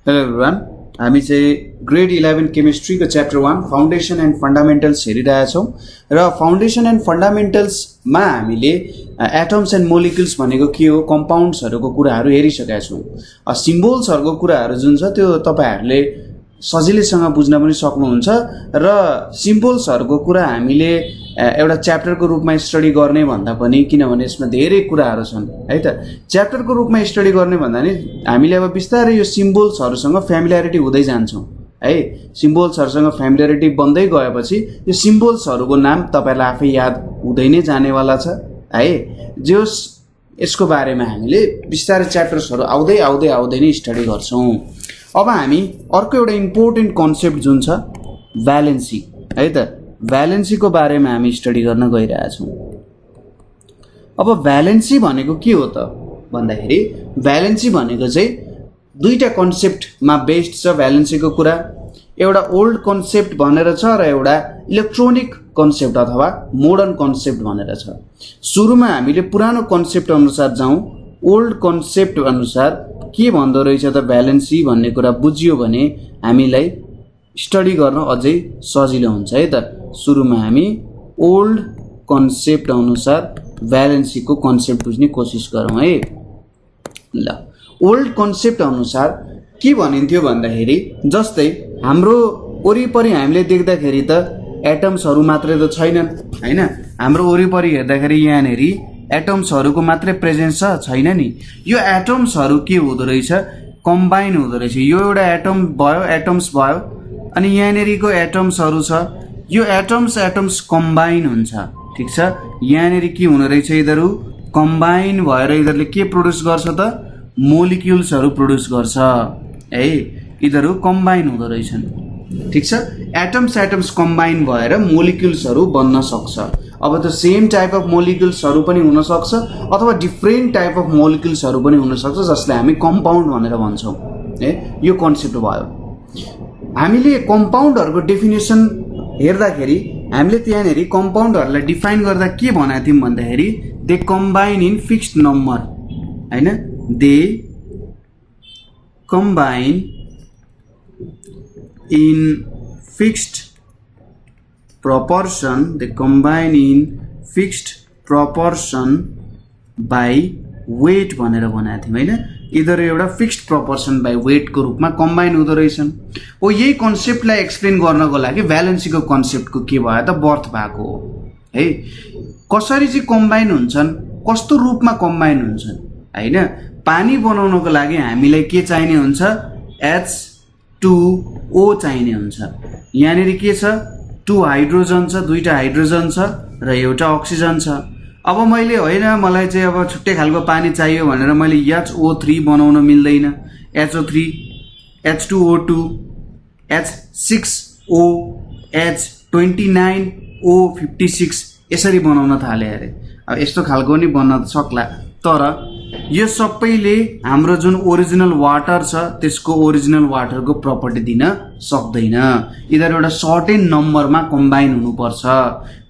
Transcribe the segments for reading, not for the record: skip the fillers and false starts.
Hello everyone, हामी चाहिँ grade 11 केमिस्ट्रीको च्याप्टर 1 फाउन्डेसन एन्ड फन्डामेन्टल्स हेरिरहेछौँ र फाउन्डेसन एन्ड फन्डामेन्टल्समा हामीले एटम्स एन्ड मोलिक्युल्स भनेको के हो, कम्पाउन्ड्सहरूको कुराहरू हेरिसकेका छौँ। सिम्बोल्सहरूको कुराहरू जुन छ त्यो तपाईँहरूले सजिलैसँग बुझ्न पनि सक्नुहुन्छ र सिम्बोल्सहरूको कुरा हामीले एउटा च्याप्टरको रूपमा स्टडी गर्ने भन्दा पनि, किनभने यसमा धेरै कुराहरू छन् है त। च्याप्टरको रूपमा स्टडी गर्ने भन्दा नि हामीले अब बिस्तारै यो सिम्बोल्सहरूसँग फ्यामिलियरिटी हुँदै जान्छौँ है। सिम्बोल्सहरूसँग फ्यामिलियरिटी बन्दै गएपछि यो सिम्बोल्सहरूको नाम तपाईँलाई आफै याद हुँदै नै जानेवाला छ है। जोस यसको बारेमा हामीले बिस्तारै च्याप्टर्सहरू आउँदै आउँदै आउँदै नै स्टडी गर्छौँ। अब हामी अर्को एउटा इम्पोर्टेन्ट कन्सेप्ट जुन छ भ्यालेन्सी है त, भ्यालेन्सीको बारेमा हामी स्टडी गर्न गइरहेछौँ। अब भ्यालेन्सी भनेको के हो त भन्दाखेरि, भ्यालेन्सी भनेको चाहिँ दुईटा कन्सेप्टमा बेस्ड छ भ्यालेन्सीको कुरा। एउटा ओल्ड कन्सेप्ट भनेर छ र एउटा इलेक्ट्रोनिक कन्सेप्ट अथवा मोडर्न कन्सेप्ट भनेर छ। सुरुमा हामीले पुरानो कन्सेप्ट अनुसार जाउँ। ओल्ड कन्सेप्ट अनुसार के भन्दो रहेछ त भ्यालेन्सी भन्ने कुरा बुझियो भने हामीलाई स्टडी गर्न अझै सजिलो हुन्छ है त। सुरुमा हामी ओल्ड कन्सेप्ट अनुसार भ्यालेन्सीको कन्सेप्ट बुझ्ने कोसिस गरौँ है। ल, ओल्ड कन्सेप्ट अनुसार के भनिन्थ्यो भन्दाखेरि, जस्तै हाम्रो वरिपरि हामीले देख्दाखेरि त एटम्सहरू मात्रै त छैनन् हैन। हाम्रो वरिपरि हेर्दाखेरि यहाँनिर एटम्सहरूको मात्रै प्रेजेन्स छैन नि। यो एटम्सहरू के हुँदो रहेछ, कम्बाइन हुँदो रहेछ। यो एउटा एटम भयो, एटम्स भयो, अनि यहाँनिरको एटम्सहरू छ। यो एटम्स कम्बाइन हुन्छ, ठिक छ। यहाँनिर के हुने रहेछ, यिनीहरू कम्बाइन भएर यिनीहरूले के प्रोड्युस गर्छ त, मोलिक्युल्सहरू प्रोड्युस गर्छ है। यिनीहरू कम्बाइन हुँदो रहेछन्, ठिक छ। एटम्स कम्बाइन भएर मोलिक्युल्सहरू बन्न सक्छ। अब त सेम टाइप अफ मोलिक्युल्सहरू पनि हुनसक्छ अथवा डिफ्रेन्ट टाइप अफ मोलिक्युल्सहरू पनि हुनसक्छ, जसलाई हामी कम्पाउन्ड भनेर भन्छौँ है। यो कन्सेप्ट भयो। हामीले कम्पाउन्डहरूको डेफिनेसन हेर्दाखेरि हामीले त्यहाँनिर कम्पाउन्डहरूलाई डिफाइन गर्दा के भनेको थियौँ भन्दाखेरि, they combine in fixed number हैन। They combine in fixed proportion, they combine in fixed proportion by weight भनेर भनेको थियौँ हैन। यिनीहरू एउटा फिक्स्ड प्रोपोर्सन बाई वेटको रूपमा कम्बाइन हुँदो रहेछन्। हो, यही कन्सेप्टलाई एक्सप्लेन गर्नको लागि भ्यालेन्सीको कन्सेप्टको के भयो त, बर्थ भएको हो है। कसरी चाहिँ कम्बाइन हुन्छन्, कस्तो रूपमा कम्बाइन हुन्छन् हैन। पानी बनाउनको लागि हामीलाई के चाहिने हुन्छ, H2O चाहिने हुन्छ। यहाँनिर के छ, 2 हाइड्रोजन छ, 2टा हाइड्रोजन छ र एउटा अक्सिजन छ। अब मैले होइन, मलाई चाहिँ अब छुट्टै खालको पानी चाहियो भनेर मैले HO3 बनाउन मिल्दैन। HO3, H2O2, H6O, H29O56 यसरी बनाउन थाले अरे। अब यस्तो खालको नि बन्न सक्ला, तर यो सबैले हाम्रो जुन ओरिजिनल वाटर छ त्यसको ओरिजिनल वाटरको प्रपर्टी दिन सक्दैन। यिनीहरू एउटा सर्टेन नम्बरमा कम्बाइन हुनुपर्छ।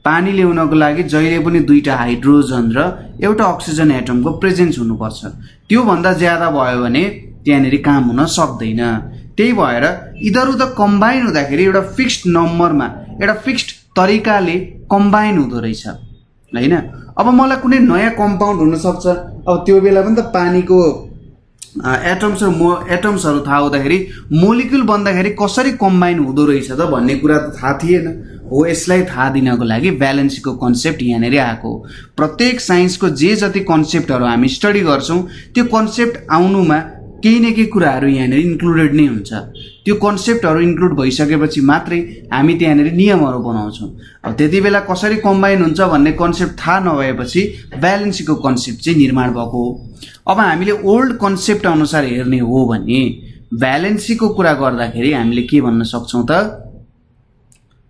पानी ल्याउनको लागि जहिले पनि 2टा हाइड्रोजन र एउटा अक्सिजन एटमको प्रेजेन्स हुनुपर्छ। त्यो भन्दा ज्यादा भयो भने त्यहाँनिर काम हुन सक्दैन। त्यही भएर यिनीहरू त कम्बाइन हुँदाखेरि एउटा फिक्स्ड नम्बरमा, एउटा फिक्स्ड तरिकाले कम्बाइन हुँदो रहेछ हैन। अब मलाई कुनै नयाँ कम्पाउन्ड हुनसक्छ। अब त्यो बेला पनि त पानीको एटम्सहरू थाहा हुँदाखेरि मोलिक्युल बन्दाखेरि कसरी कम्बाइन हुँदो रहेछ त भन्ने कुरा त थाहा थिएन। हो, यसलाई थाहा दिनको लागि भ्यालेन्सीको कन्सेप्ट यहाँनिर आएको। प्रत्येक साइन्सको जे जति कन्सेप्टहरू हामी स्टडी गर्छौँ त्यो कन्सेप्ट आउनुमा केही न केही कुराहरू यहाँनिर इन्क्लुडेड नै हुन्छ। त्यो कन्सेप्टहरू इन्क्लुड भइसकेपछि मात्रै हामी त्यहाँनिर नियमहरू बनाउँछौँ। अब त्यति बेला कसरी कम्बाइन हुन्छ भन्ने कन्सेप्ट थाहा नभएपछि भ्यालेन्सीको कन्सेप्ट चाहिँ निर्माण भएको हो। अब हामीले ओल्ड कन्सेप्ट अनुसार हेर्ने हो भने भ्यालेन्सीको कुरा गर्दाखेरि हामीले के भन्न सक्छौँ त,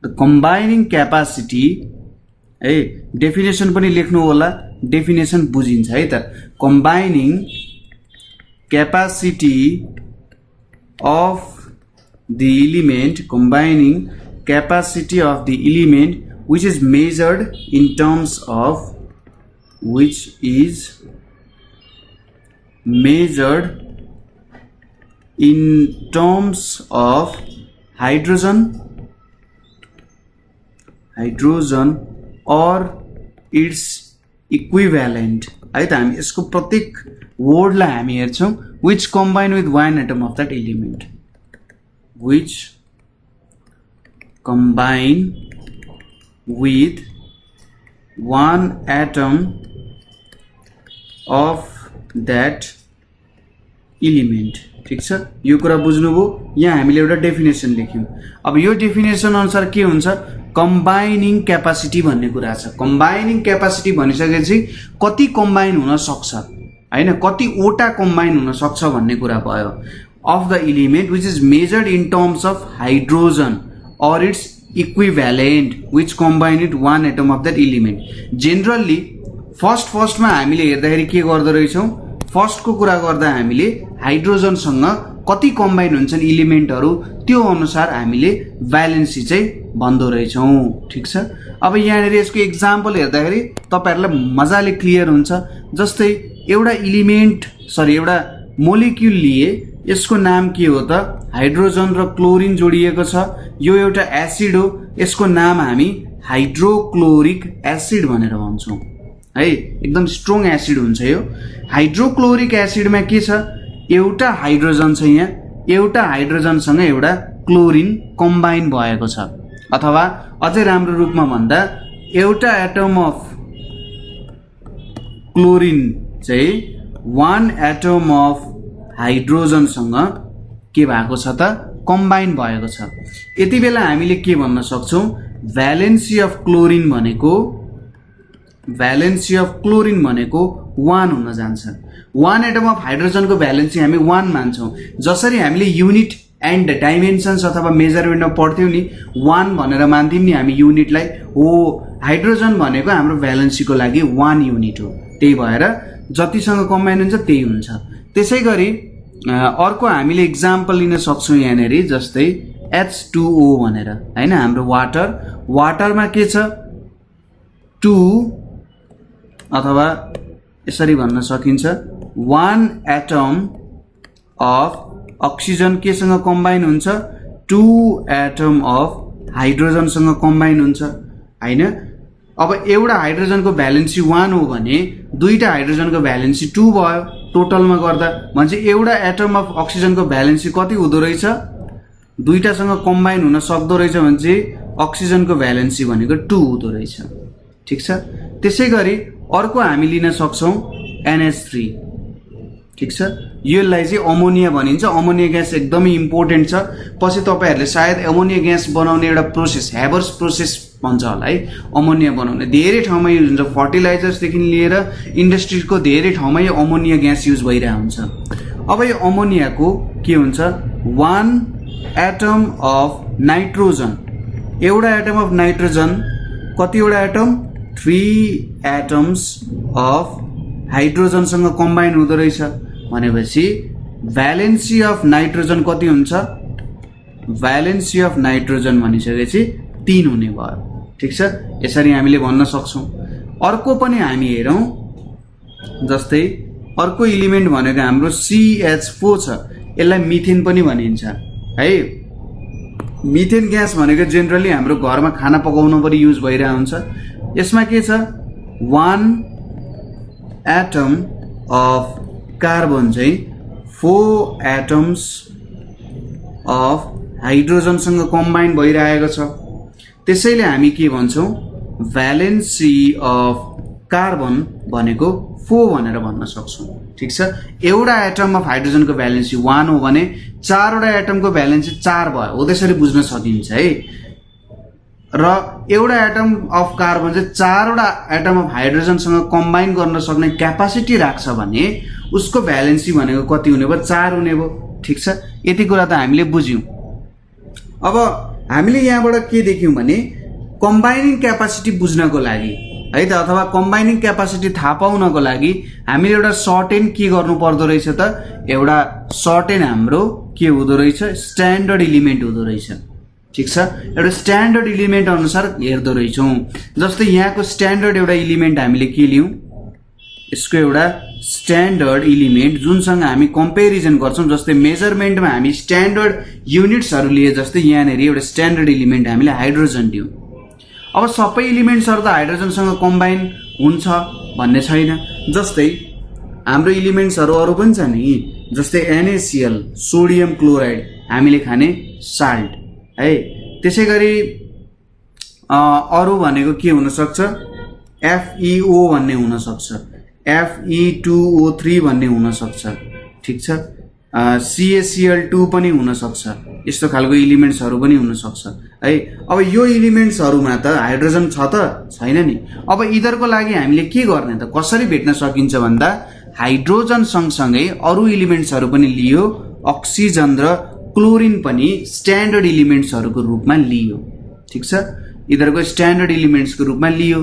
द कम्बाइनिङ क्यापासिटी है। डेफिनेसन पनि लेख्नु होला, डेफिनेसन बुझिन्छ है त। कम्बाइनिङ capacity of the element, combining capacity of the element which is measured in terms of in terms of hydrogen or its equivalent है त हामी यसको प्रत्येक वर्डलाई हामी हेर्छौं which combine with one atom of that element, which combine with one atom of that element. ठीक छ, यो कुरा बुझ्नुभयो। यहाँ हामीले एउटा डेफिनेसन लेख्यौं। अब यो डेफिनेसन अनुसार के हुन्छ, कम्बाइनिङ क्यापासिटी भन्ने कुरा छ। कम्बाइनिङ क्यापासिटी भनिसकेपछि कति कम्बाइन हुन सक्छ हैन, कति ओटा कम्बाइन हुन सक्छ भन्ने कुरा भयो। Of the element which is measured in terms of hydrogen or its equivalent which combine with one atom of that element. Generally फर्स्टमा हामीले हेर्दाखेरि के गर्दो रहेछौं, फर्स्टको कुरा गर्दा हामीले हाइड्रोजनसँग कति कम्बाइन हुन्छन् एलिमेन्टहरु त्यो अनुसार हामीले भ्यालेन्सी चाहिँ भन्दो रहेछौं। ठीक छ, अब यहाँ यसको एक्जाम्पल हेर्दाखेरि तपाईहरुलाई मजाले क्लियर हुन्छ। जस्तै एउटा एउटा मोलिक्युल लिए, यसको नाम के हो त, हाइड्रोजन र क्लोरिन जोडिएको छ। यो एउटा एसिड हो, यसको नाम हामी हाइड्रोक्लोरिक एसिड भनेर भन्छौं है। एकदम स्ट्रङ एसिड हुन्छ यो। हाइड्रोक्लोरिक एसिडमा के छ, एउटा हाइड्रोजन छ, यहाँ एउटा हाइड्रोजनसँग एउटा क्लोरिन कम्बाइन भएको छ। अथवा अझै राम्रो रूपमा भन्दा एउटा एटम अफ क्लोरिन चाहिँ वान एटम अफ हाइड्रोजनसँग के भएको छ त, कम्बाइन भएको छ। यति बेला हामीले के भन्न सक्छौं, भ्यालेन्सी अफ क्लोरिन भनेको 1 हुन जान्छ। वान एटम अफ हाइड्रोजनको भ्यालेन्सी हामी 1 मान्छौं। जसरी हामीले युनिट एन्ड डाइमेन्सन्स अथवा मेजरमेन्टमा पढ्थ्यौं नि, 1 भनेर मान्थ्यौं नि हामी युनिटलाई, हो हाइड्रोजन भनेको हाम्रो भ्यालेन्सीको लागि 1 युनिट हो। त्यही भएर जतिसँग कम्बाइन हुन्छ त्यही हुन्छ। त्यसैगरी अर्को हामीले एक्जाम्पल लिन सक्छौं यहाँनेर, जस्तै H2O भनेर हैन, हाम्रो वाटरमा के छ, 2 अथवा यसरी भन्न सकिन्छ 1 एटम अफ अक्सिजन केसँग कम्बाइन हुन्छ, 2 एटम अफ हाइड्रोजनसँग कम्बाइन हुन्छ हैन। अब एउटा हाइड्रोजनको भ्यालेन्सी 1 हो भने दुईटा हाइड्रोजनको भ्यालेन्सी 2 भयो टोटलमा गर्दा। भने एउटा एटम अफ अक्सिजनको भ्यालेन्सी कति हुँदो रहेछ, दुईटासँग कम्बाइन हुन सक्दो रहेछ भने चाहिँ अक्सिजनको भ्यालेन्सी भनेको 2 हुँदो रहेछ। ठीक छ, त्यसैगरी अर्को हामी लिन सक्छौं NH3। ठीक छ, यसलाई चाहिँ अमोनिया भनिन्छ। अमोनिया ग्यास एकदमै इम्पोर्टेन्ट छ। पछि तपाईहरुले सायद अमोनिया ग्यास बनाउने एउटा प्रोसेस, हेबर्स प्रोसेस भन्छ होला है। अमोनिया बनाउने धेरै ठाउँमा युज हुन्छ, फर्टिलाइजर्स देखि लिएर इन्डस्ट्रीको धेरै ठाउँमा यो अमोनिया ग्यास युज भइरहेको हुन्छ। अब यो अमोनियाको के हुन्छ, 1 एटम अफ नाइट्रोजन, एउटा एटम अफ नाइट्रोजन कतिवटा एटम, 3 एटम्स अफ हाइड्रोजनसँग कम्बाइन हुँदो रहेछ। भनेपछि भ्यालेन्सी अफ नाइट्रोजन कति हुन्छ, भ्यालेन्सी अफ नाइट्रोजन भनिसकेपछि 3 हुने भयो। ठीक छ, यसरी हामीले भन्न सक्छौं। अर्को पनि हामी हेरौं, जस्तै अर्को एलिमेन्ट भनेको हाम्रो CH4 छ। यसलाई मिथेन पनि भनिन्छ है। मिथेन ग्यास भनेको जेनरली हाम्रो घरमा खाना पकाउन पनि युज भइरहेको हुन्छ। यसमा के छ, 1 एटम अफ कार्बन चाहिँ 4 एटम्स अफ हाइड्रोजनसँग कम्बाइन भइरहेको छ। त्यसैले हामी के भन्छौं, भ्यालेन्सी अफ कार्बन भनेको 4 भनेर भन्न सक्छौं। ठीक छ, एउटा एटम अफ हाइड्रोजनको भ्यालेन्सी 1 हो भने 4 वटा एटमको भ्यालेन्सी 4 भयो हो, त्यसरी बुझ्न सकिन्छ है। र एउटा एटम अफ कार्बन चाहिँ 4 वटा एटम अफ हाइड्रोजनसँग कम्बाइन गर्न सक्ने क्यापासिटी राख्छ भने उसको भ्यालेन्सी भनेको कति हुने भयो, 4 हुने भयो। ठीक छ, यति कुरा त हामीले बुझ्यौं। अब हामीले यहाँबाट के देख्यौं भने कम्बाइनिङ क्यापासिटी बुझ्नको लागि है त, अथवा कम्बाइनिङ क्यापासिटी थाहा पाउनको लागि हामीले एउटा सर्टेन के गर्नु पर्दो रहेछ त, एउटा सर्टेन हाम्रो के हुँदो रहेछ, स्ट्यान्डर्ड एलिमेन्ट हुँदो रहेछ। ठीक छ, एउटा स्ट्यान्डर्ड एलिमेन्ट अनुसार हेर्दो रहेछौं। जस्तै यहाँको स्ट्यान्डर्ड एउटा एलिमेन्ट हामीले के लियौं, यसको एउटा स्ट्यान्डर्ड एलिमेन्ट जुनसँग हामी कम्पेरिजन गर्छौं, जस्तै मेजरमेन्टमा हामी स्ट्यान्डर्ड युनिट्सहरु लिए जस्तै यहाँनेरि एउटा स्ट्यान्डर्ड एलिमेन्ट हामीले हाइड्रोजन लियौं। अब सबै एलिमेन्ट्सहरु त हाइड्रोजनसँग कम्बाइन हुन्छ भन्ने छैन, जस्तै हाम्रो एलिमेन्ट्सहरु अरु पनि छन् नि, जस्तै NaCl सोडियम क्लोराइड हामीले खाने साल्ट है। त्यसैगरी अरु भनेको के हुन सक्छ, FeO भन्ने हुन सक्छ, Fe2O3 भन्ने हुन सक्छ, ठीक छ। CaCl2 पनि हुन सक्छ, यस्तो खालको एलिमेन्ट्सहरु पनि हुन सक्छ है। अब यो एलिमेन्ट्सहरुमा त हाइड्रोजन छ त छैन नि। अब यिनीहरुको लागि हामीले के गर्ने त, कसरी भेट्न सकिन्छ भन्दा हाइड्रोजन सँगसँगै अरु एलिमेन्ट्सहरु पनि लियो, अक्सिजन र क्लोरिन पनि स्ट्यान्डर्ड एलिमेन्ट्सहरुको रूपमा लियो, ठीक छ। यिनीहरुको स्ट्यान्डर्ड एलिमेन्ट्सको रूपमा लियो।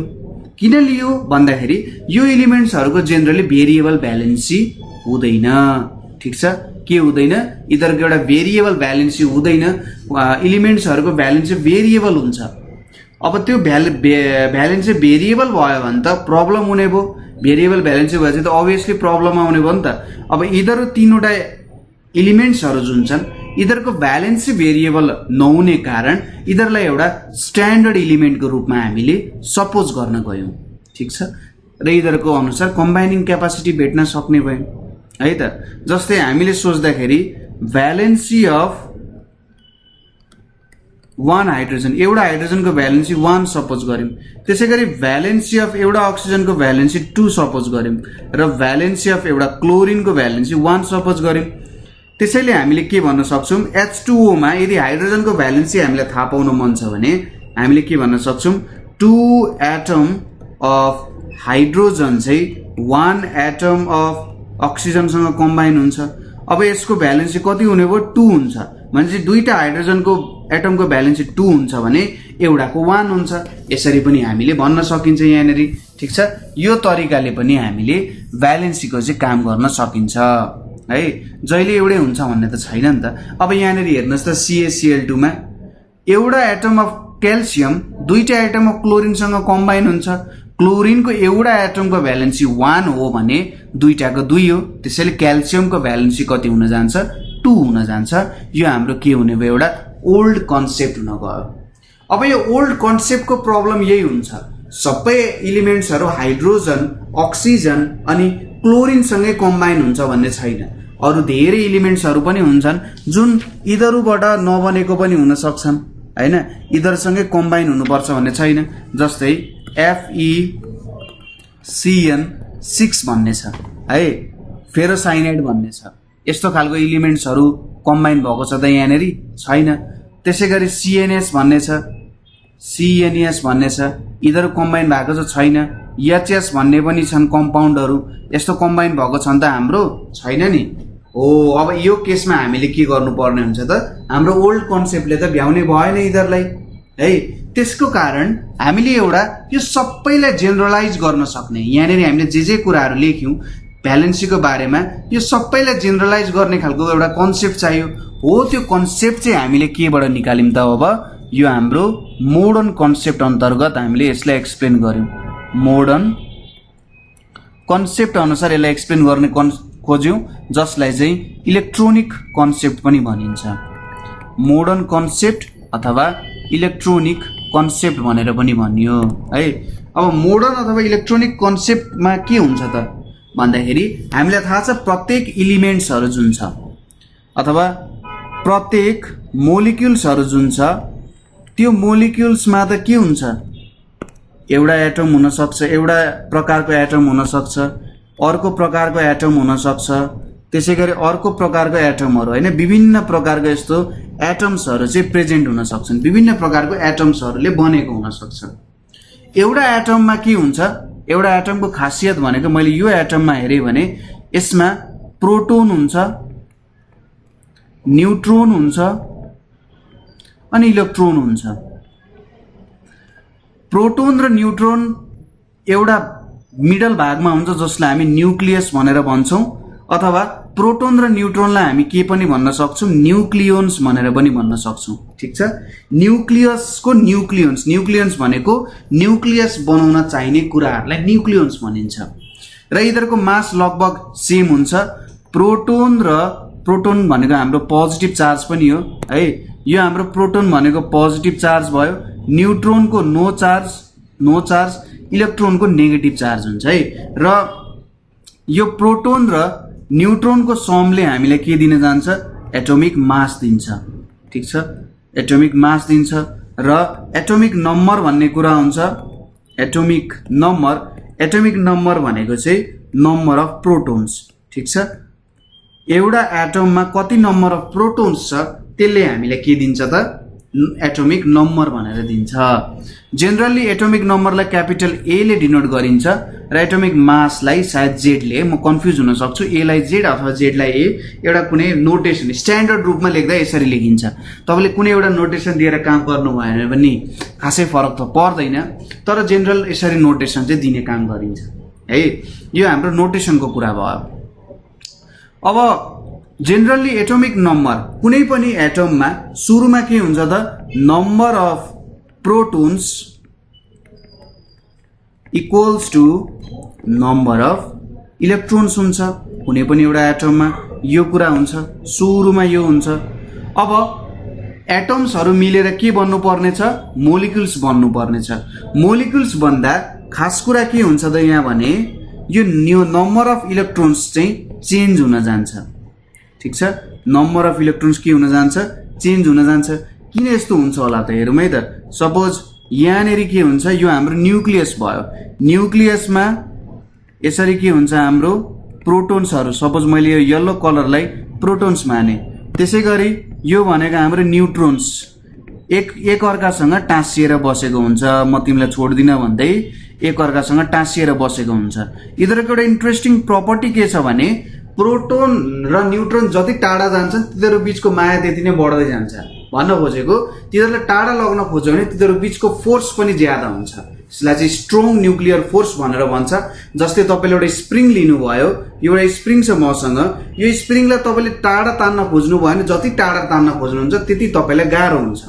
किन लियो भन्दाखेरि यो एलिमेन्ट्सहरुको जेनरली भेरिएबल भ्यालेन्सी हुँदैन, ठीक छ। के हुँदैन, यिनीहरुको एउटा भेरिएबल भ्यालेन्सी हुँदैन, एलिमेन्ट्सहरुको भ्यालेन्सी भेरिएबल हुन्छ। अब त्यो भ्यालेन्सी भेरिएबल भयो भने त प्रब्लम हुने भयो, भेरिएबल भ्यालेन्सी भएपछि त अभियसली प्रब्लम आउने भयो नि त। अब यिनीहरु तीनवटा एलिमेन्ट्सहरु जुन छन् यिनीहरुको भ्यालेन्सी भेरिएबल नहुने कारण यिनीहरुलाई एउटा स्ट्यान्डर्ड एलिमेन्टको रूपमा हामीले सपोज गर्न गयौं, ठीक छ। र यिनीहरुको अनुसार कम्बाइनिङ क्यापासिटी भेट्न सक्ने भयो है त। जस्तै हामीले सोच्दाखेरि भ्यालेन्सी अफ 1 हाइड्रोजन, एउटा हाइड्रोजनको भ्यालेन्सी 1 सपोज गर्यौं, त्यसैगरी भ्यालेन्सी अफ एउटा अक्सिजनको भ्यालेन्सी 2 सपोज गर्यौं र भ्यालेन्सी अफ एउटा क्लोरिनको भ्यालेन्सी 1 सपोज गर्यौं। त्यसैले हामीले के भन्न सक्छौं, H2O मा यदि हाइड्रोजनको भ्यालेन्सी हामीलाई थाहा पाउन मन छ भने हामीले के भन्न सक्छौं, 2 एटम अफ हाइड्रोजन चाहिँ 1 एटम अफ अक्सिजनसँग कम्बाइन हुन्छ। अब यसको भ्यालेन्सी कति हुने भयो, 2 हुन्छ। भनेपछि दुईटा हाइड्रोजनको एटमको भ्यालेन्सी 2 हुन्छ भने एउटाको 1 हुन्छ। यसरी पनि हामीले भन्न सकिन्छ यहाँनेरि, ठीक छ। यो तरिकाले पनि हामीले भ्यालेन्सीको चाहिँ काम गर्न सकिन्छ है। जहिले एउटै हुन्छ भन्ने त छैन नि त। अब यहाँनेरि हेर्नुस् त CaCl2 मा एउटा एटम अफ क्याल्सियम दुईटा एटम अफ क्लोरिनसँग कम्बाइन हुन्छ। क्लोरिनको एउटा एटमको भ्यालेन्सी 1 हो भने दुईटाको 2 हो, त्यसैले क्याल्सियमको भ्यालेन्सी कति हुन जान्छ, 2 हुन जान्छ। यो हाम्रो के हुने भयो, एउटा ओल्ड कन्सेप्ट हुन गयो। अब यो ओल्ड कन्सेप्टको प्रब्लम यही हुन्छ, सबै एलिमेन्ट्सहरु हाइड्रोजन, अक्सिजन अनि क्लोरिनसँगै कम्बाइन हुन्छ भन्ने छैन। अरु धेरै एलिमेन्ट्सहरु पनि हुन्छन् जुन यिनीहरुबाट नबनेको पनि हुन सक्छन् हैन, यिनीहरुसँगै कम्बाइन हुनुपर्छ भन्ने छैन। जस्तै FeCN6 भन्ने छ है, फेरोसाइनाइड भन्ने छ। यस्तो खालको एलिमेन्ट्सहरु कम्बाइन भएको छ त यहाँनेरि छैन। त्यसैगरी CNS भन्ने छ, CNS भन्ने छ, यिनीहरु कम्बाइन भएको छैन। HS भन्ने पनि छन् कम्पाउन्डहरु, यस्तो कम्बाइन भएको छन् त हाम्रो छैन नि हो। अब यो केसमा हामीले के गर्नुपर्ने हुन्छ त, हाम्रो ओल्ड कन्सेप्टले त भ्याउने भएन यिनीहरुलाई है। त्यसको कारण हामीले एउटा यो सबैलाई जेनरलाइज गर्न सक्ने, यहाँनेरि हामीले जे कुराहरु लेख्यौं भ्यालेन्सीको बारेमा यो सबैलाई जेनरलाइज गर्ने खालको एउटा कन्सेप्ट चाहियो हो। त्यो कन्सेप्ट चाहिँ हामीले केबाट निकाल्यौं त, अब यो हाम्रो मोडर्न कन्सेप्ट अन्तर्गत हामीले यसलाई एक्सप्लेन गर्यौं। मोडर्न कन्सेप्ट अनुसार यसलाई एक्सप्लेन गर्ने खोज्यौं, जसलाई चाहिँ इलेक्ट्रोनिक कन्सेप्ट पनि भनिन्छ। मोडर्न कन्सेप्ट अथवा इलेक्ट्रोनिक कन्सेप्ट भनेर पनि भनियो है। अब मोडर्न अथवा इलेक्ट्रोनिक कन्सेप्टमा के हुन्छ त भन्दाखेरि हामीलाई थाहा छ प्रत्येक एलिमेन्ट्सहरु जुन छ अथवा प्रत्येक मोलिक्युल्सहरु जुन छ त्यो मोलिक्युल्समा त के हुन्छ, एउटा एटम हुन सक्छ, एउटा प्रकारको एटम हुन सक्छ, अर्को प्रकारको एटम हुन सक्छ, त्यसैगरी अर्को प्रकारको एटमहरु हैन, विभिन्न प्रकारको यस्तो एटम्सहरु चाहिँ प्रेजेन्ट हुन सक्छन्, विभिन्न प्रकारको एटम्सहरुले बनेको हुन सक्छ। एउटा एटममा के हुन्छ, एउटा एटमको खासियत भनेको मैले यो एटममा हेरे भने यसमा प्रोटोन हुन्छ, न्यूट्रोन हुन्छ अनि इलेक्ट्रोन हुन्छ। प्रोटोन र न्यूट्रोन एउटा मिडल भागमा हुन्छ जसलाई हामी न्यूक्लियस भनेर भन्छौं, अथवा प्रोटोन र न्यूट्रोनलाई हामी के पनि भन्न सक्छौं, न्यूक्लियोन्स भनेर पनि भन्न सक्छौं, ठीक छ। न्यूक्लियसको न्यूक्लियोन्स भनेको न्यूक्लियस बनाउन चाहिने कुराहरुलाई न्यूक्लियोन्स भनिन्छ। र यिनीहरूको मास लगभग सेम हुन्छ। प्रोटोन भनेको हाम्रो पोजिटिभ चार्ज पनि हो है, यो हाम्रो प्रोटोन भनेको पोजिटिभ चार्ज भयो, न्युट्रोनको नो चार्ज, इलेक्ट्रोनको नेगेटिभ चार्ज हुन्छ है। र यो प्रोटोन र न्युट्रोनको समले हामीलाई के दिन जान्छ, एटोमिक मास दिन्छ। ठीक छ, एटोमिक मास दिन्छ र एटोमिक नम्बर भन्ने कुरा हुन्छ। एटोमिक नम्बर भनेको चाहिँ नम्बर अफ प्रोटोन्स। ठीक छ, एउटा एटममा कति नम्बर अफ प्रोटोन्स छ त्यसले हामीलाई के दिन्छ त, एटोमिक नम्बर भनेर दिन्छ। जेनरली एटोमिक नम्बरलाई क्यापिटल ए ले डिनोट गरिन्छ र एटोमिक मासलाई सायद जेड ले, म कन्फ्युज हुन सक्छु, ए लाई जेड अथवा जेड लाई ए, एउटा कुनै नोटेसन स्ट्यान्डर्ड रूपमा लेख्दा यसरी लेखिन्छ। तपाईले कुनै एउटा नोटेसन दिएर काम गर्नु भएन भने खासै फरक त पर्दैन, तर जेनरल यसरी नोटेसन चाहिँ दिने काम गरिन्छ है। यो हाम्रो नोटेसनको कुरा भयो। अब जेनरली एटोमिक नम्बर कुनै पनि एटममा सुरुमा के हुन्छ त, number of protons equals to number of electrons हुन्छ। कुनै पनि एउटा एटममा यो कुरा हुन्छ, सुरुमा यो हुन्छ। अब एटम्सहरू मिलेर के बन्नु पर्नेछ, मोलिक्युल्स बन्नु पर्नेछ। मोलिक्युल्स बन्दा खास कुरा के हुन्छ त यहाँ भने, यो नम्बर अफ इलेक्ट्रोन्स चाहिँ चेन्ज हुन जान्छ। ठीक छ, नम्बर अफ इलेक्ट्रोन्स के हुन जान्छ, चेन्ज हुन जान्छ। किन यस्तो हुन्छ होला त, हेरौँ है त। सपोज यहाँनिर के हुन्छ, यो हाम्रो न्युक्लियस भयो, न्युक्लियसमा यसरी के हुन्छ, हाम्रो प्रोटोन्सहरू, सपोज मैले यो येलो कलरलाई प्रोटोन्स माने, त्यसै गरी यो भनेको हाम्रो न्युट्रोन्स एक अर्कासँग टाँसिएर बसेको हुन्छ। म तिमीलाई छोड्दिनँ भन्दै एक अर्कासँग टाँसिएर बसेको हुन्छ। यिनीहरूको एउटा इन्ट्रेस्टिङ प्रपर्टी के छ भने, प्रोटोन र न्युट्रोन जति टाढा जान्छन् तिनीहरू बीचको माया त्यति नै बढ्दै जान्छ। भन्न खोजेको, तिनीहरूलाई टाढा लग्न खोज्यो भने तिनीहरू बीचको फोर्स पनि ज्यादा हुन्छ। यसलाई चाहिँ स्ट्रङ न्युक्लियर फोर्स भनेर भन्छ। जस्तै तपाईँले एउटा स्प्रिङ लिनुभयो, एउटा स्प्रिङ छ मसँग, यो स्प्रिङलाई तपाईँले टाढा तान्न खोज्नु भयो भने जति टाढा तान्न खोज्नुहुन्छ त्यति तपाईँलाई गाह्रो हुन्छ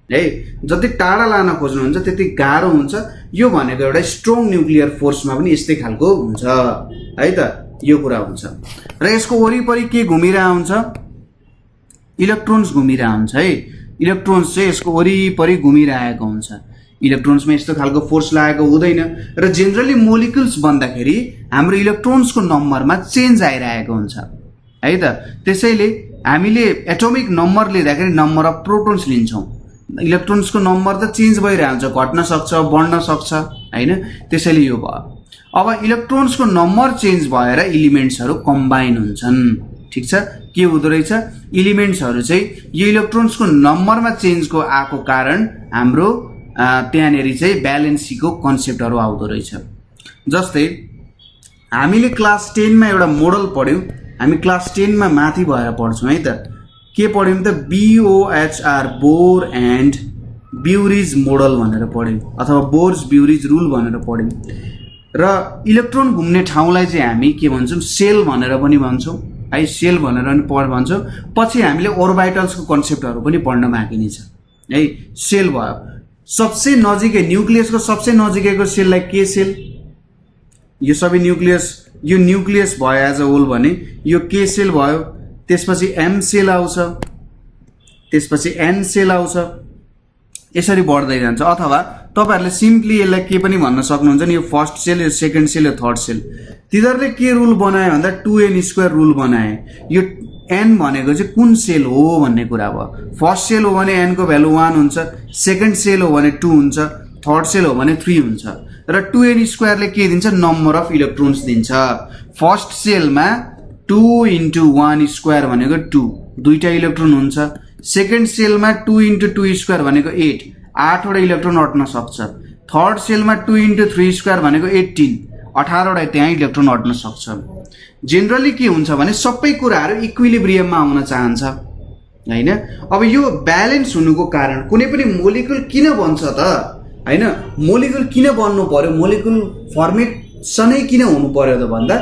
है, जति टाढा लान खोज्नुहुन्छ त्यति गाह्रो हुन्छ। यो भनेको एउटा स्ट्रङ न्युक्लियर फोर्समा पनि यस्तै खालको हुन्छ है त, यो कुरा हुन्छ। र यसको वरिपरि के घुमिरहेको हुन्छ, इलेक्ट्रोन्स घुमिरहेको हुन्छ है। इलेक्ट्रोन्स चाहिँ यसको वरिपरि घुमिरहेको हुन्छ। इलेक्ट्रोन्समा यस्तो खालको फोर्स लागेको हुँदैन। र जेनरली मोलिक्युल्स बन्दाखेरि हाम्रो इलेक्ट्रोन्सको नम्बरमा चेन्ज आइरहेको हुन्छ है त। त्यसैले हामीले एटोमिक नम्बर लिँदाखेरि नम्बर अफ प्रोटोन्स लिन्छौँ। इलेक्ट्रोन्सको नम्बर त चेन्ज भइरहन्छ, घट्न सक्छ, बढ्न सक्छ हैन, त्यसैले यो भयो। अब इलेक्ट्रोन्सको नम्बर चेन्ज भएर इलिमेन्ट्सहरू कम्बाइन हुन्छन्। ठीक छ, के हुँदो रहेछ, इलिमेन्ट्सहरू चाहिँ यो इलेक्ट्रोन्सको नम्बरमा चेन्जको आएको कारण हाम्रो त्यहाँनेरि चाहिँ ब्यालेन्सीको कन्सेप्टहरू आउँदो रहेछ। जस्तै हामीले क्लास 10 मा एउटा मोडल पढ्यौँ। हामी क्लास 10 मा माथि भएर पढ्छौँ है त। के पढ्यौँ त, BOHR, बोर एन्ड ब्युरिज मोडल भनेर पढ्यौँ, अथवा बोर्स ब्युरिज रुल भनेर पढ्यौँ। र इलेक्ट्रोन घुम्ने ठाउँलाई चाहिँ हामी के भन्छौँ, सेल भनेर पनि भन्छौँ है, सेल भनेर पनि भन्छौँ। पछि हामीले ओर्बिटल्सको कन्सेप्टहरू पनि पढ्न बाँकी नै छ है। सेल भयो, सबसे नजिकै न्युक्लियसको सबसे नजिकैको सेललाई के सेल, यो सबै न्युक्लियस, यो न्युक्लियस भयो एज अ होल भने यो के सेल भयो। त्यसपछि एम सेल आउँछ, त्यसपछि एन सेल आउँछ, यसरी बढ्दै जान्छ। अथवा तपाईहरुले सिम्पली यसलाई के पनि भन्न सक्नुहुन्छ नि, यो फर्स्ट सेल, यो सेकेन्ड सेल, यो थर्ड सेल। तिनीहरूले के रुल बनाए भन्दा 2n² रुल बनाए। यो n भनेको चाहिँ कुन सेल हो भन्ने कुरा भयो। फर्स्ट सेल हो भने n को भ्यालु 1 हुन्छ, सेकेन्ड सेल हो भने 2 हुन्छ, थर्ड सेल हो भने 3 हुन्छ। र 2n² ले के दिन्छ, नम्बर अफ इलेक्ट्रोन्स दिन्छ। फर्स्ट सेलमा 2 × 1² भनेको 2, दुईटा इलेक्ट्रोन हुन्छ। सेकेन्ड सेलमा 2 × 2² भनेको 8 वटा इलेक्ट्रोन अट्न सक्छ। थर्ड सेलमा 2 × 3² भनेको 18 वटा त्यहाँ इलेक्ट्रोन अट्न सक्छ। जेनरली के हुन्छ भने सबै कुराहरू इक्विलिब्रियममा आउन चाहन्छ हैन। अब यो ब्यालेन्स हुनुको कारण कुनै पनि मोलिक्युल किन बन्छ त हैन, मोलिक्युल किन बन्नु पर्यो, मोलिक्युल फर्मेसनै किन हुनु पर्यो त भन्दा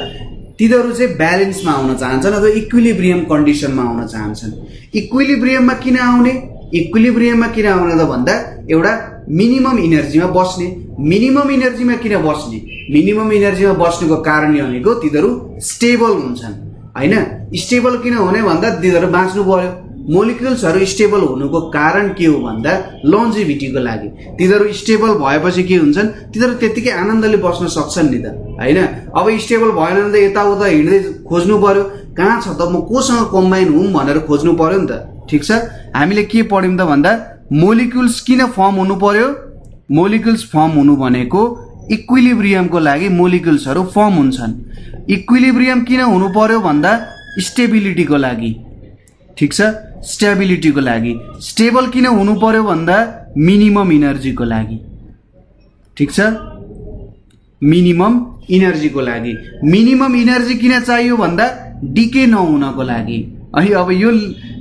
तिनीहरू चाहिँ ब्यालेन्समा आउन चाहन्छन् अथवा इक्विलिब्रियम कन्डिसनमा आउन चाहन्छन्। इक्विलिब्रियममा किन आउने, इक्विलिब्रियममा किन आउने त भन्दा एउटा मिनिमम इनर्जीमा बस्ने। मिनिमम इनर्जीमा किन बस्ने? मिनिमम इनर्जीमा बस्नुको कारण भनेको तिनीहरू स्टेबल हुन्छन् हैन। स्टेबल किन हुने भन्दा तिनीहरू बाँच्नु पर्यो। मोलिक्युल्सहरू स्टेबल हुनुको कारण के हो भन्दा लन्जिभिटीको लागि। तिनीहरू स्टेबल भएपछि के हुन्छन्? तिनीहरू त्यतिकै आनन्दले बस्न सक्छन् नि त हैन। अब स्टेबल भएन भने त यताउता हिँड्दै खोज्नु पर्यो, कहाँ छ त, म कोसँग कम्बाइन हुँ भनेर खोज्नु पर्यो नि त। ठिक छ, हामीले के पढ्यौँ त भन्दा मोलिक्युल्स किन फर्म हुनु पर्यो? मोलिक्युल्स फर्म हुनु भनेको इक्विलिब्रियमको लागि मोलिक्युल्सहरू फर्म हुन्छन्। इक्विलिब्रियम किन हुनु पर्यो भन्दा स्टेबिलिटीको लागि। ठिक छ, स्टेबिलिटीको लागि। स्टेबल किन हुनु पर्यो भन्दा मिनिमम इनर्जीको लागि। ठिक छ, मिनिमम इनर्जीको लागि। मिनिमम इनर्जी किन चाहियो भन्दा डिके नहुनको लागि। अनि अब यो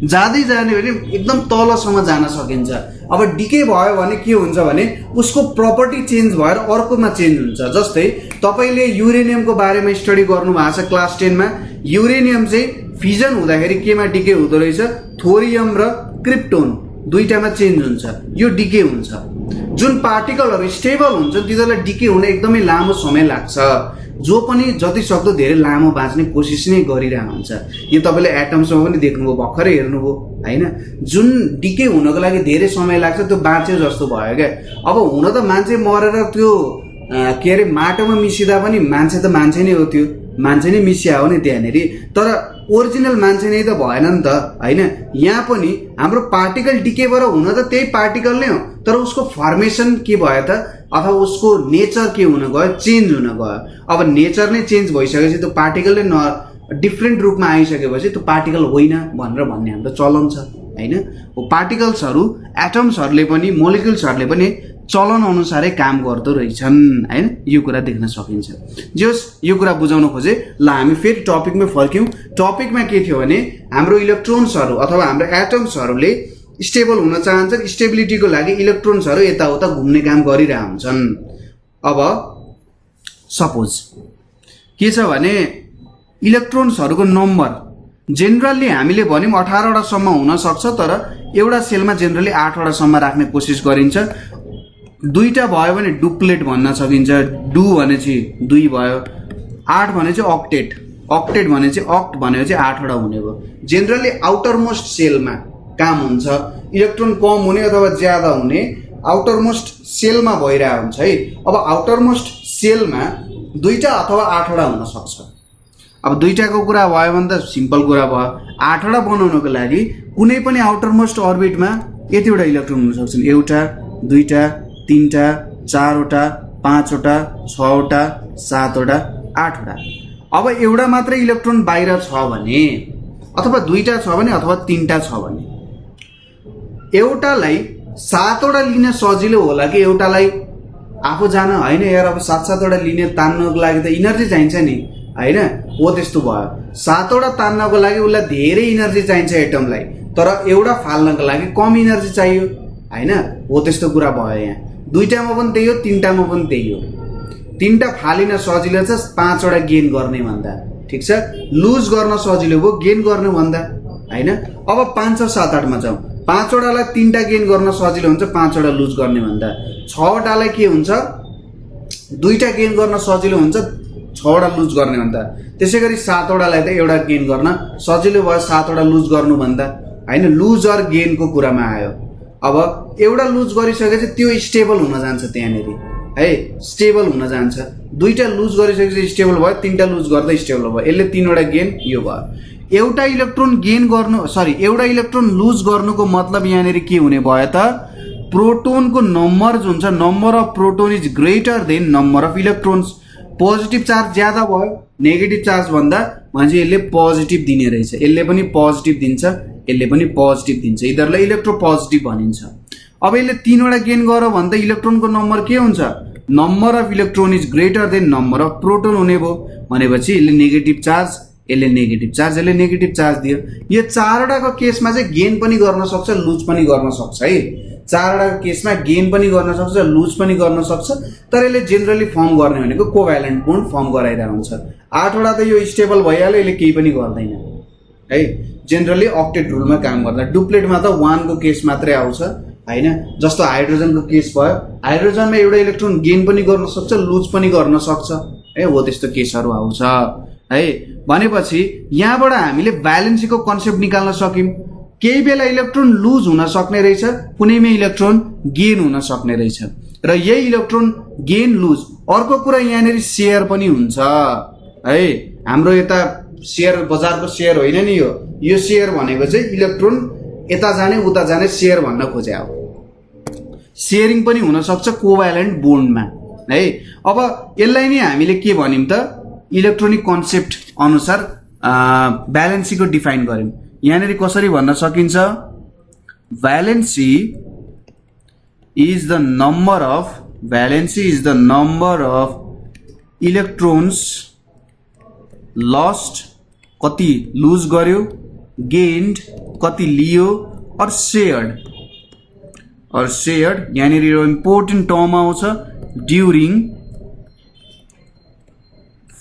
जाँदै जाने भने एकदम तलसम्म जान सकिन्छ। अब डिके भयो भने के हुन्छ भने उसको प्रपर्टी चेन्ज भएर अर्कोमा चेन्ज हुन्छ। जस्तै तपाईँले युरेनियमको बारेमा स्टडी गर्नुभएको छ क्लास 10 मा। युरेनियम चाहिँ फिजन हुँदाखेरि केमा डिके हुँदो रहेछ? थोरियम र क्रिप्टोन दुईटामा चेन्ज हुन्छ, यो डिके हुन्छ। जुन पार्टिकलहरू स्टेबल हुन्छ तिनीहरूलाई डिके हुन एकदमै लामो समय लाग्छ। जो पनि जति सक्दो धेरै लामो बाँच्ने कोसिस नै गरिरहेको हुन्छ। यो तपाईँले एटम्समा पनि देख्नुभयो, भर्खरै हेर्नुभयो हैन। जुन डिके हुनको लागि धेरै समय लाग्छ त्यो बाँच्यो जस्तो भयो क्या। अब हुन त मान्छे मरेर त्यो के अरे माटोमा मिसिँदा पनि मान्छे त मान्छे नै हो, त्यो मान्छे नै मिसिया हो नि त्यहाँनिर। तर ओरिजिनल मान्छे नै त भएन नि त हैन। यहाँ पनि हाम्रो पार्टिकल डिकेबाट हुन त त्यही पार्टिकल नै हो, तर उसको फर्मेसन के भयो त, अथवा उसको नेचर के हुन गयो? चेन्ज हुन गयो। अब नेचर नै चेन्ज भइसकेपछि त्यो पार्टिकल नै डिफ्रेन्ट रूपमा आइसकेपछि त्यो पार्टिकल होइन भनेर भन्ने हाम्रो चलन छ हैन। पार्टिकल्सहरू, एटम्सहरूले पनि, मोलिक्युल्सहरूले पनि चलन अनुसारै काम गर्दो रहेछन् हैन। यो कुरा देख्न सकिन्छ। जस यो कुरा बुझाउन खोजे। ल हामी फेरि टपिकमा फर्क्यौँ। टपिकमा के थियो भने हाम्रो इलेक्ट्रोन्सहरू अथवा हाम्रो एटम्सहरूले स्टेबल हुन चाहन्छन्। स्टेबिलिटीको लागि इलेक्ट्रोन्सहरू यताउता घुम्ने काम गरिरहेका हुन्छन्। अब सपोज के छ भने इलेक्ट्रोन्सहरूको नम्बर जेनरली हामीले भन्यौँ 18वटासम्म हुन सक्छ, तर एउटा सेलमा जेनरली 8वटासम्म राख्ने कोसिस गरिन्छ। दुईटा भयो भने डुप्लेट भन्न सकिन्छ। डु भनेपछि 2 भयो, 8 भनेपछि अक्टेट, अक्टेट भनेपछि अक्ट भनेपछि 8वटा हुने भयो। जेनरली आउटर मोस्ट सेलमा काम हुन्छ। इलेक्ट्रोन कम हुने अथवा ज्यादा हुने आउटर मोस्ट सेलमा भइरहेको हुन्छ है। अब आउटर मोस्ट सेलमा 2टा अथवा 8वटा हुन सक्छ। अब 2टाको कुरा भयो भने त सिम्पल कुरा भयो। 8वटा बनाउनको लागि कुनै पनि आउटर मोस्ट अर्बिटमा यतिवटा इलेक्ट्रोन हुन सक्छन्। 1, 2, 3, 4, 5, 6, 7, 8वटा। अब एउटा मात्रै इलेक्ट्रोन बाहिर छ भने अथवा 2टा छ भने अथवा 3टा छ भने एउटालाई 7वटा लिन सजिलो होला कि एउटालाई आफू जान होइन? यार अब 7-7वटा लिने तान्नको लागि त इनर्जी चाहिन्छ नि हैन। हो त्यस्तो भयो। 7वटा तान्नको लागि उसलाई धेरै इनर्जी चाहिन्छ एटमलाई, तर एउटा फाल्नको लागि कम इनर्जी चाहियो हैन। हो त्यस्तो कुरा भयो। यहाँ 2टामा पनि त्यही हो, 3टामा पनि त्यही हो। 3टा फालिन सजिलो छ 5वटा गेन गर्ने भन्दा। ठिक छ, लुज गर्न सजिलो भयो गेन गर्ने भन्दा हैन। अब 5, 6, 7, 8मा जाउँ। 5वटालाई 3टा गेन गर्न सजिलो हुन्छ 5वटा लुज गर्ने भन्दा। 6वटालाई के हुन्छ? 2टा गेन गर्न सजिलो हुन्छ 6वटा लुज गर्ने भन्दा। त्यसै गरी 7वटालाई त एउटा गेन गर्न सजिलो भयो 7वटा लुज गर्नु भन्दा हैन। लुज अर गेनको कुरामा आयो। अब एउटा लुज गरिसकेपछि त्यो स्टेबल हुन जान्छ त्यहाँनिर है, स्टेबल हुन जान्छ। 2टा लुज गरिसकेपछि स्टेबल भयो, 3टा लुज गर्दा स्टेबल भयो। यसले 3वटा गेन यो भयो। एउटा इलेक्ट्रोन गेन गर्नु एउटा इलेक्ट्रोन लुज गर्नुको मतलब यहाँनिर के हुने भयो त? प्रोटोनको नम्बर जुन छ, number of proton is greater than number of electrons. Positive charge ज्यादा भयो नेगेटिभ चार्ज भन्दा भनेपछि यसले पोजिटिभ दिने रहेछ। यसले पनि पोजिटिभ दिन्छ, यसले पनि पोजिटिभ दिन्छ। यिनीहरूलाई इलेक्ट्रोपोजिटिभ भनिन्छ। अब यसले 3वटा गेन गर्यो भने त इलेक्ट्रोनको नम्बर के हुन्छ? Number of electron is greater than number of proton हुने भयो भनेपछि यसले नेगेटिभ चार्ज, यसले नेगेटिभ चार्ज, यसले नेगेटिभ चार्ज दियो। यो 4वटाको केसमा चाहिँ गेन पनि गर्न सक्छ, लुज पनि गर्न सक्छ है। 4वटाको केसमा गेन पनि गर्न सक्छ, लुज पनि गर्न सक्छ, तर यसले जेनरली फर्म गर्ने भनेको कोभ्यालेन्ट बोन्ड फर्म गराइरहेको हुन्छ। 8वटा त यो स्टेबल भइहाल्यो, यसले केही पनि गर्दैन है। जेनरली अक्टेट रुलमा काम गर्दा। डुप्लेटमा त 1को केस मात्रै आउँछ हैन। जस्तो हाइड्रोजनको केस भयो, हाइड्रोजनमा एउटा इलेक्ट्रोन गेन पनि गर्न सक्छ, लुज पनि गर्न सक्छ है, हो त्यस्तो केसहरू आउँछ है। भनेपछि यहाँबाट हामीले भ्यालेन्सीको कन्सेप्ट निकाल्न सक्यौं। केही बेला इलेक्ट्रोन लुज हुन सक्ने रहेछ, कुनैमा इलेक्ट्रोन गेन हुन सक्ने रहेछ, र यही इलेक्ट्रोन गेन लुज। अर्को कुरा यहाँनिर शेयर पनि हुन्छ है। हाम्रो यता शेयर बजारको शेयर होइन नि, यो शेयर भनेको चाहिँ इलेक्ट्रोन यता जाने उता जाने शेयर भन्न खोजे हो। शेयरिङ पनि हुन सक्छ कोभ्यालेन्ट बोन्डमा है। अब यसलाई नै हामीले के भन्यौं त, इलेक्ट्रोनिक कन्सेप्ट अनुसार भ्यालेन्सीको डिफाइन गर्यौं। यहाँनिर कसरी भन्न सकिन्छ, valency is the number of electrons lost, कति लुज गर्यो, गेन्ड कति लियो, और शेयर्ड यहाँनिर यो इम्पोर्टेन्ट टर्म आउँछ, ड्युरिङ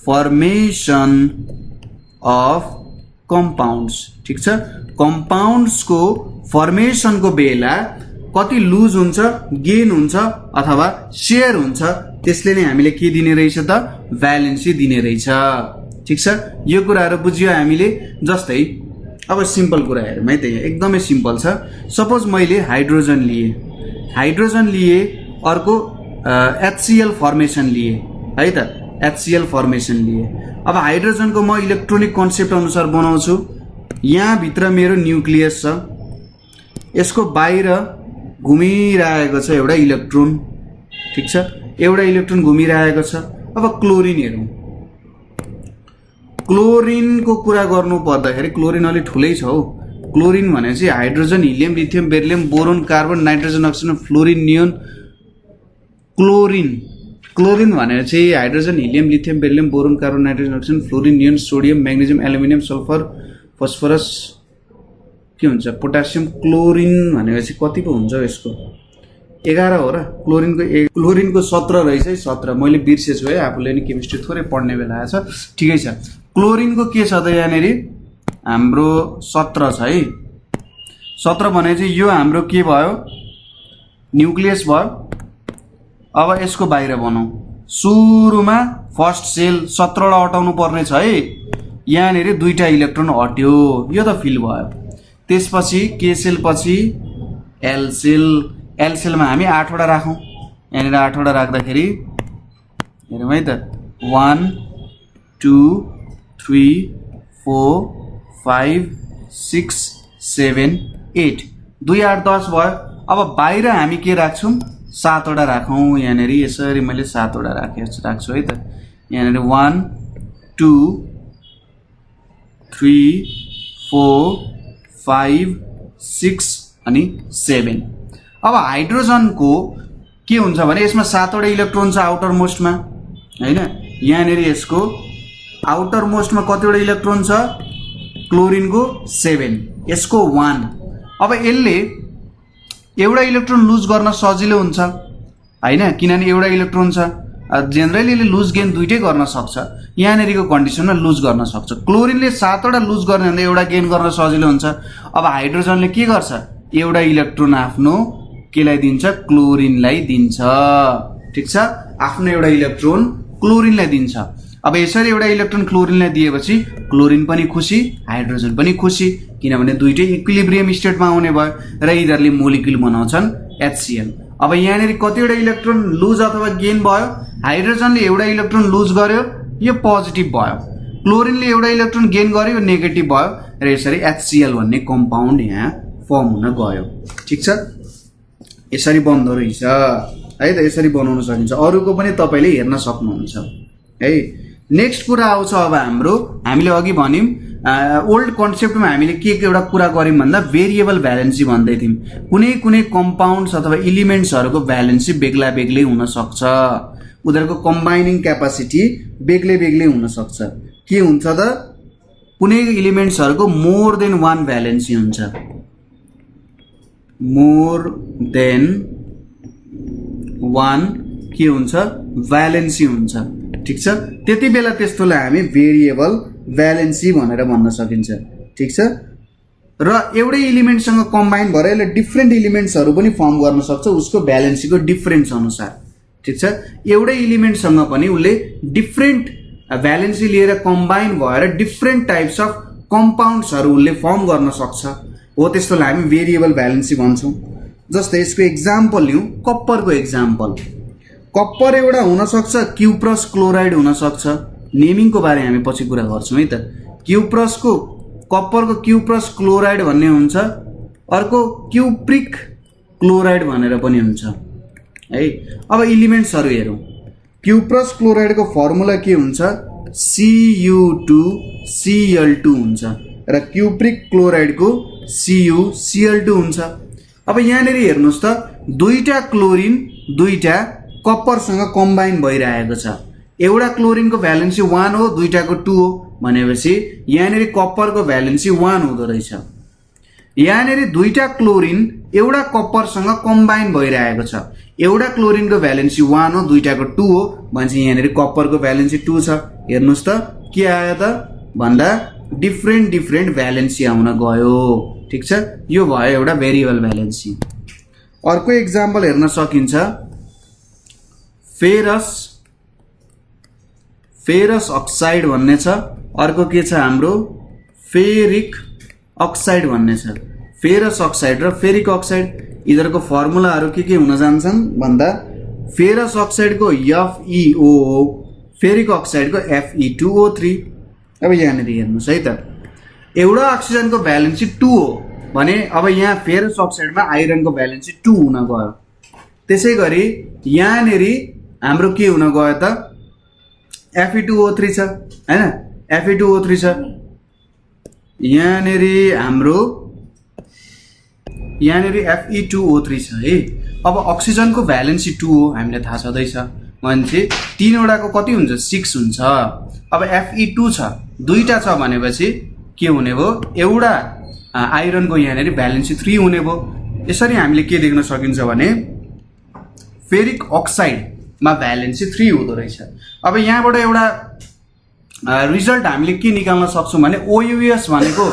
फर्मेसन अफ कम्पाउन्ड्स। ठिक छ, कम्पाउन्ड्सको फर्मेसनको बेला कति लुज हुन्छ, गेन हुन्छ अथवा शेयर हुन्छ, त्यसले नै हामीले के दिने रहेछ त, भ्यालेन्सी दिने रहेछ। ठिक छ, यो कुराहरू बुझ्यो हामीले। जस्तै अब सिम्पल कुरा हेरौँ है त, यहाँ एकदमै सिम्पल छ। सपोज मैले हाइड्रोजन लिए, अर्को HCl फर्मेसन लिए है त, HCl फर्मेसन लिए। अब हाइड्रोजनको म इलेक्ट्रोनिक कन्सेप्ट अनुसार बनाउँछु। यहाँ भित्र मेरो न्युक्लियस छ, यसको बाहिर घुमिरहेको छ एउटा इलेक्ट्रोन। ठिक छ, एउटा इलेक्ट्रोन घुमिरहेको छ। अब क्लोरिन हेरौँ, क्लोरिनको कुरा गर्नु पर्दाखेरि क्लोरिन अलि ठुलै छ हौ। क्लोरिन भनेपछि hydrogen, helium, lithium, beryllium, boron, carbon, nitrogen, oxygen, fluorine, neon. Chlorine भनेपछि hydrogen, helium, lithium, beryllium, boron, carbon, nitrogen, oxygen, fluorine, neon, sodium, magnesium, aluminium, sulphur, phosphorus, के हुन्छ पोटासियम। क्लोरिन भनेपछि कति पो हुन्छ यसको, 11 हो र। क्लोरिनको 17 रहेछ है, 17। मैले बिर्सेछु है, आफूले नि केमिस्ट्री थोरै पढ्ने बेला आएछ। ठिकै छ, क्लोरिनको के छ त यहाँनिर हाम्रो 17 छ है। 17 भनेपछि यो हाम्रो के भयो, न्युक्लियस भयो। अब यसको बाहिर बनाऊ। सुरुमा फर्स्ट सेल 17 वटा हटाउनु पर्ने छ है। यहाँनिर 2टा इलेक्ट्रोन हट्यो, यो त फिल भयो। त्यसपछि के सेल पछि एल सेलमा हामी 8 वटा राखौँ। यहाँनिर 8 वटा राख्दाखेरि हेरौँ है त, 1 2 3 4 5 6 7 8, 2 8 10 भयो। अब बाहिर हामी के राख्छौँ, 7 वटा राखौँ। यहाँनिर यसरी मैले 7 वटा राख्छु है त। यहाँनिर 1 2 3 4 5 6 अनि 7। अब हाइड्रोजनको के हुन्छ भने यसमा 7 वटा इलेक्ट्रोन छ आउटर मोस्टमा हैन। यहाँनिर यसको आउटर मोस्टमा कतिवटा इलेक्ट्रोन छ, क्लोरिनको 7, यसको 1। अब यसले एउटा इलेक्ट्रोन लुज गर्न सजिलो हुन्छ हैन, किनभने एउटा इलेक्ट्रोन छ। जेनरली लुज गेन दुइटै गर्न सक्छ, यहाँनिरको कन्डिसनमा लुज गर्न सक्छ। क्लोरिनले 7 वटा लुज गर्ने भन्दा एउटा गेन गर्न सजिलो हुन्छ। अब हाइड्रोजनले के गर्छ, एउटा इलेक्ट्रोन आफ्नो केलाई दिन्छ, क्लोरिनलाई दिन्छ। ठिक छ, आफ्नो एउटा इलेक्ट्रोन क्लोरिनलाई दिन्छ। अब यसरी एउटा इलेक्ट्रोन क्लोरिनलाई दिएपछि क्लोरिन पनि खुसी, हाइड्रोजन पनि खुसी, किनभने दुइटै इक्विलिब्रियम स्टेटमा आउने भयो र यिनीहरूले मोलिक्युल बनाउँछन् HCl। अब यहाँनिर कतिवटा इलेक्ट्रोन लुज अथवा गेन भयो, हाइड्रोजनले एउटा इलेक्ट्रोन लुज गर्यो, यो पोजिटिभ भयो। क्लोरिनले एउटा इलेक्ट्रोन गेन गर्यो, यो नेगेटिभ भयो, र यसरी HCl भन्ने कम्पाउन्ड यहाँ फर्म हुन गयो। ठिक छ, यसरी बन्दो रहेछ है त, यसरी बनाउन सकिन्छ। अरूको पनि तपाईँले हेर्न सक्नुहुन्छ है। नेक्स्ट कुरा आउँछ अब हामीले अघि भन्यौँ ओल्ड कन्सेप्टमा हामीले के एउटा कुरा गर्यौँ भन्दा भेरिएबल भ्यालेन्सी भन्दै थियौँ। कुनै कम्पाउन्ड्स अथवा इलिमेन्ट्सहरूको भ्यालेन्सी बेग्ला बेग्लै हुन सक्छ, उनीहरूको कम्बाइनिङ क्यापासिटी बेग्लै बेग्लै हुन सक्छ। के हुन्छ त, कुनै इलिमेन्ट्सहरूको मोर देन 1 भ्यालेन्सी हुन्छ, मोर देन 1 के हुन्छ, भ्यालेन्सी हुन्छ। ठिक छ, त्यति बेला त्यस्तोलाई हामी भेरिएबल भ्यालेन्सी भनेर भन्न सकिन्छ। ठिक छ, र एउटै इलिमेन्टसँग कम्बाइन भएर यसले डिफ्रेन्ट इलिमेन्ट्सहरू पनि फर्म गर्न सक्छ उसको भ्यालेन्सीको डिफरेन्स अनुसार। ठिक छ, एउटै इलिमेन्टसँग पनि उसले डिफ्रेन्ट भ्यालेन्सी लिएर कम्बाइन भएर डिफ्रेन्ट टाइप्स अफ कम्पाउन्ड्सहरू उसले फर्म गर्न सक्छ। हो त्यस्तोलाई हामी भेरिएबल भ्यालेन्सी भन्छौँ। जस्तै यसको एक्जाम्पल लिउँ, कप्परको एक्जाम्पल। कप्पर एउटा हुनसक्छ क्युप्रस क्लोराइड हुनसक्छ, नेमिङको बारे हामी पछि कुरा गर्छौँ है त। कप्परको क्युप्रस क्लोराइड भन्ने हुन्छ, अर्को क्युप्रिक क्लोराइड भनेर पनि हुन्छ है। अब इलिमेन्ट्सहरू हेरौँ। क्युप्रस क्लोराइडको फर्मुला के हुन्छ? Cu2Cl2 हुन्छ र क्युप्रिक क्लोराइडको CuCl2 हुन्छ। अब यहाँनिर हेर्नुहोस् त, दुईटा क्लोरिन दुईटा कप्परसँग कम्बाइन भइरहेको छ। एउटा क्लोरिनको भ्यालेन्सी 1 हो, दुईटाको 2 हो भनेपछि यहाँनिर कप्परको भ्यालेन्सी 1 हुँदो रहेछ। यहाँनिर दुईटा क्लोरिन एउटा कप्परसँग कम्बाइन भइरहेको छ। एउटा क्लोरिनको भ्यालेन्सी 1 हो, दुईटाको 2 हो भनेपछि यहाँनिर कप्परको भ्यालेन्सी 2 छ। हेर्नुहोस् त के आयो त भन्दा डिफ्रेन्ट भ्यालेन्सी आउन गयो। ठिक छ, यो भयो एउटा भेरिएबल भ्यालेन्सी। अर्को एक्जाम्पल हेर्न सकिन्छ, फेरस अक्साइड भन्ने छ, अर्को के छ हाम्रो फेरिक अक्साइड भन्ने छ। फेरस अक्साइड र फेरिक अक्साइड यिनीहरूको फर्मुलाहरू के हुन जान्छन् भन्दा फेरस अक्साइडको FeO, फेरिक अक्साइडको Fe2O3। अब यहाँनिर हेर्नुहोस् है त, एउटा अक्सिजनको भ्यालेन्सी 2 हो भने अब यहाँ फेरस अक्साइडमा आइरनको भ्यालेन्सी 2 हुन गयो। त्यसै गरी यहाँनिर हाम्रो के हुन गयो त Fe2O3 छ हैन, Fe2O3 छ। यहाँनिर हाम्रो Fe2O3 छ है। अब अक्सिजनको भ्यालेन्सी 2 हो हामीलाई थाहा छँदैछ भनेपछि 3 वटाको कति हुन्छ? 6 हुन्छ। अब Fe2 छ, दुईटा छ भनेपछि के हुने भयो? एउटा आइरनको यहाँनिर भ्यालेन्सी 3 हुने भयो। यसरी हामीले के देख्न सकिन्छ भने फेरिक अक्साइडमा भ्यालेन्सी 3 हुँदो रहेछ। अब यहाँबाट एउटा रिजल्ट हामीले के निकाल्न सक्छौँ भने OUS भनेको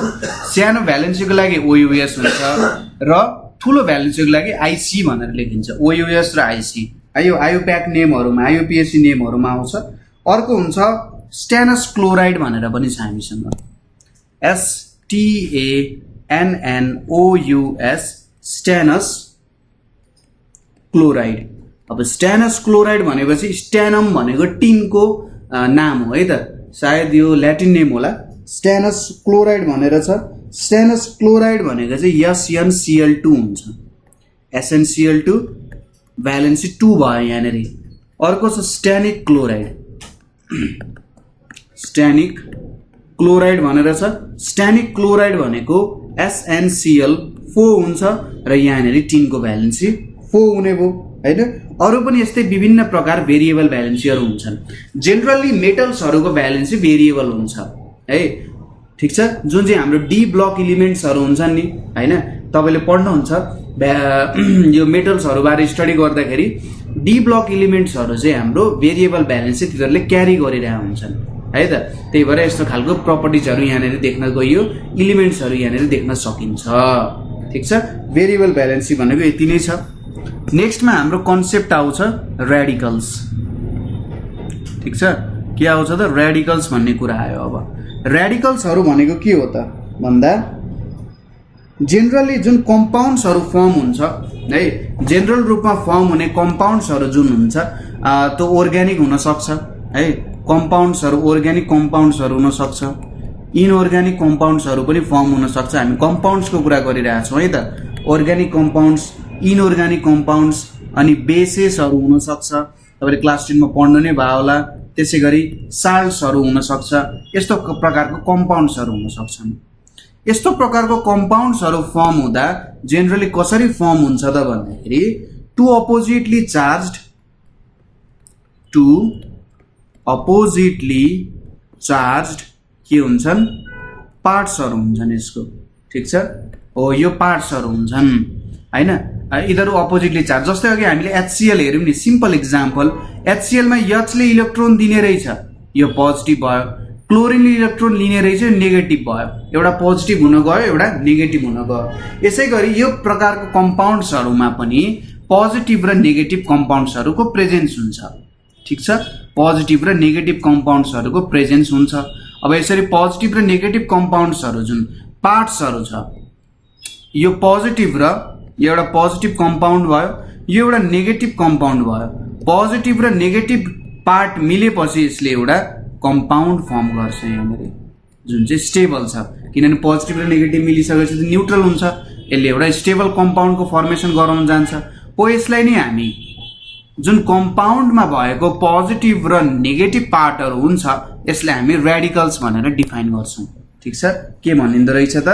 सानो भ्यालेन्सीको लागि OUS हुन्छ र ठुलो भ्यालेन्सीको लागि IC भनेर लेखिन्छ। OUS र IC यो आयुप्याक नेमहरूमा, IUPAC नेमहरूमा आउँछ। अर्को हुन्छ स्ट्यानस क्लोराइड भनेर पनि छ हामीसँग, STANNOUS, स्ट्यानस क्लोराइड। अब स्ट्यानस क्लोराइड भनेपछि स्ट्यानम भनेको टिनको नाम हो है त, सायद यो ल्याटिन नेम होला। स्ट्यानस क्लोराइड भनेर छ। स्ट्यानस क्लोराइड भनेको चाहिँ SnCl2 हुन्छ, SnCl2 भ्यालेन्सी 2 भयो यहाँनिर। अर्को छ स्ट्यानिक क्लोराइड, स्ट्यानिक क्लोराइड भनेर छ। स्ट्यानिक क्लोराइड भनेको SnCl4 हुन्छ र यहाँनिर टिनको भ्यालेन्सी 4 हुने भयो हैन। अरू पनि यस्तै विभिन्न प्रकार भेरिएबल भ्यालेन्सीहरू हुन्छन्। जेनरली मेटल्सहरूको भ्यालेन्सी भेरिएबल हुन्छ है। ठिक छ, जुन चाहिँ हाम्रो डी ब्लक इलिमेन्ट्सहरू हुन्छन् नि हैन, तपाईँले पढ्नुहुन्छ यो मेटल्सहरूबारे स्टडी गर्दाखेरि डी ब्लक इलिमेन्ट्सहरू चाहिँ हाम्रो भेरिएबल भ्यालेन्सी तिनीहरूले क्यारी गरिरहेका हुन्छन् है त। त्यही भएर यस्तो खालको प्रपर्टिजहरू यहाँनिर देख्न गइयो, इलिमेन्ट्सहरू यहाँनिर देख्न सकिन्छ। ठिक छ, भेरिएबल भ्यालेन्सी भनेको यति नै छ। नेक्स्टमा हाम्रो कन्सेप्ट आउँछ रेडिकल्स। ठिक छ, के आउँछ त रेडिकल्स भन्ने कुरा आयो। अब रेडिकल्सहरू भनेको के हो त भन्दा जेनरली जुन कम्पाउन्ड्सहरू फर्म हुन्छ है, जेनरल रूपमा फर्म हुने कम्पाउन्ड्सहरू जुन हुन्छ त्यो अर्ग्यानिक हुनसक्छ है। कम्पाउन्ड्सहरू अर्ग्यानिक कम्पाउन्ड्सहरू हुनसक्छ, इनअर्ग्यानिक कम्पाउन्ड्सहरू पनि फर्म हुनसक्छ। हामी कम्पाउन्ड्सको कुरा गरिरहेछौँ है त, अर्ग्यानिक कम्पाउन्ड्स, इनअर्ग्यानिक कम्पाउन्ड्स अनि बेसेसहरू हुनसक्छ। तपाईँले क्लास 10 मा पढ्नु नै भयो होला। त्यसै गरी साल्ट्सहरू हुनसक्छ। यस्तो प्रकारको कम्पाउन्ड्सहरू हुनसक्छन्। यस्तो प्रकारको कम्पाउन्ड्सहरू फर्म हुँदा जेनरली कसरी फर्म हुन्छ त भन्दाखेरि टु अपोजिटली चार्ज्ड के हुन्छन्? पार्ट्सहरू हुन्छन् यसको। ठिक छ, हो यो पार्ट्सहरू हुन्छन् हैन, यिनीहरू अपोजिटली चार्ज। जस्तै अघि हामीले HCl हेर्यौँ नि, सिम्पल इक्जाम्पल। HCl मा H ले इलेक्ट्रोन दिने रहेछ, यो पोजिटिभ भयो। क्लोरिनले इलेक्ट्रोन लिने रहेछ, नेगेटिभ भयो, एउटा पोजिटिभ हुन गयो एउटा नेगेटिभ हुन गयो। यसै गरी यो प्रकारको कम्पाउन्ड्सहरुमा पनि पोजिटिभ र नेगेटिभ कम्पाउन्ड्सहरुको प्रेजेन्स हुन्छ। ठीक छ, पोजिटिभ र नेगेटिभ कम्पाउन्ड्सहरुको प्रेजेन्स हुन्छ। अब यसरी पोजिटिभ र नेगेटिभ कम्पाउन्ड्सहरु जुन पार्ट्सहरु छ, यो पोजिटिभ र यो एउटा पोजिटिभ कम्पाउन्ड भयो, यो एउटा नेगेटिभ कम्पाउन्ड भयो। पोजिटिभ र नेगेटिभ पार्ट मिलेपछि यसले एउटा कम्पाउन्ड फर्म गर्छ यहाँनिर, जुन चाहिँ स्टेबल छ। किनभने पोजिटिभ र नेगेटिभ मिलिसकेपछि न्यूट्रल हुन्छ, यसले एउटा स्टेबल कम्पाउन्डको फर्मेसन गराउन जान्छ। यसलाई नै हामी जुन कम्पाउन्डमा भएको पोजिटिभ र नेगेटिभ पार्टहरु हुन्छ यसलाई हामी रेडिकल्स भनेर डिफाइन गर्छौं। ठीक छ, के भनिन्दो रहेछ त,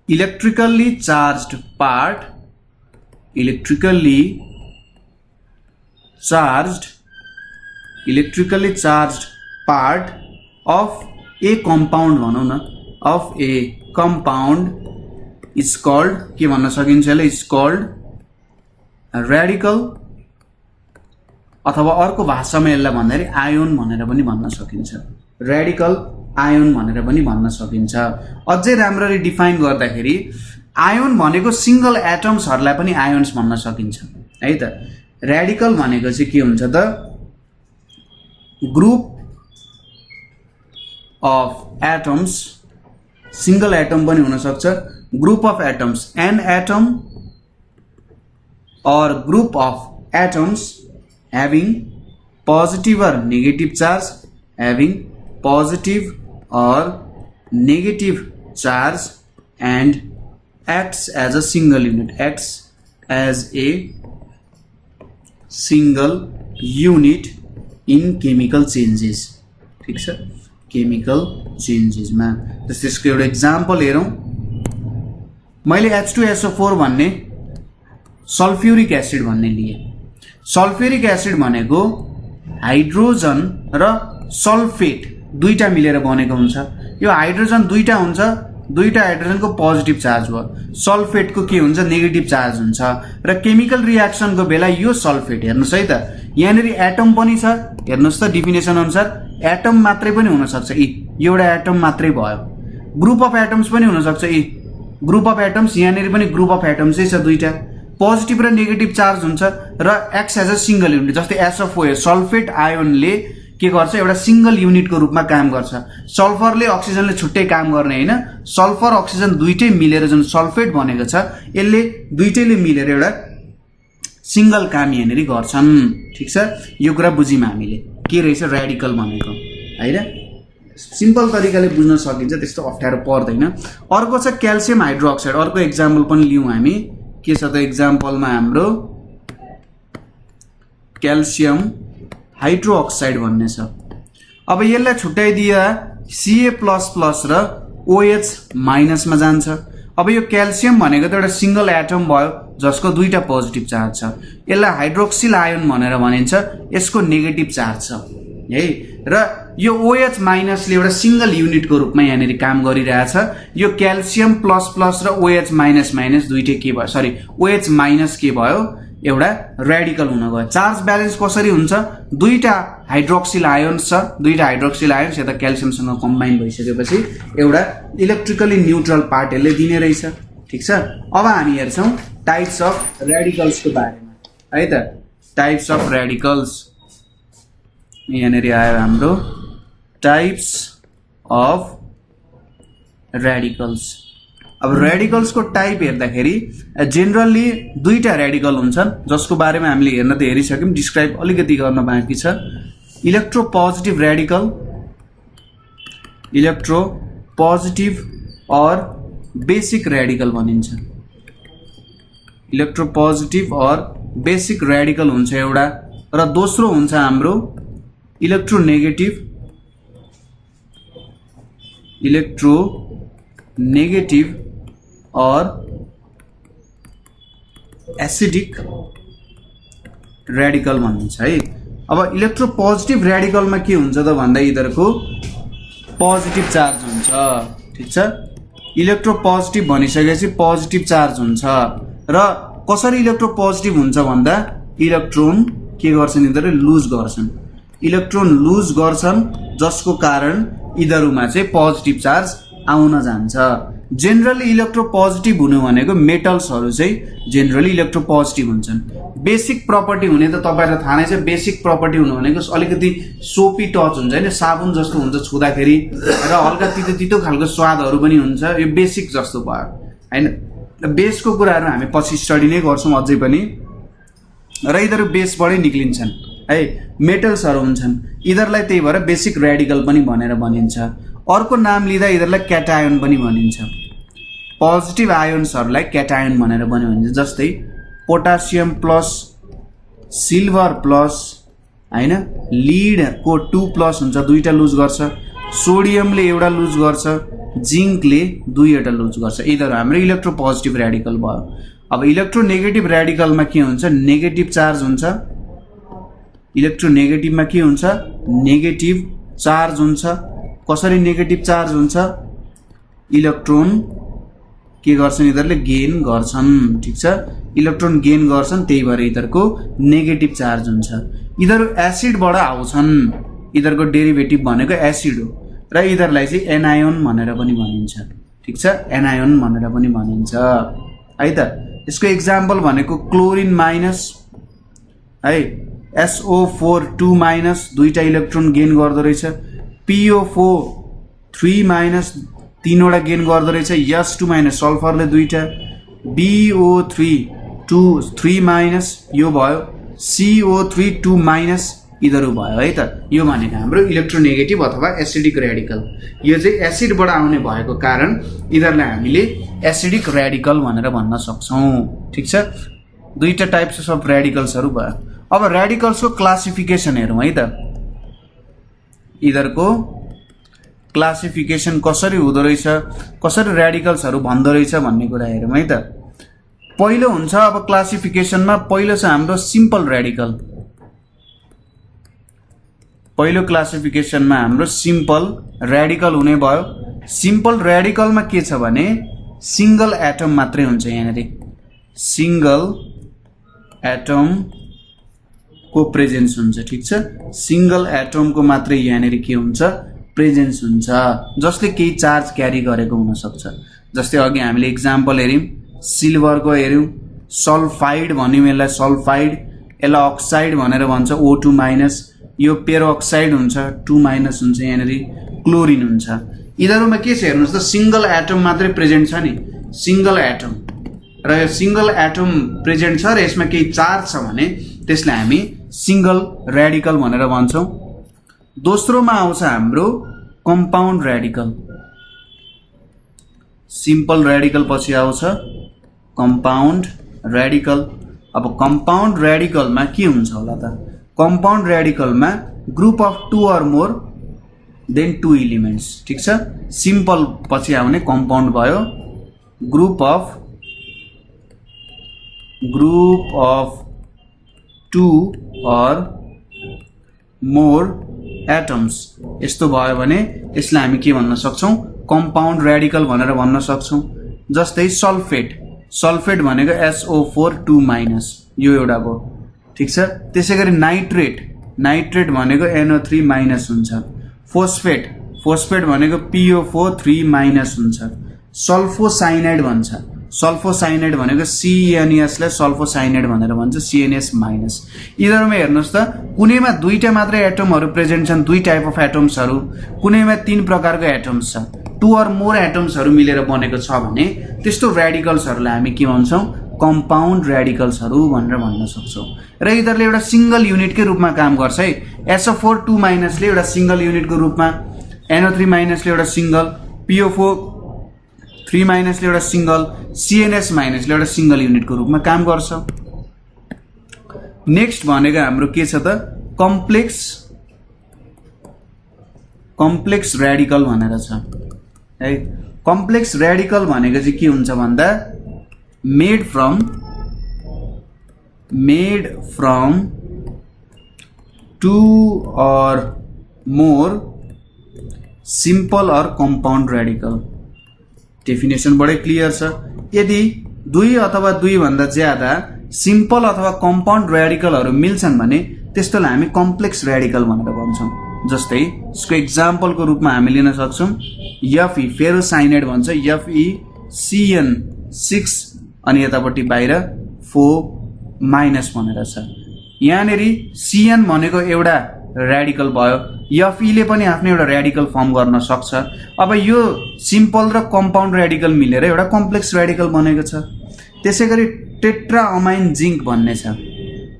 electrically charged part, electrically charged part of A compound भनौं न, of A compound is called, के भन्न सकिन्छ यसलाई, इज कॉल्ड रेडिकल, अथवा अर्को भाषामा यसलाई भन्दाखेरि आयोन भनेर पनि भन्न सकिन्छ। रेडिकल आयोन भनेर पनि भन्न सकिन्छ। अझै राम्ररी डिफाइन गर्दाखेरि आयोन भनेको सिंगल एटम्सहरुलाई पनि आयोन्स भन्न सकिन्छ है त। रेडिकल भनेको चाहिँ के हुन्छ त, group of atoms, single atom पनि हुन सक्छ, group of atoms, an atom or group of atoms having positive or negative charge, having positive or negative charge and acts as a single unit, acts as a single unit in chemical changes। ठीक छ, chemical changes मा त्यसको एउटा example हेरौं। मैले H2SO4 भन्ने sulphuric acid भन्ने लिए। सल्फ्युरिक एसिड भनेको हाइड्रोजन र सल्फेट दुईटा मिलेर बनेको हुन्छ। यो हाइड्रोजन दुईटा हुन्छ, दुईटा हाइड्रोजनको पोजिटिभ चार्ज भयो, सल्फेटको के हुन्छ, नेगेटिभ चार्ज हुन्छ। र केमिकल रियाक्सनको बेला यो सल्फेट हेर्नुस् है त, यहाँनिर एटम पनि छ, हेर्नुस् त डेफिनेसन अनुसार एटम मात्रै पनि हुन सक्छ, यो एउटा एटम मात्रै भयो। ग्रुप अफ एटम्स पनि हुन सक्छ, ग्रुप अफ एटम्स, यहाँनिर पनि ग्रुप अफ एटम्सै छ दुईटा। पोजिटिभ र नेगेटिभ चार्ज हुन्छ र X as a single unit, जस्तै SO4 सल्फेट आयोनले के गर्छ, एउटा सिंगल युनिटको रूपमा काम गर्छ। सल्फरले अक्सिजनले छुट्टै काम गर्ने हैन, सल्फर अक्सिजन दुईटै मिलेर जुन सल्फेट बनेको छ यसले दुईटैले मिलेर एउटा सिंगल काम यहाँनिर गर्छन्। ठीक छ, यो कुरा बुझ्यौं हामीले के रहेछ रेडिकल भनेको हैन। सिम्पल तरिकाले बुझ्न सकिन्छ, त्यस्तो अप्ठ्यारो पर्दैन। अर्को छ क्याल्सियम हाइड्रोक्साइड, अर्को एक्जाम्पल पनि लियौं हामी। के छ त एक्जाम्पलमा हाम्रो क्याल्सियम हाइड्रोक्साइड भन्ने छ। अब यसलाई छुट्याइदिए Ca++ र OH- मा जान्छ। अब यो क्याल्सियम भनेको त एउटा सिंगल एटम भयो जसको दुईटा पोजिटिभ चार्ज छ, यसलाई हाइड्रोक्सिल आयोन भनेर भनिन्छ, यसको नेगेटिभ चार्ज छ है। र यो OH- ले एउटा सिंगल युनिटको रूपमा यहाँनिर काम गरिरहेछ। यो क्याल्सियम प्लस र OH- दुईटै के भयो, सरी OH- के भयो, एउटा रेडिकल हुन गयो। चार्ज ब्यालेन्स कसरी हुन्छ, दुईटा हाइड्रोक्सिल आयोन्स छ, दुईटा हाइड्रोक्सिल आयोन्स यता क्याल्सियमसँग कम्बाइन भइसकेपछि एउटा इलेक्ट्रिकली न्यूट्रल पार्ट यसले दिने रहेछ। ठीक छ, अब हामी हेर्छौं टाइप्स अफ रेडिकल्सको बारेमा है त। टाइप्स अफ रेडिकल्स यहाँनिर आयो हाम्रो टाइप्स अफ रेडिकल्स। अब रेडिकल्सको टाइप हेर्दाखेरि जेनरली दुईटा रेडिकल हुन्छन्, जसको बारेमा हामीले हेर्न त हेरिसक्यौं, डिस्क्राइब अलिकति गर्न बाँकी छ। इलेक्ट्रोपोजिटिभ रेडिकल, इलेक्ट्रोपोजिटिभ और बेसिक रेडिकल भनिन्छ। इलेक्ट्रोपोजिटिभ और बेसिक रेडिकल हुन्छ एउटा, र दोस्रो हुन्छ हाम्रो इलेक्ट्रोनेगेटिभ और एसिडिक रेडिकल भनिन्छ है। अब इलेक्ट्रोपोजिटिभ रेडिकलमा के हुन्छ त भन्दा यिनीहरुको पोजिटिभ चार्ज हुन्छ। ठीक छ, इलेक्ट्रोपोजिटिभ भनिसकेपछि पोजिटिभ चार्ज हुन्छ। र कसरी इलेक्ट्रोपोजिटिभ हुन्छ भन्दा इलेक्ट्रोन के गर्छन् यिनीहरुले लुज गर्छन्। इलेक्ट्रोन लुज गर्छन् जसको कारण यिनीहरुमा चाहिँ पोजिटिभ चार्ज आउन जान्छ। जेनरली इलेक्ट्रोपोजिटिभ हुनु भनेको मेटल्सहरु चाहिँ जेनरली इलेक्ट्रोपोजिटिभ हुन्छन्। बेसिक प्रपर्टी हुने त तपाईहरुलाई थाहा नै छ। बेसिक प्रपर्टी हुनु भनेको अलिकति सोपी टच हुन्छ हैन, साबुन जस्तो हुन्छ छुँदाखेरि र हल्का तितो तितो खालको स्वादहरु पनि हुन्छ। यो बेसिक जस्तो भयो हैन। बेसको कुराहरु हामी पछि स्टडी नै गर्छौं अझै पनि, र यिनीहरु बेसबाटै निक्लिन्छन् है। मेटल्सहरु हुन्छन्, यिनीहरुलाई त्यही भएर बेसिक रेडिकल पनि भनेर भनिन्छ। अर्को नाम लिँदा यिनीहरुलाई क्याटायन पनि भनिन्छ। पोजिटिभ आयन्सहरुलाई क्याटायन भनेर पनि भनिन्छ। जस्तै पोटासियम प्लस सिल्भर प्लस हैन, लीड को 2+ हुन्छ, दुईटा लुज गर्छ। सोडियमले एउटा लुज गर्छ, जिंकले दुईवटा लुज गर्छ। यिनीहरु हाम्रो इलेक्ट्रोपोजिटिभ रेडिकल भयो। अब इलेक्ट्रोनेगेटिभ रेडिकलमा के हुन्छ? नेगेटिभ चार्ज हुन्छ। इलेक्ट्रोनेगेटिभमा के हुन्छ? नेगेटिभ चार्ज हुन्छ। कसरी नेगेटिभ चार्ज हुन्छ? इलेक्ट्रोन के गर्छन्? यिनीहरुले गेन गर्छन्, ठीक छ। इलेक्ट्रोन गेन गर्छन्, त्यही भएर यिनीहरुको नेगेटिभ चार्ज हुन्छ। यिनीहरु एसिडबाट आउँछन्, यिनीहरुको डेरिभेटिभ भनेको एसिड हो, र यिनीहरुलाई चाहिँ एनायोन भनेर पनि भनिन्छ, ठीक छ। एनायोन भनेर पनि भनिन्छ है त। यसको एक्जाम्पल भनेको क्लोरिन माइनस है, SO4 2- दुईटा इलेक्ट्रोन गेन गर्दो रहेछ। PO4 3- तीनवटा गेन गर्दो रहेछ। S2- सल्फरले दुईटा। BO3 3- यो भयो। CO3 2- यिनीहरु भयो है त। यो भनेको हाम्रो इलेक्ट्रोनेगेटिभ अथवा एसिडिक रेडिकल। यो चाहिँ एसिडबाट आउने भएको कारण यिनीहरुलाई हामीले एसिडिक रेडिकल भनेर भन्न सक्छौं, ठीक छ। दुईटा टाइप्स अफ रेडिकल्सहरु भयो। अब रेडिकल्सको क्लासिफिकेसन हेरौं है त। यिनीहरुको क्लासिफिकेसन कसरी हुँदो रहेछ, कसरी रेडिकल्सहरु भन्दो रहेछ भन्ने कुरा हेरौं है त। पहिलो हुन्छ अब क्लासिफिकेसनमा पहिलो छ हाम्रो सिम्पल रेडिकल। पहिलो क्लासिफिकेसनमा हाम्रो सिम्पल रेडिकल हुने भयो। सिम्पल रेडिकलमा के छ भने सिंगल एटम मात्रै हुन्छ। यहाँनेरि सिंगल एटम को प्रेजेन्स हुन्छ, ठीक छ। सिंगल एटम को मात्रै यहाँनेरि के हुन्छ? प्रेजेन्स हुन्छ, जसले केही चार्ज क्यारी गरेको हुन सक्छ। जस्तै अघि हामीले एक्जाम्पल हेर्यौं, सिल्भरको हेर्यौं, सल्फाइड भन्यौं यसलाई। सल्फाइड, यसलाई अक्साइड भनेर भन्छ, O2-। यो पेरोक्साइड हुन्छ, 2- हुन्छ यहाँनेरि। क्लोरिन हुन्छ। यिनीहरुमा के छ हेर्नुस् त, सिंगल एटम मात्रै प्रेजेन्ट छ नि, सिंगल एटम। र यो सिंगल एटम प्रेजेन्ट छ र यसमा केही चार्ज छ भने त्यसलाई हामी सिंगल रेडिकल भनेर भन्छौं। दोस्रोमा आउँछ हाम्रो कम्पाउन्ड रेडिकल। सिम्पल रेडिकल पछि आउँछ कम्पाउन्ड रेडिकल। अब कम्पाउन्ड रेडिकलमा के हुन्छ होला त? कम्पाउन्ड रेडिकलमा group of 2 or more than 2 elements, ठीक छ। सिम्पल पछि आउने कम्पाउन्ड भयो। Group of 2 or more atoms यस्तो भयो भने यसलाई हामी के भन्न सक्छौं? कम्पाउन्ड रेडिकल भनेर भन्न सक्छौं। जस्तै सल्फेट, सल्फेट भनेको SO4 2- यो एउटा भयो, ठीक छ। त्यसैगरी नाइट्रेट, नाइट्रेट भनेको NO3- हुन्छ। फोस्फेट, फोस्फेट भनेको PO4 3- हुन्छ। सल्फोसाइनाइड भन्छ, सल्फोसाइनाइड भनेको CNS लाई सल्फोसाइनाइड भनेर भन्छ, CNS-। यिनीहरुमा हेर्नुस् त कुनैमा दुईटा मात्रै एटमहरु प्रेजेन्ट छन्, दुई टाइप अफ एटम्सहरु, कुनैमा 3 प्रकारको एटम्स छ, 2 or more एटम्सहरु मिलेर बनेको छ भने त्यस्तो रेडिकल्सहरुलाई हामी के भन्छौं? कम्पाउन्ड रेडिकल्सहरु भनेर भन्न सक्छौं। र यिनीहरुले एउटा सिंगल युनिटकै रूपमा काम गर्छ है। SO4 2- ले एउटा सिंगल युनिटको रूपमा, NO3- ले एउटा सिंगल, PO4 3- ले एउटा सिंगल, CNS- ले एउटा सिंगल युनिटको रूपमा काम गर्छ। नेक्स्ट भनेको हाम्रो के छ त? कम्प्लेक्स रेडिकल भनेर छ है। कम्प्लेक्स रेडिकल भनेको चाहिँ के हुन्छ भन्दा made from 2 or more simple or compound radical. Definition बडै क्लियर छ। यदि 2 अथवा 2 भन्दा ज्यादा सिम्पल अथवा कम्पाउन्ड रेडिकलहरु मिल्छन् भने त्यस्तोलाई हामी कम्प्लेक्स रेडिकल भनेर भन्छौँ। जस्तै यसको एक्जाम्पलको रूपमा हामी लिन सक्छौँ Fe फेरोसाइनाइड भन्छ FeCN6 अनि यतापट्टि बाहिर 4- भनेर छ। यहाँनेरि CN भनेको एउटा रेडिकल भयो, Fe ले पनि आफ्नो एउटा रेडिकल फर्म गर्न सक्छ। अब यो सिम्पल र कम्पाउन्ड रेडिकल मिलेर एउटा कम्प्लेक्स रेडिकल बनेको छ। त्यसैगरी टेट्राअमाइन जिंक भन्ने छ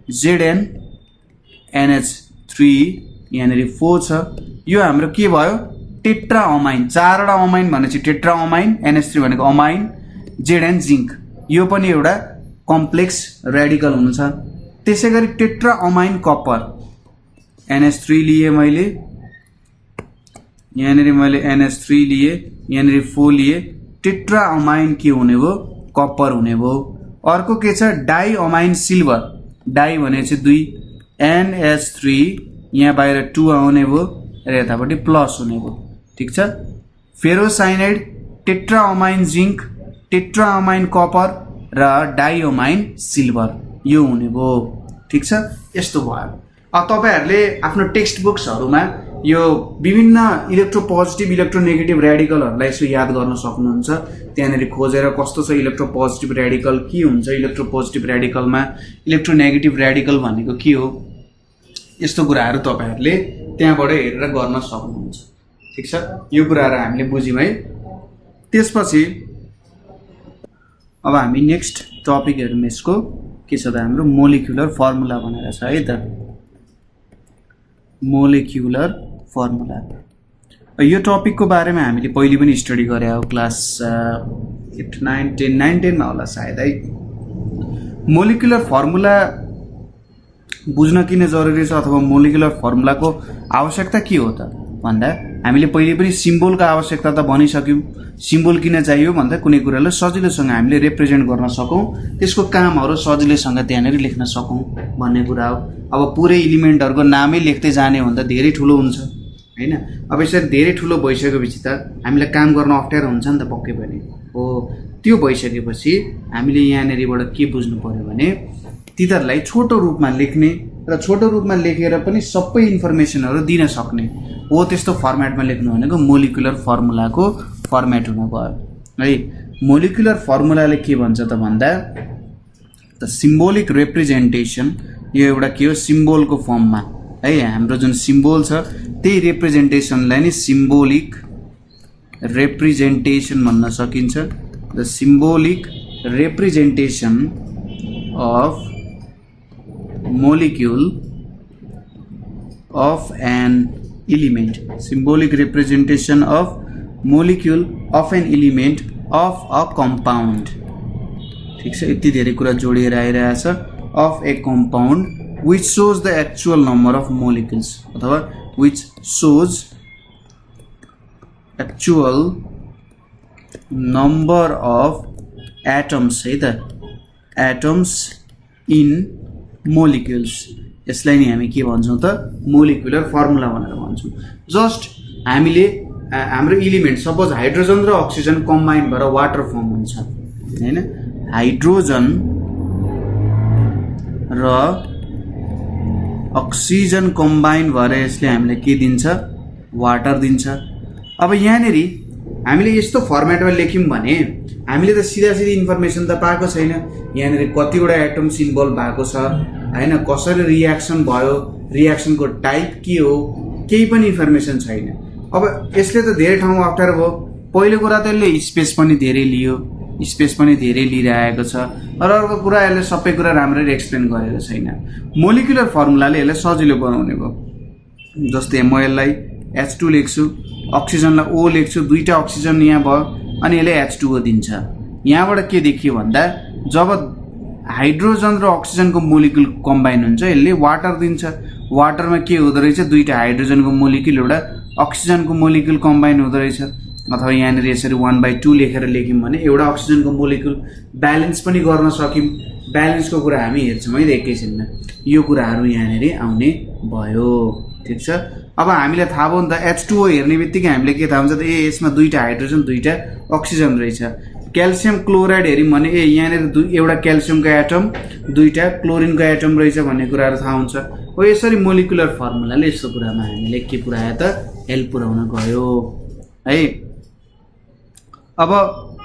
ZnNH3 यहाँनेरि 4 छ। यो हाम्रो के भयो टेट्राअमाइन, चारवटा अमाइन भनेपछि टेट्राअमाइन, NH3 भनेको अमाइन, Zn जिंक यो पनि एउटा कम्प्लेक्स रेडिकल हुन्छ। त्यसैगरी टेट्राअमाइन कपर NH3 लिए मैले, यहाँनेरि मैले NH3 लिए, यहाँनेरि 4 लिए, टेट्राअमाइन के हुने भयो कपर हुने भयो। अर्को के छ डाइअमाइन सिल्भर, डाइ भनेपछि 2 NH3 यहाँ बाहिर 2 आउने भयो र यतापट्टि प्लस हुने भयो। ठीक छ। फेरोसाइनाइड, टेट्राअमाइन जिंक, टेट्राअमाइन कपर र डाइअमाइन सिल्भर यो हुने भयो। ठीक छ। यस्तो भयो। अब तपाईहरुले आफ्नो टेक्स्ट बुक्सहरुमा यो विभिन्न इलेक्ट्रोपोजिटिभ इलेक्ट्रोनेगेटिभ रेडिकलहरुलाई यसो याद गर्न सक्नुहुन्छ। त्यहाँनेरि खोजेर कस्तो छ इलेक्ट्रोपोजिटिभ रेडिकल के हुन्छ, इलेक्ट्रोपोजिटिभ रेडिकलमा इलेक्ट्रोनेगेटिभ रेडिकल भनेको के हो, यस्तो कुराहरु तपाईहरुले त्यहाँबाट हेरेर गर्न सक्नुहुन्छ। ठीक छ। यो कुराहरु हामीले बुझ्यौं है। त्यसपछि अब हामी नेक्स्ट टपिक हेरौँ। यसको के छ त हाम्रो मोलिकुलर फर्मुला भनेर छ है त। मोलिकुलर फर्मुला यो टपिकको बारेमा हामीले पहिले पनि स्टडी गरे हो क्लास 8, 9, 10 मा होला सायद है। मोलिकुलर फर्मुला बुझ्न किन जरुरी छ अथवा मोलिकुलर फर्मुलाको आवश्यकता के हो त भन्दा हामीले पहिले पनि सिम्बोलको आवश्यकता त भनिसक्यौं। सिम्बोल किन चाहियो भन्दा कुनै कुरालाई सजिलोसँग हामीले रिप्रेजेन्ट गर्न सकौं, त्यसको कामहरु सजिलैसँग त्यहाँनेर लेख्न सकौं भन्ने कुरा हो। अब पुरै एलिमेन्टहरुको नामै लेख्दै जाने भन्दा धेरै ठुलो हुन्छ हैन। अब यसरी धेरै ठुलो भइसकेपछि त हामीलाई काम गर्न अप्ठ्यारो हुन्छ नि त पक्कै पनि हो। त्यो भइसकेपछि हामीले यहाँनेरिबाट के बुझ्नु पर्यो भने तिनीहरुलाई छोटो रूपमा लेख्ने र छोटो रूपमा लेखेर पनि सबै इन्फर्मेसनहरु दिन सक्ने हो। त्यस्तो फर्मेटमा लेख्नु भनेको मोलिकुलर फर्मुलाको फर्मेट हुन गयो है। मोलिकुलर फर्मुलाले के भन्छ त भन्दा द सिम्बोलिक रिप्रेजेन्टेसन, यो एउटा के हो सिम्बोलको फर्ममा है। हाम्रो जुन सिम्बोल छ त्यही रिप्रेजेन्टेसनलाई नि सिम्बोलिक रिप्रेजेन्टेसन भन्न सकिन्छ। The symbolic representation of molecule of an element, symbolic representation of molecule of an element of a compound। ठीक छ। यति धेरै कुरा जोडिएर आइरहेछ। of a compound which shows the actual number of molecules अथवा which shows actual number of atoms है त, atoms in molecules. यसलाई नि हामी के भन्छौं त मोलिकुलर फर्मुला भनेर भन्छौं। जस्ट हामीले हाम्रो एलिमेन्ट सपोज हाइड्रोजन र अक्सिजन कम्बाइन भएर वाटर फर्म हुन्छ हैन। हाइड्रोजन र अक्सिजन कम्बाइन भएर यसले हामीलाई के दिन्छ वाटर दिन्छ। अब यहाँनेरि हामीले यस्तो फर्मेटमा लेख्यौं भने हामीले त सिधा सिधी इन्फर्मेसन त पाएको छैन। यहाँनेरि कतिवटा एटम सिम्बल भएको छ हैन, कसरी रियाक्सन भयो, रियाक्सनको टाइप के हो, केही पनि इन्फर्मेसन छैन। अब यसले त धेरै ठाउँमा अप्ठ्यारो भयो। पहिलो कुरा त यसले स्पेस पनि धेरै लियो, स्पेस पनि धेरै लिइरहेको छ र अर्को कुरा यसले सबै कुरा राम्ररी एक्सप्लेन गरेको छैन। मोलिकुलर फर्मुलाले यसलाई सजिलो बनाउने भयो। जस्तै म यसलाई H2 लेख्छु, अक्सिजनलाई O लेख्छु, दुईटा अक्सिजन यहाँ भयो अनि यसले H2O दिन्छ। यहाँबाट के देखियो भन्दा जब हाइड्रोजन र अक्सिजनको मोलिकुल कम्बाइन हुन्छ यसले वाटर दिन्छ। वाटरमा के हुँदो रहेछ दुईटा हाइड्रोजनको मोलिकुल एउटा अक्सिजनको मोलिकुल कम्बाइन हुँदो रहेछ। अथवा यहाँनेर यसरी 1/2 लेखेर लेख्यौं भने एउटा अक्सिजनको मोलिकुल ब्यालेन्स पनि गर्न सक्यौं। ब्यालेन्सको कुरा हामी हेर्छौं है एकैछिनमा। यो कुराहरु यहाँनेर आउने भयो। ठीक छ। अब हामीलाई थाहा भयो नि त H2O हेर्ने बित्तिकै हामीले के थाहा हुन्छ त यसमा दुईटा हाइड्रोजन दुईटा अक्सिजन रहेछ। क्याल्सियम क्लोराइड हेर्यौं भने यहाँनेर एउटा क्याल्सियमको एटम दुईटा क्लोरिनको एटम रहेछ भन्ने कुराहरु थाहा हुन्छ। हो यसरी मोलिकुलर फर्मुलाले यस्तो कुरामा हामीले के पुऱ्यायो त हेल्प पुर्याउन गयो है। अब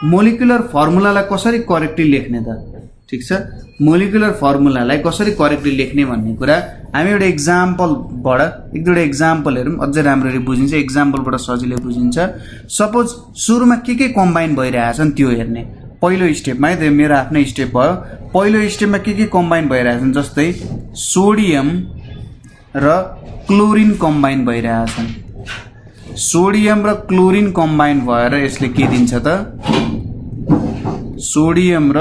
मोलिकुलर फर्मुलालाई कसरी करेक्टली लेख्ने त, ठिक छ, मोलिकुलर फर्मुलालाई कसरी करेक्टली लेख्ने भन्ने कुरा हामी एउटा एक्जाम्पलबाट एक दुईवटा एक्जाम्पल हेरौँ अझै राम्ररी बुझिन्छ, एक्जाम्पलबाट सजिलै बुझिन्छ। सपोज सुरुमा के कम्बाइन भइरहेछन् त्यो हेर्ने, पहिलो स्टेपमा है, त्यो मेरो आफ्नै स्टेप भयो। पहिलो स्टेपमा के कम्बाइन भइरहेछन्, जस्तै सोडियम र क्लोरिन कम्बाइन भइरहेछन्। सोडियम र क्लोरिन कम्बाइन भएर यसले के दिन्छ त, सोडियम र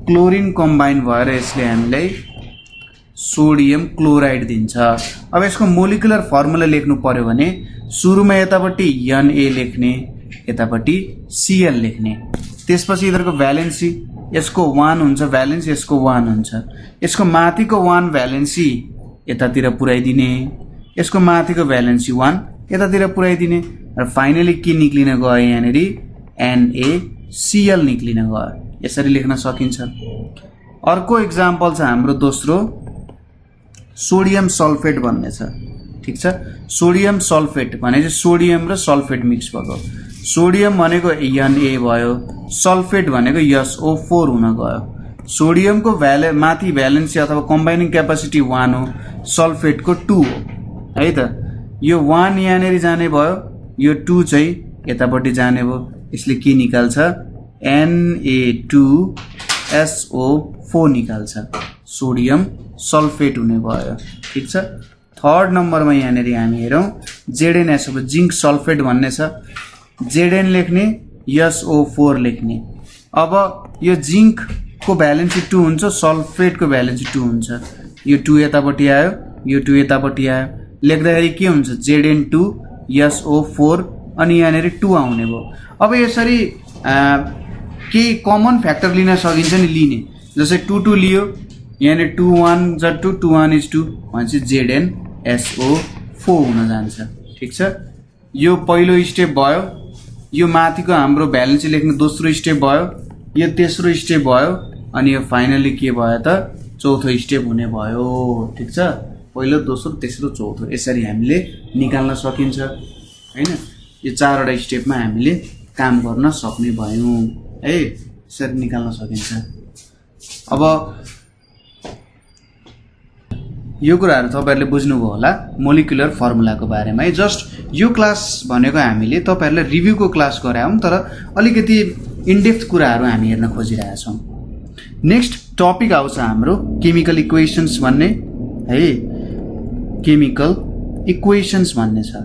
क्लोरिन कम्बाइन भएर यसले हामीलाई सोडियम क्लोराइड दिन्छ। अब यसको मोलिकुलर फर्मुला लेख्नु पर्यो भने सुरुमा यतापट्टि Na लेख्ने, यतापट्टि Cl लेख्ने, त्यसपछि यिनीहरूको भ्यालेन्सी, यसको 1 हुन्छ भ्यालेन्स, यसको 1 हुन्छ, यसको माथिको 1 भ्यालेन्सी यतातिर पुर्याइदिने, यसको माथिको भ्यालेन्सी 1 यतातिर पुर्याइदिने, र फाइनली के निक्लिन गयो यहाँनिर NaCl निक्लिन गयो। यसरी लेख्न सकिन्छ। अर्को एक्जाम्पल छ हाम्रो दोस्रो, सोडियम सल्फेट भन्ने छ, ठिक छ। सोडियम सल्फेट भने चाहिँ सोडियम र सल्फेट मिक्स भएको, सोडियम भनेको Na भयो, सल्फेट भनेको SO4 हुन गयो। सोडियमको माथि भ्यालेन्सी अथवा कम्बाइनिङ क्यापासिटी 1 हो, सल्फेटको 2 हो है त। यो 1 यहाँनिर जाने भयो, यो 2 चाहिँ यतापट्टि जाने भयो, यसले के निकाल्छ Na2SO4 निकाल्छ, सोडियम सल्फेट हुने भयो, ठिक छ। थर्ड नम्बरमा यहाँनिर हामी हेरौँ ZnS, अब जिङ्क सल्फेट भन्ने छ, Zn लेख्ने, SO4 लेख्ने। अब यो जिङ्कको भ्यालेन्सी 2 हुन्छ, सल्फेटको भ्यालेन्सी 2 हुन्छ, यो 2 यतापट्टि आयो, यो 2 यतापट्टि आयो, लेख्दाखेरि के हुन्छ Zn2SO4 अनि यहाँनिर 2 आउने भयो। अब यसरी केही कमन फ्याक्टर लिन सकिन्छ नि लिने, जस्तै 2 लियो, यहाँनिर 2 1 + 2 2 1 is 2 भनेपछि ZnSO4 हुन जान्छ, ठिक छ। यो पहिलो स्टेप भयो, यो माथिको हाम्रो भ्यालेन्सी लेख्ने दोस्रो स्टेप भयो, यो तेस्रो स्टेप भयो, अनि यो फाइनली के भयो त चौथो स्टेप हुने भयो, ठिक छ। पहिलो दोस्रो तेस्रो चौथो यसरी हामीले निकाल्न सकिन्छ हैन। यो 4वटा स्टेपमा हामीले काम गर्न सक्ने भयौँ है, यसरी निकाल्न सकिन्छ। अब यो कुराहरू तपाईहरुले बुझ्नुभयो होला मोलिकुलर फर्मुलाको बारेमा है। जस्ट यो क्लास भनेको हामीले तपाईहरुलाई रिभ्यूको क्लास गरायौं, तर अलिकति इनडेप्थ कुराहरू हामी हेर्न खोजिरहेका छौं। नेक्स्ट टपिक आउँछ हाम्रो केमिकल इक्वेशन्स भन्ने है, केमिकल इक्वेशन्स भन्ने छ,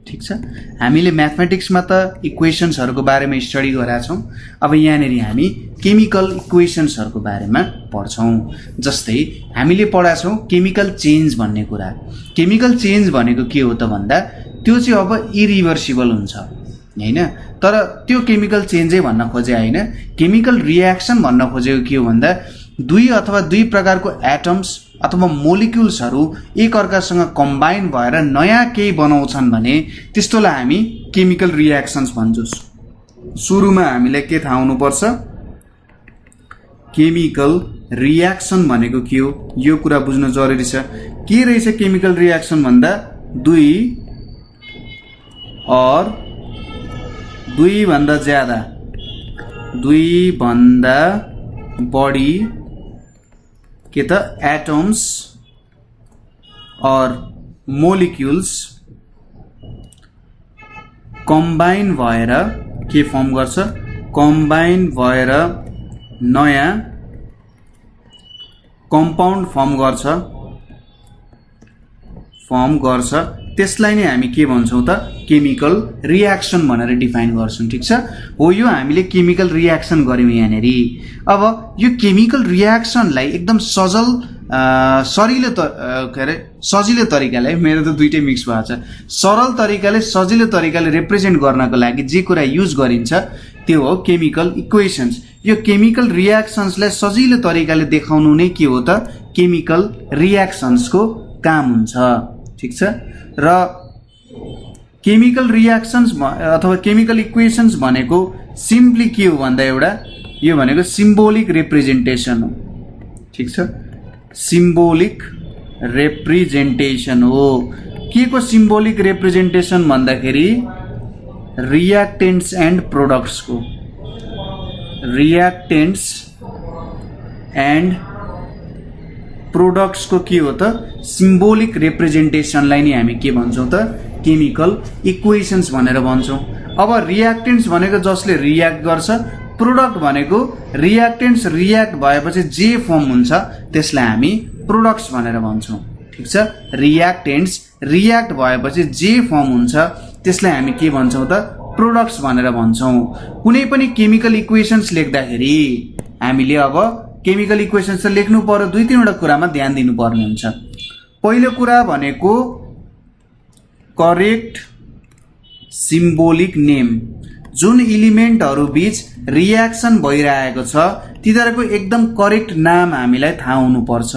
ठीक छ। हामीले म्याथमेटिक्समा त इक्वेशन्सहरुको बारेमा स्टडी गरेका छौं, अब यहाँनेरि हामी केमिकल इक्वेशन्सहरुको बारेमा पढ्छौं। जस्तै हामीले पढाएको छौं केमिकल चेन्ज भन्ने कुरा। केमिकल चेन्ज भनेको के हो त भन्दा त्यो चाहिँ अब इरिभर्सिबल हुन्छ हैन, तर त्यो केमिकल चेन्जै भन्न खोजे हैन, केमिकल रियाक्सन भन्न खोजेको के हो भन्दा दुई अथवा दुई प्रकारको एटम्स अथवा मोलिक्युल्सहरु एक अर्कासँग कम्बाइन भएर नयाँ केही बनाउँछन् भने त्यस्तोलाई हामी केमिकल रियाक्सन्स भन्छौं। सुरुमा हामीले के थाहा हुनु पर्छ, केमिकल रियाक्सन भनेको के हो यो कुरा बुझ्न जरुरी छ। के रहेछ केमिकल रियाक्सन भन्दा दुई और दुई भन्दा ज्यादा, दुई भन्दा बढी के त एटम्स और मोलिक्युल्स कम्बाइन भएर के फर्म गर्छ, कम्बाइन भएर नयाँ कम्पाउन्ड फर्म गर्छ, त्यसलाई नै हामी के भन्छौं त केमिकल रियाक्सन भनेर डिफाइन गर्छौं, ठीक छ। हो यो हामीले केमिकल रियाक्सन गर्यौं यहाँनेरि। अब यो केमिकल रियाक्सनलाई एकदम सजिलो तरिकाले, मेरो त दुईटै मिक्स भएको छ, सरल तरिकाले सजिलो तरिकाले रिप्रेजेन्ट गर्नको लागि जे कुरा युज गरिन्छ त्यो हो केमिकल इक्वेशन्स। यो केमिकल रियाक्सन्सलाई सजिलो तरिकाले देखाउनु नै के हो त केमिकल रियाक्सन्सको काम हुन्छ, ठीक छ। र केमिकल रियाक्सन्स अथवा केमिकल इक्वेशन्स भनेको सिम्पली के हो भन्दा एउटा यो भनेको सिम्बोलिक रिप्रेजेन्टेसन हो, ठीक छ। सिम्बोलिक रिप्रेजेन्टेसन हो। के को सिम्बोलिक रिप्रेजेन्टेसन भन्दाखेरि रियाक्टेन्ट्स एन्ड प्रोडक्ट्सको, रियाक्टेन्ट्स एन्ड प्रोडक्ट्सको के हो त सिम्बोलिक रिप्रेजेन्टेसनलाई नै हामी के भन्छौँ त केमिकल इक्वेसन्स भनेर भन्छौँ। अब रियाक्टेन्ट्स भनेको जसले रियाक्ट गर्छ, प्रोडक्ट भनेको रियाक्टेन्ट्स रियाक्ट भएपछि जे फर्म हुन्छ त्यसलाई हामी प्रोडक्ट्स भनेर भन्छौँ। ठिक छ, रियाक्टेन्ट्स रियाक्ट भएपछि जे फर्म हुन्छ त्यसलाई हामी के भन्छौँ त प्रोडक्ट्स भनेर भन्छौँ। कुनै पनि केमिकल इक्वेसन्स लेख्दाखेरि हामीले अब केमिकल इक्वेसन्स त लेख्नु पर्यो, दुई तीनवटा कुरामा ध्यान दिनुपर्ने हुन्छ। पहिलो कुरा भनेको करेक्ट सिम्बोलिक नेम, जुन इलिमेन्टहरू बीच रियाक्सन भइरहेको छ तिनीहरूको एकदम करेक्ट नाम हामीलाई थाहा हुनुपर्छ।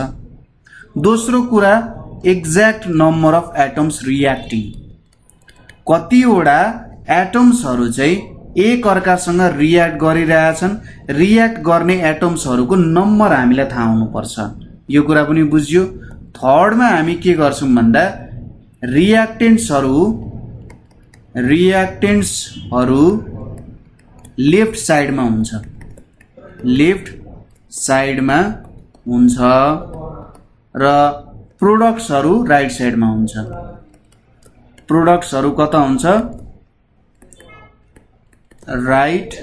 दोस्रो कुरा exact number of atoms reacting, कतिवटा एटम्सहरू चाहिँ एक अर्कासँग रियाक्ट गरिरहेछन्, रियाक्ट गर्ने एटम्सहरूको नम्बर हामीलाई थाहा हुनुपर्छ, यो कुरा पनि बुझ्यो। थर्डमा हामी के गर्छौँ भन्दा रियाक्टेन्ट्सहरू लेफ्ट साइडमा हुन्छ, लेफ्ट साइडमा हुन्छ र प्रोडक्ट्सहरू राइट साइडमा हुन्छ। प्रोडक्ट्सहरू कता हुन्छ राइट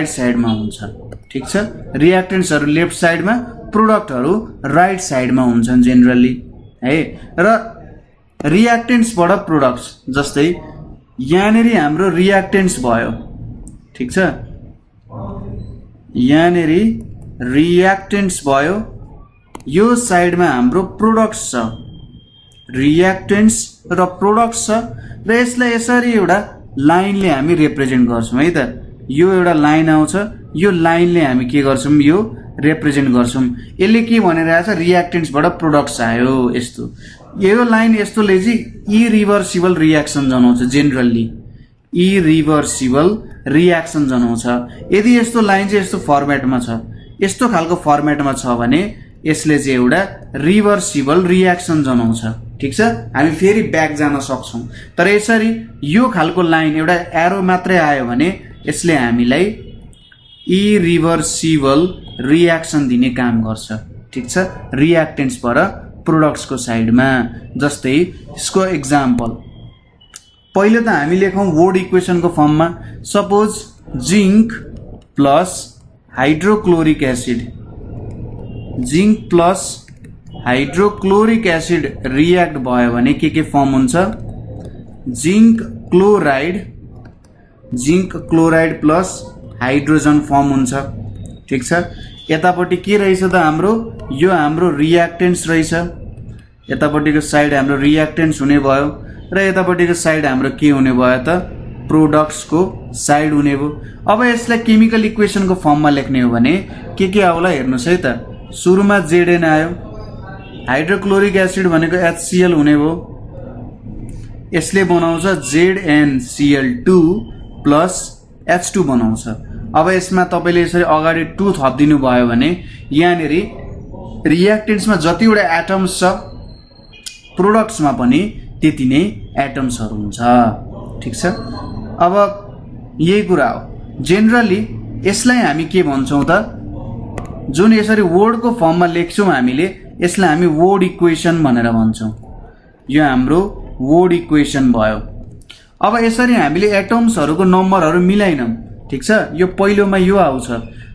साइडमा हुन्छ। ठिक छ, रियाक्टेन्ट्सहरू लेफ्ट साइडमा, प्रोडक्टहरू राइट साइडमा हुन्छन् जेनरली है। र रियाक्टेन्ट्सबाट प्रोडक्ट्स, जस्तै यहाँनेरि हाम्रो रियाक्टेन्ट्स भयो, ठिक छ, यहाँनेरि रियाक्टेन्ट्स भयो, यो साइडमा हाम्रो प्रोडक्ट्स छ, रियाक्टेन्ट्स र प्रोडक्ट्स छ र यसलाई यसरी एउटा लाइनले हामी रिप्रेजेन्ट गर्छौँ है त। यो एउटा लाइन आउँछ, यो लाइनले हामी के गर्छौँ यो रिप्रेजेन्ट गर्छौँ। यसले के भनिरहेछ रियाक्टेन्ट्सबाट प्रोडक्ट्स आयो यस्तो। यो लाइन यस्तोले चाहिँ इरिभर्सिबल रियाक्सन जनाउँछ, जेनरली इरिभर्सिबल रियाक्सन जनाउँछ। यदि यस्तो लाइन चाहिँ यस्तो फर्मेटमा छ, यस्तो खालको फर्मेटमा छ भने यसले चाहिँ एउटा रिभर्सिबल रियाक्सन जनाउँछ। ठिक छ, हामी फेरि ब्याक जान सक्छौँ। तर यसरी यो खालको लाइन एउटा एरो मात्रै आयो भने यसले हामीलाई इरिभर्सिबल रियाक्सन दिने काम गर्छ। ठिक छ, रियाक्टेन्ट्सबाट प्रोडक्ट्सको साइडमा। जस्तै यसको एक्जाम्पल पहिले त हामी लेखौँ वर्ड इक्वेसनको फर्ममा। Suppose zinc plus hydrochloric acid, zinc plus hydrochloric acid react भयो भने के फर्म हुन्छ zinc chloride plus hydrogen form हुन्छ। ठिक छ, यतापट्टि के रहेछ त हाम्रो यो हाम्रो रियाक्टेन्ट्स रहेछ, यतापट्टिको साइड हाम्रो रियाक्टेन्ट्स हुने भयो र यतापट्टिको साइड हाम्रो के हुने भयो त प्रोडक्ट्सको साइड हुने भयो। अब यसलाई केमिकल इक्वेसनको फर्ममा लेख्ने हो भने के आउला हेर्नुहोस् है त। सुरुमा जेडएन आयो, हाइड्रोक्लोरिक एसिड भनेको HCl हुने भयो, यसले बनाउँछ ZnCl2 प्लस H2 बनाउँछ। अब यसमा तपाईँले यसरी अगाडि 2 थपिदिनु भयो भने यहाँनेरि रियाक्टेन्ट्समा जतिवटा एटम्स छ प्रोडक्ट्समा पनि त्यति नै एटम्सहरू हुन्छ। ठिक छ, अब यही कुरा हो। जेनरली यसलाई हामी के भन्छौँ त, जुन यसरी वर्डको फर्ममा लेख्छौँ हामीले यसलाई हामी वर्ड इक्वेसन भनेर भन्छौँ। यो हाम्रो वर्ड इक्वेसन भयो। अब यसरी हामीले एटम्सहरूको नम्बरहरू मिलाइनौँ। ठिक छ, यो पहिलोमा यो आउँछ,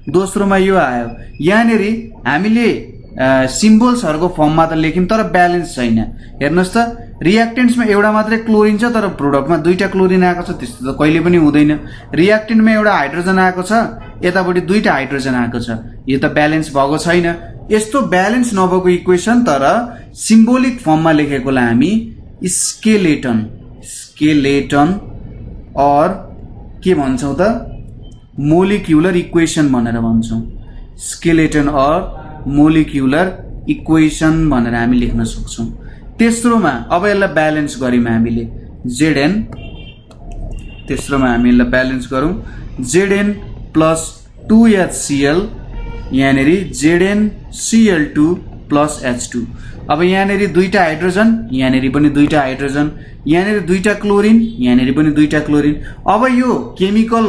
दोस्रोमा यो आयो। यहाँनेरि हामीले सिम्बल्सहरूको फर्ममा त लेख्यौँ तर ब्यालेन्स छैन। हेर्नुहोस् त, रियाक्टेन्ट्समा एउटा मात्रै क्लोरिन छ तर प्रोडक्टमा दुईटा क्लोरिन आएको छ, त्यस्तो त कहिले पनि हुँदैन। रियाक्टेन्टमा एउटा हाइड्रोजन आएको छ, यतापट्टि दुईटा हाइड्रोजन आएको छ, यो त ब्यालेन्स भएको छैन। यस्तो ब्यालेन्स नभएको इक्वेसन तर सिम्बोलिक फर्ममा लेखेकोलाई हामी स्केलेटन और के भन्छौँ त मोलिक्युलर इक्वेसन भनेर भन्छौँ। स्केलेटन और मोलिक्युलर इक्वेसन भनेर हामी लेख्न सक्छौँ। तेस्रोमा अब यसलाई ब्यालेन्स गऱ्यौँ हामीले Zn, तेस्रोमा हामी यसलाई ब्यालेन्स गरौँ Zn प्लस 2HCl यहाँनेरि ZnCl2 प्लस H2। अब यहाँनेरि दुईटा हाइड्रोजन, यहाँनेरि पनि दुईटा हाइड्रोजन, यहाँनेरि दुईटा क्लोरिन, यहाँनेरि पनि दुईटा क्लोरिन। अब यो केमिकल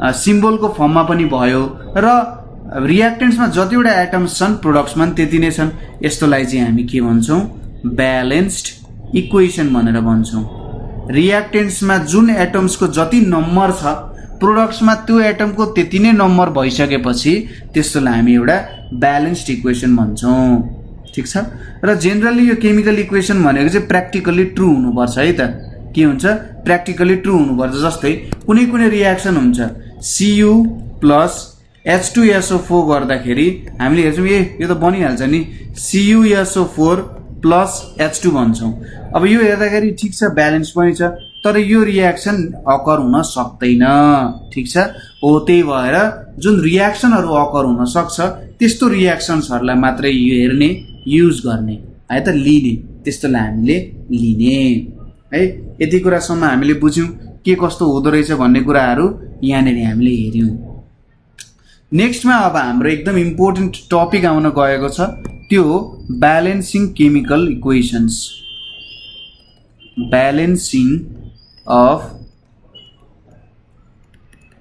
सिम्बलको फर्ममा पनि भयो र रियाक्टेन्ट्समा जतिवटा एटम्स छन् प्रोडक्ट्समा पनि त्यति नै छन्। यस्तोलाई चाहिँ हामी के भन्छौँ? ब्यालेन्स्ड इक्वेसन भनेर भन्छौँ। रियाक्टेन्ट्समा जुन एटम्सको जति नम्बर छ प्रोडक्ट्समा त्यो एटमको त्यति नै नम्बर भइसकेपछि त्यस्तोलाई हामी एउटा ब्यालेन्स्ड इक्वेसन भन्छौँ। ठिक छ। र जेनरली यो केमिकल इक्वेसन भनेको चाहिँ प्र्याक्टिकली ट्रु हुनुपर्छ है त। के हुन्छ? प्र्याक्टिकली ट्रु हुनुपर्छ। जस्तै कुनै कुनै रियाक्सन हुन्छ Cu प्लस H2SO4 गर्दाखेरि हामीले हेर्छौँ यो त बनिहाल्छ नि, CuSO4 प्लस H2 भन्छौँ। अब यो हेर्दाखेरि ठिक छ, ब्यालेन्स पनि छ, तर यो रियाक्सन अकर हुन सक्दैन। ठिक छ। हो त्यही भएर जुन रियाक्सनहरू अकर हुन सक्छ त्यस्तो रियाक्सन्सहरूलाई मात्रै हेर्ने, युज गर्ने है त, लिने, त्यस्तोलाई हामीले लिने है। यति कुरासम्म हामीले बुझ्यौँ के कस्तो हुँदो रहेछ भन्ने कुराहरू यहाँनिर हामीले हेऱ्यौँ। नेक्स्टमा अब हाम्रो एकदम इम्पोर्टेन्ट टपिक आउन गएको छ, त्यो हो balancing chemical equations. Balancing of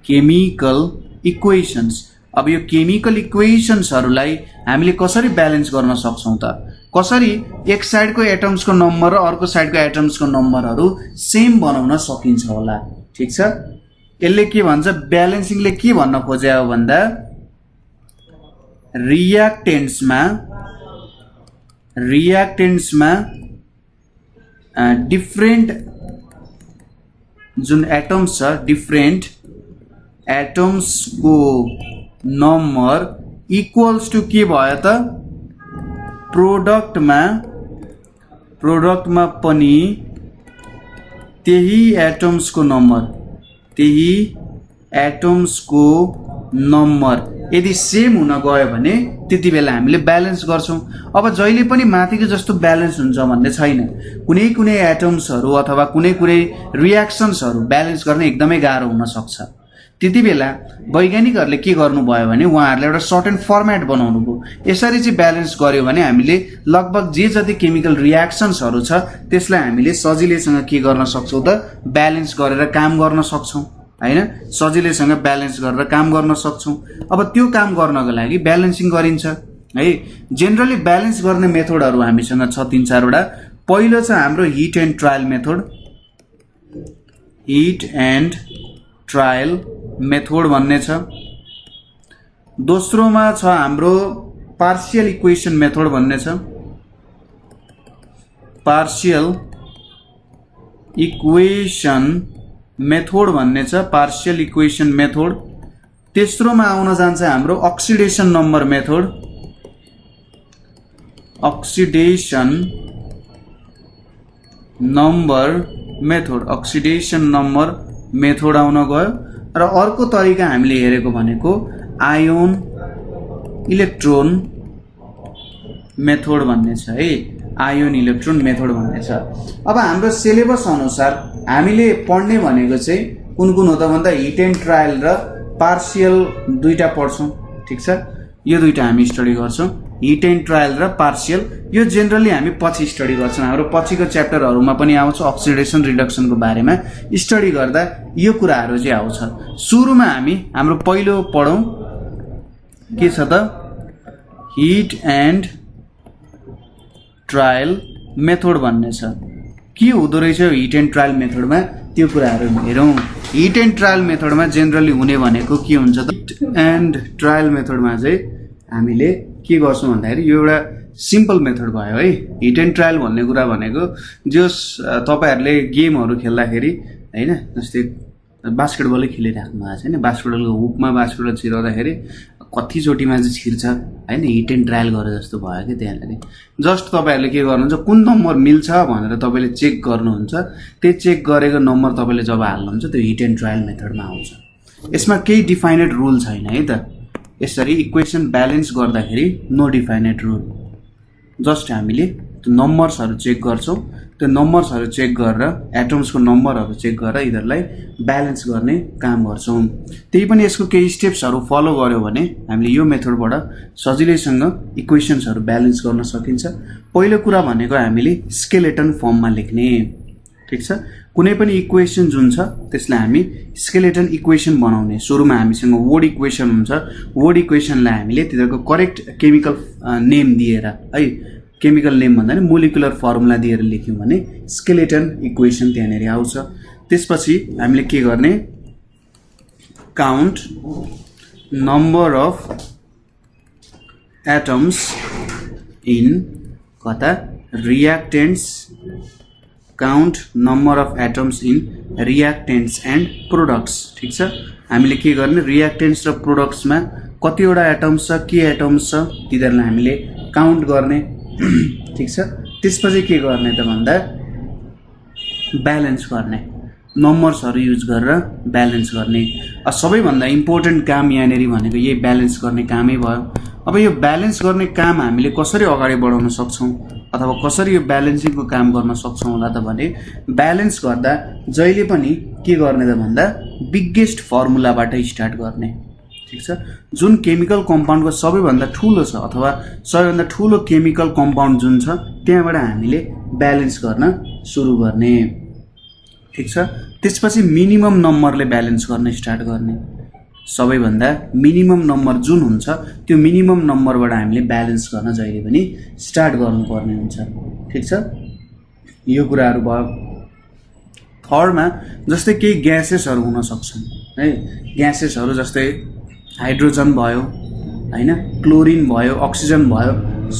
chemical equations. अब यो केमिकल इक्वेसन्सहरूलाई हामीले कसरी ब्यालेन्स गर्न सक्छौँ त? कसरी एक साइडको एटम्सको नम्बर र अर्को साइडको एटम्सको नम्बरहरू सेम बनाउन सकिन्छ होला? ठिक छ। यसले के भन्छ? ब्यालेन्सिङले के भन्न खोज्यो भन्दा रियाक्टेन्ट्समा डिफ्रेन्ट जुन एटम्स छ, डिफ्रेन्ट एटम्सको नम्बर इक्वल्स टु के भयो त? प्रोडक्टमा पनि त्यही एटम्सको नम्बर यदि सेम हुन गयो भने त्यति बेला हामीले ब्यालेन्स गर्छौँ। अब जहिले पनि माथिको जस्तो ब्यालेन्स हुन्छ भन्ने छैन। कुनै कुनै एटम्सहरू अथवा कुनै कुनै रियाक्सन्सहरू ब्यालेन्स गर्न एकदमै गाह्रो हुन सक्छ। त्यति बेला वैज्ञानिकहरूले के गर्नुभयो भने उहाँहरूले एउटा सर्ट एन्ड फर्मेट बनाउनु भयो। यसरी चाहिँ ब्यालेन्स गर्यो भने हामीले लगभग जे जति केमिकल रियाक्सन्सहरू छ त्यसलाई हामीले सजिलैसँग के गर्न सक्छौँ त? ब्यालेन्स गरेर काम गर्न सक्छौँ हैन। सजिलैसँग ब्यालेन्स गरेर काम गर्न सक्छौँ। अब त्यो काम गर्नको लागि ब्यालेन्सिङ गरिन्छ है। जेनरली ब्यालेन्स गर्ने मेथडहरू हामीसँग छ 3-4 वटा। पहिलो छ हाम्रो hit and trial method. Hit and trial method भन्ने छ। दोस्रोमा छ हाम्रो पार्शियल इक्वेसन मेथड भन्ने छ। पार्शियल इक्वेसन मेथड भन्ने छ, पार्शियल इक्वेसन मेथड। तेस्रोमा आउन जान्छ हाम्रो oxidation number method. Oxidation number method आउन गयो। र अर्को तरिका हामीले हेरेको भनेको आयोन इलेक्ट्रोन मेथड भन्ने छ है। आयोन इलेक्ट्रोन मेथड भन्ने छ। अब हाम्रो सिलेबस अनुसार हामीले पढ्ने भनेको चाहिँ कुन कुन हो त भन्दा हिट एन्ड ट्रायल र पार्शियल दुईटा पढ्छौँ। ठिक छ। यो दुईटा हामी स्टडी गर्छौँ, हिट एन्ड ट्रायल र पार्शियल। यो जेनरली हामी पछि स्टडी गर्छौँ। हाम्रो पछिको च्याप्टरहरूमा पनि आउँछ, अक्सिडेसन रिडक्सनको बारेमा स्टडी गर्दा यो कुराहरू चाहिँ आउँछ। सुरुमा हामी हाम्रो पहिलो पढौँ के छ त? हिट एन्ड ट्रायल मेथड भन्ने छ। के हुँदो रहेछ हिट एन्ड ट्रायल मेथडमा त्यो कुराहरू हेरौँ। हिट एन्ड ट्रायल मेथडमा जेनरली हुने भनेको के हुन्छ त? हिट एन्ड ट्रायल मेथडमा चाहिँ हामीले के गर्छौँ भन्दाखेरि यो एउटा सिम्पल मेथड भयो है। हिट एन्ड ट्रायल भन्ने कुरा भनेको जस तपाईहरूले गेमहरू खेल्दाखेरि हैन, जस्तै बास्केटबलै खेलिराख्नु भएको छ हैन, बास्केटबलको हुपमा बास्केटबल छिराउँदाखेरि कतिचोटिमा चाहिँ छिर्छ हैन, हिट एन्ड ट्रायल गरे जस्तो भयो कि त्यहाँनिर। जस्ट तपाईँहरूले के गर्नुहुन्छ, कुन नम्बर मिल्छ भनेर तपाईँले चेक गर्नुहुन्छ। त्यो चेक गरेको नम्बर तपाईँले जब हाल्नुहुन्छ त्यो हिट एन्ड ट्रायल मेथडमा आउँछ। यसमा केही डिफाइनेड रुल छैन है त। यसरी इक्वेसन ब्यालेन्स गर्दाखेरि नो डिफाइनेड रुल। जस्ट हामीले त्यो नम्बर्सहरू चेक गर्छौँ। त्यो नम्बर्सहरु चेक गरेर एटम्सको नम्बरहरु चेक गरेर यिनीहरुलाई ब्यालेन्स गर्ने काम गर्छौं। त्यही पनि यसको केही स्टेप्सहरु फलो गर्यो भने हामीले यो मेथडबाट सजिलैसँग इक्वेशन्सहरु ब्यालेन्स गर्न सकिन्छ। पहिलो कुरा भनेको हामीले स्केलेटन फर्ममा लेख्ने, ठीक छ। कुनै पनि इक्वेशन जुन छ त्यसलाई हामी स्केलेटन इक्वेशन बनाउने। सुरुमा हामीसँग वर्ड इक्वेशन हुन्छ, वर्ड इक्वेशनलाई हामीले तिनीहरुको करेक्ट केमिकल नेम दिएर है, केमिकल नेम भन्दा नि मोलिकुलर फर्मुला दिएर लेख्यौं भने स्केलेटन इक्वेशन त्यहाँनेरि आउँछ। त्यसपछि हामीले के गर्ने, count number of atoms in कता reactants, count number of atoms in reactants and products, ठीक छ। हामीले के गर्ने, रिएक्टेन्ट्स र प्रोडक्ट्समा कतिवटा एटम्स छ, के एटम्स छ तिनीहरुलाई हामीले काउन्ट गर्ने, ठीक छ। त्यसपछि के गर्ने त भन्दा ब्यालेन्स गर्ने, नम्बर्सहरु युज गरेर ब्यालेन्स गर्ने। सबैभन्दा इम्पोर्टेन्ट काम यहाँनेरि भनेको यही ब्यालेन्स गर्ने कामै भयो। अब यो ब्यालेन्स गर्ने काम हामीले कसरी अगाडि बढाउन सक्छौं अथवा कसरी यो ब्यालेन्सिङको काम गर्न सक्छौं होला त भने ब्यालेन्स गर्दा जहिले पनि के गर्ने त भन्दा बिगेस्ट फर्मुलाबाट स्टार्ट गर्ने, ठीक छ। जुन केमिकल कम्पाउन्डको सबैभन्दा ठूलो छ अथवा सबैभन्दा ठूलो केमिकल कम्पाउन्ड जुन छ त्यहाँबाट हामीले ब्यालेन्स गर्न सुरु गर्ने, ठीक छ। त्यसपछि मिनिमम नम्बरले ब्यालेन्स गर्न स्टार्ट गर्ने। सबैभन्दा मिनिमम नम्बर जुन हुन्छ त्यो मिनिमम नम्बरबाट हामीले ब्यालेन्स गर्न जहिले पनि स्टार्ट गर्नुपर्ने हुन्छ, ठीक छ। यो कुराहरु भयो। थर्डमा जस्तै केही ग्यासेसहरु हुन सक्छन् है, ग्यासेसहरु जस्तै हाइड्रोजन भयो हैन, क्लोरिन भयो, अक्सिजन भयो।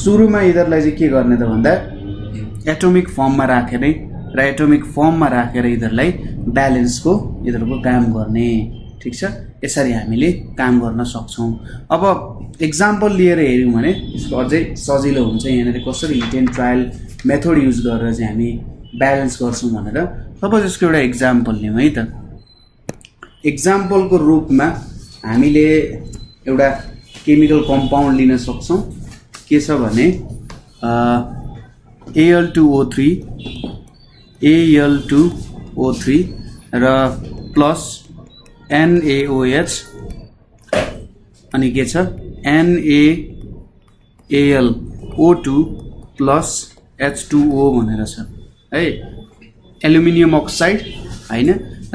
सुरुमा यिनीहरुलाई चाहिँ के गर्ने त भन्दा एटोमिक फर्ममा राखेर र एटोमिक फर्ममा राखेर यिनीहरुलाई ब्यालेन्सको यिनीहरुको काम गर्ने, ठीक छ। यसरी हामीले काम गर्न सक्छौं। अब एक्जाम्पल लिएर हेर्यौं भने यसको अझै सजिलो हुन्छ। यहाँनेर कसरी hit and trial method use गरेर चाहिँ हामी ब्यालेन्स गर्छौं भनेर सपोज यसको एउटा एक्जाम्पल लियौं है त। एक्जाम्पलको रूपमा हामीले एउटा केमिकल कम्पाउन्ड लिन सक्छौं। के छ भने Al2O3 र प्लस NaOH अनि के छ NaAlO2 प्लस H2O भनेर छ है। एल्युमिनियम अक्साइड हैन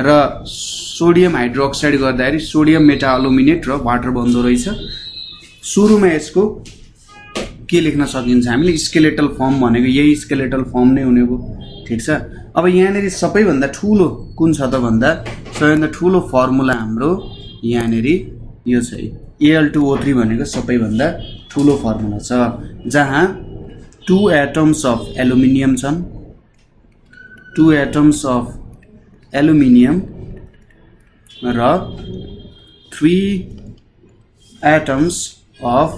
र सोडियम हाइड्रोक्साइड गर्दाखेरि सोडियम मेटा एल्युमिनेट र वाटर बन्दो रहेछ। सुरुमा यसको के लेख्न सकिन्छ हामीले स्केलेटल फर्म भनेको यही स्केलेटल फर्म नै हुने भयो, ठीक छ। अब यहाँनेरि सबैभन्दा ठूलो कुन छ त भन्दा सबैभन्दा ठूलो फर्मुला हाम्रो यहाँनेरि यो छ। Al2O3 भनेको सबैभन्दा ठूलो फर्मुला छ जहाँ 2 एटम्स अफ एल्युमिनियम छन्, 2 एटम्स अफ एल्युमिनियम र 3 एटम्स अफ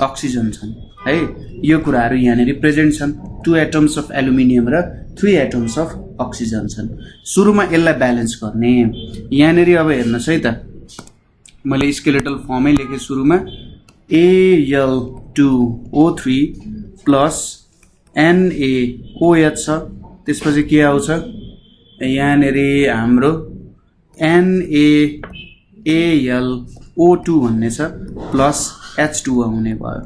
अक्सिजन छन् है। यो कुराहरु यहाँनेरि प्रेजेन्ट छन्। 2 एटम्स अफ एल्युमिनियम र 3 एटम्स अफ अक्सिजन छन्। सुरुमा यसलाई ब्यालेन्स गर्ने। यहाँनेरि अब हेर्नुस् है त, मैले स्केलेटल फर्मै लेखे सुरुमा Al2O3 प्लस NaOH छ। त्यसपछि के आउँछ यहाँनेरि हाम्रो NaAlO2 भन्ने छ प्लस H2O हुने भयो।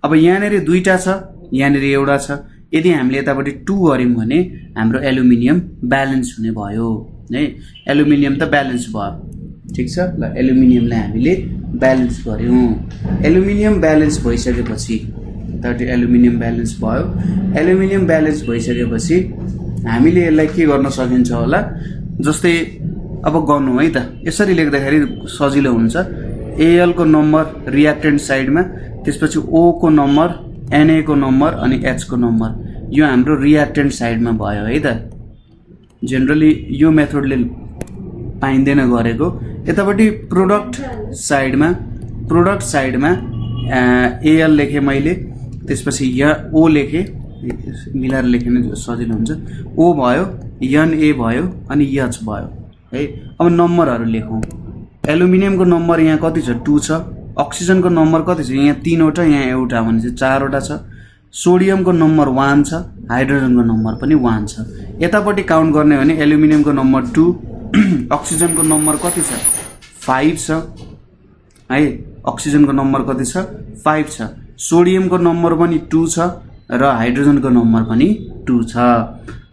अब यहाँनेरि दुईटा छ, यहाँनेरि एउटा छ। यदि हामीले यतापट्टि 2 गर्यौं भने हाम्रो एल्युमिनियम ब्यालेन्स हुने भयो है। एल्युमिनियम त ब्यालेन्स भयो, ठीक छ। ल एल्युमिनियमलाई हामीले ब्यालेन्स गर्यौं। एल्युमिनियम ब्यालेन्स भइसकेपछि एल्युमिनियम ब्यालेन्स भयो। एल्युमिनियम ब्यालेन्स भइसकेपछि हामीले यसलाई के गर्न सकिन्छ होला, जस्तै अब गर्नु है त। यसरी लेख्दाखेरि सजिलो हुन्छ। Al को नम्बर रिएक्टेन्ट साइडमा, त्यसपछि O को नम्बर, Na को नम्बर अनि H को नम्बर। यो हाम्रो रिएक्टेन्ट साइडमा भयो है त। जनरली यो मेथडले पाइँदैन गरेको। यतापट्टि प्रोडक्ट साइडमा Al लेखे मैले, त्यसपछि यहाँ O लेखे, मिलाएर लेख्न सजिलो हुन्छ। O भयो, Na भयो अनि H भयो है। अब नम्बरहरु लेखौं। एल्युमिनियमको नम्बर यहाँ कति छ 2 छ। अक्सिजनको नम्बर कति छ यहाँ 3 वटा, यहाँ एउटा भने चाहिँ 4 वटा छ। सोडियमको नम्बर 1 छ, हाइड्रोजनको नम्बर पनि 1 छ। यतापट्टि काउन्ट गर्ने भने एल्युमिनियमको नम्बर 2, अक्सिजनको नम्बर कति छ 5 छ है, अक्सिजनको नम्बर कति छ 5 छ, सोडियमको नम्बर पनि 2 छ र हाइड्रोजनको नम्बर पनि 2 छ।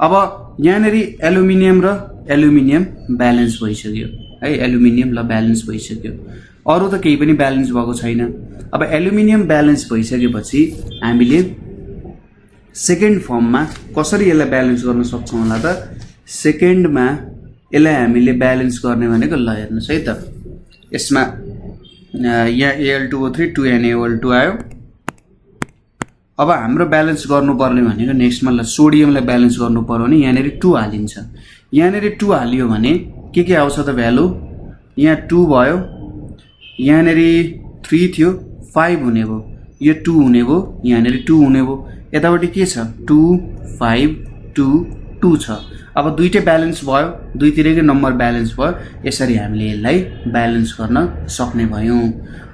अब यहाँनेरि एल्युमिनियम र एल्युमिनियम ब्यालेन्स भइसक्यो है, एल्युमिनियम ल ब्यालेन्स भइसक्यो, अरु त केही पनि ब्यालेन्स भएको छैन। अब एल्युमिनियम ब्यालेन्स भइसकेपछि हामीले सेकेन्ड फर्ममा कसरी यसलाई ब्यालेन्स गर्न सक्छौं होला त? सेकेन्डमा यसलाई हामीले ब्यालेन्स गर्ने भनेको ल हेर्नुस् है त, यसमा यहाँ Al2O3 2NaOl2 आयो। अब हाम्रो ब्यालेन्स गर्नुपर्ने भनेको नेक्स्टमा ल सोडियमलाई ब्यालेन्स गर्नु पर्यो भने यहाँनेरि 2 हालिन्छ। यहाँनेरि 2 हालियो भने के आउँछ त भ्यालु? यहाँ 2 भयो, यहाँनेरि 3 थियो 5 हुने भयो, यो 2 हुने भयो, यहाँनेरि 2 हुने भयो, यतापट्टि के छ 2 5 2 2 छ। अब दुईटै ब्यालेन्स भयो, दुईतिरकै नम्बर ब्यालेन्स भयो, यसरी हामीले यसलाई ब्यालेन्स गर्न सक्ने भयौं।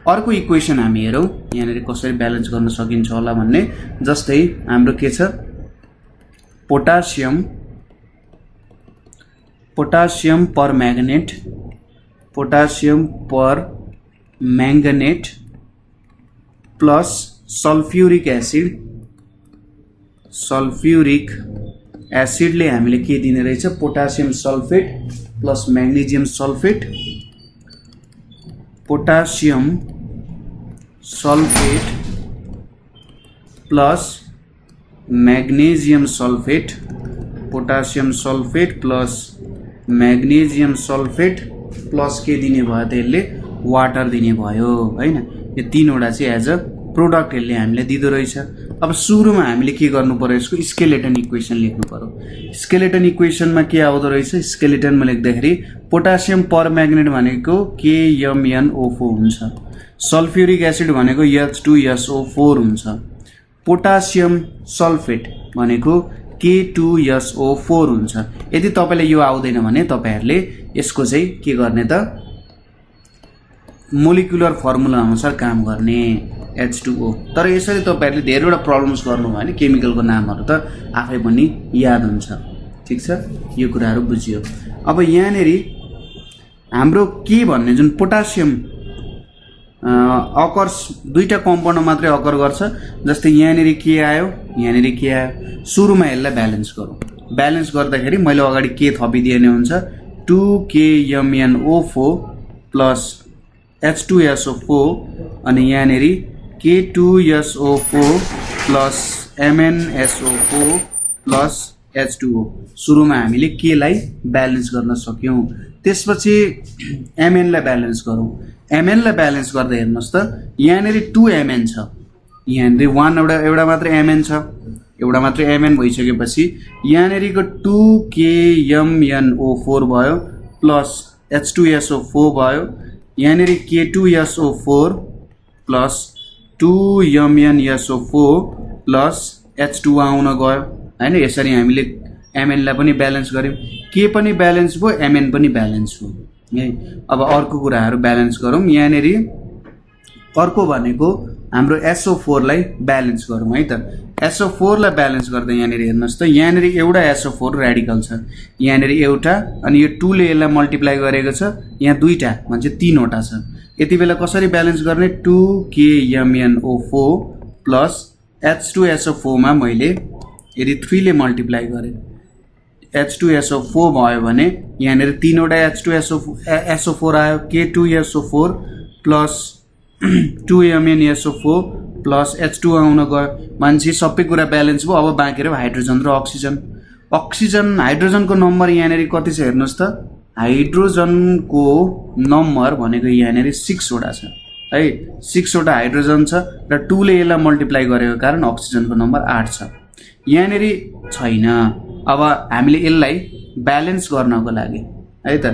अर्को इक्वेसन हामी हेरौं यहाँनेरि कसरी ब्यालेन्स गर्न सकिन्छ होला भन्ने। जस्तै हाम्रो के छ पोटासियम पर मैंगनेट प्लस सल्फ्युरिक एसिडले हामीले के दिने रहेछ? Potassium sulphate plus magnesium sulphate, potassium sulphate plus magnesium sulphate, potassium sulphate plus magnesium sulphate plus के दिने भयो त यसले? वाटर दिने भयो हैन। यो तीनवटा चाहिँ एज अ प्रोडक्ट यसले हामीले दिदो रहेछ। अब सुरुमा हामीले के गर्नु पर्यो? यसको स्केलेटन इक्वेसन लेख्नु पर्यो। स्केलेटन इक्वेसनमा के आउँदो रहेछ? स्केलेटनमा लेख्दाखेरि पोटासियम पर मैग्नेट भनेको KMnO4 हुन्छ, सल्फ्युरिक एसिड भनेको H2SO4 हुन्छ, पोटासियम सल्फेट भनेको K2SO4 हुन्छ। यदि तपाईलाई यो आउँदैन भने तपाईहरुले यसको चाहिँ के गर्ने त? मोलिकुलर फर्मुला अनुसार काम गर्ने H2O। तर यसरी तपाईहरुले धेरैवटा प्रब्लम्स गर्नु भयो भने केमिकलको नामहरु त आफै पनि याद हुन्छ। ठीक छ, यो कुराहरु बुझियो। अब यहाँनेरि हाम्रो के भन्ने जुन पोटासियम अकर्स दुईटा कम्पाउन्ड मात्रै अकर गर्छ। जस्तै यहाँनेरि के आयो, यहाँनेरि के आयो। सुरुमा यसलाई ब्यालेन्स गरौँ। ब्यालेन्स गर्दाखेरि मैले अगाडि के थपिदिए नि हुन्छ 2KMnO4 प्लस H2SO4 अनि यहाँनेरि K2SO4 plus MnSO4 plus H2O। सुरुमा हामीले के लाई ब्यालेन्स गर्न सक्यौं। त्यसपछि Mn लाई ब्यालेन्स गरौँ। Mn लाई ब्यालेन्स गर्दा हेर्नुस् त यहाँनेरि 2Mn छ, यहाँनेरि एउटा मात्रै Mn छ, एउटा मात्रै Mn भइसकेपछि यहाँनेरिको 2KMnO4 भयो प्लस H2SO4 भयो, यहाँनेरि K2SO4 plus 2MnSO4 plus H2O आउन गयो हैन। यसरी हामीले Mn लाई पनि ब्यालेन्स गर्यौं, के पनि ब्यालेन्स भयो, Mn पनि ब्यालेन्स हो है। अब अर्को कुराहरु ब्यालेन्स गरौँ। यहाँनेरि अर्को भनेको हाम्रो SO4 लाई ब्यालेन्स गरौँ है त। SO4 लाई ब्यालेन्स गर्दा यहाँनेरि हेर्नुस् त यहाँनेरि एउटा SO4 रेडिकल छ, यहाँनेरि एउटा, अनि यो 2 ले यसलाई मल्टिप्लाई गरेको छ, यहाँ दुईटा भन्छ 3 वटा छ। यति बेला कसरी ब्यालेन्स गर्ने? 2KMnO4 प्लस H2SO4 मा मैले यदि 3 ले मल्टिप्लाई गरे H2SO4 भयो भने यहाँनेरि 3 वटा H2SO4 आयो, K2SO4 plus 2MnSO4 plus H2O आउन गयो। मान्छे सबै कुरा ब्यालेन्स भयो। अब बाँकी रह्यो हाइड्रोजन र अक्सिजन। हाइड्रोजनको नम्बर यहाँनेरि कति छ हेर्नुस् त? हाइड्रोजनको नम्बर भनेको यहाँनेरि 6 वटा छ है। 6 वटा हाइड्रोजन छ र 2 ले यसलाई मल्टिप्लाई गरेको कारण अक्सिजनको नम्बर 8 छ। यहाँनेरि छैन। अब हामीले यसलाई ब्यालेन्स गर्नको लागि है त,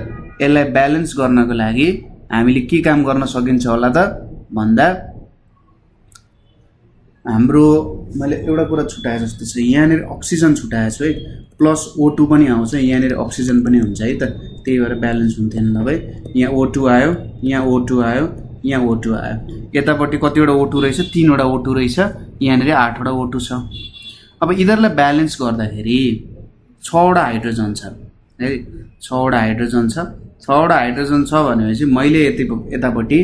यसलाई ब्यालेन्स गर्नको लागि हामीले के काम गर्न सकिन्छ होला त भन्दा हाम्रो मैले एउटा कुरा छुटाए जस्तो छ। यहाँनेरि अक्सिजन छुटाएको छु है, प्लस O2 पनि आउँछ, यहाँनेरि अक्सिजन पनि हुन्छ है त। त्यही भएर ब्यालेन्स हुन्थेन नभए। यहाँ O2 आयो, यहाँ O2 आयो, यहाँ O2 आयो, यतापट्टि कतिवटा O2 रहेछ, 3 वटा O2 रहेछ, यहाँनिर 8 वटा O2 छ। अब यिनीहरूलाई ब्यालेन्स गर्दाखेरि 6 वटा हाइड्रोजन छ है, 6 वटा हाइड्रोजन छ। 6 वटा हाइड्रोजन छ भनेपछि मैले यतापट्टि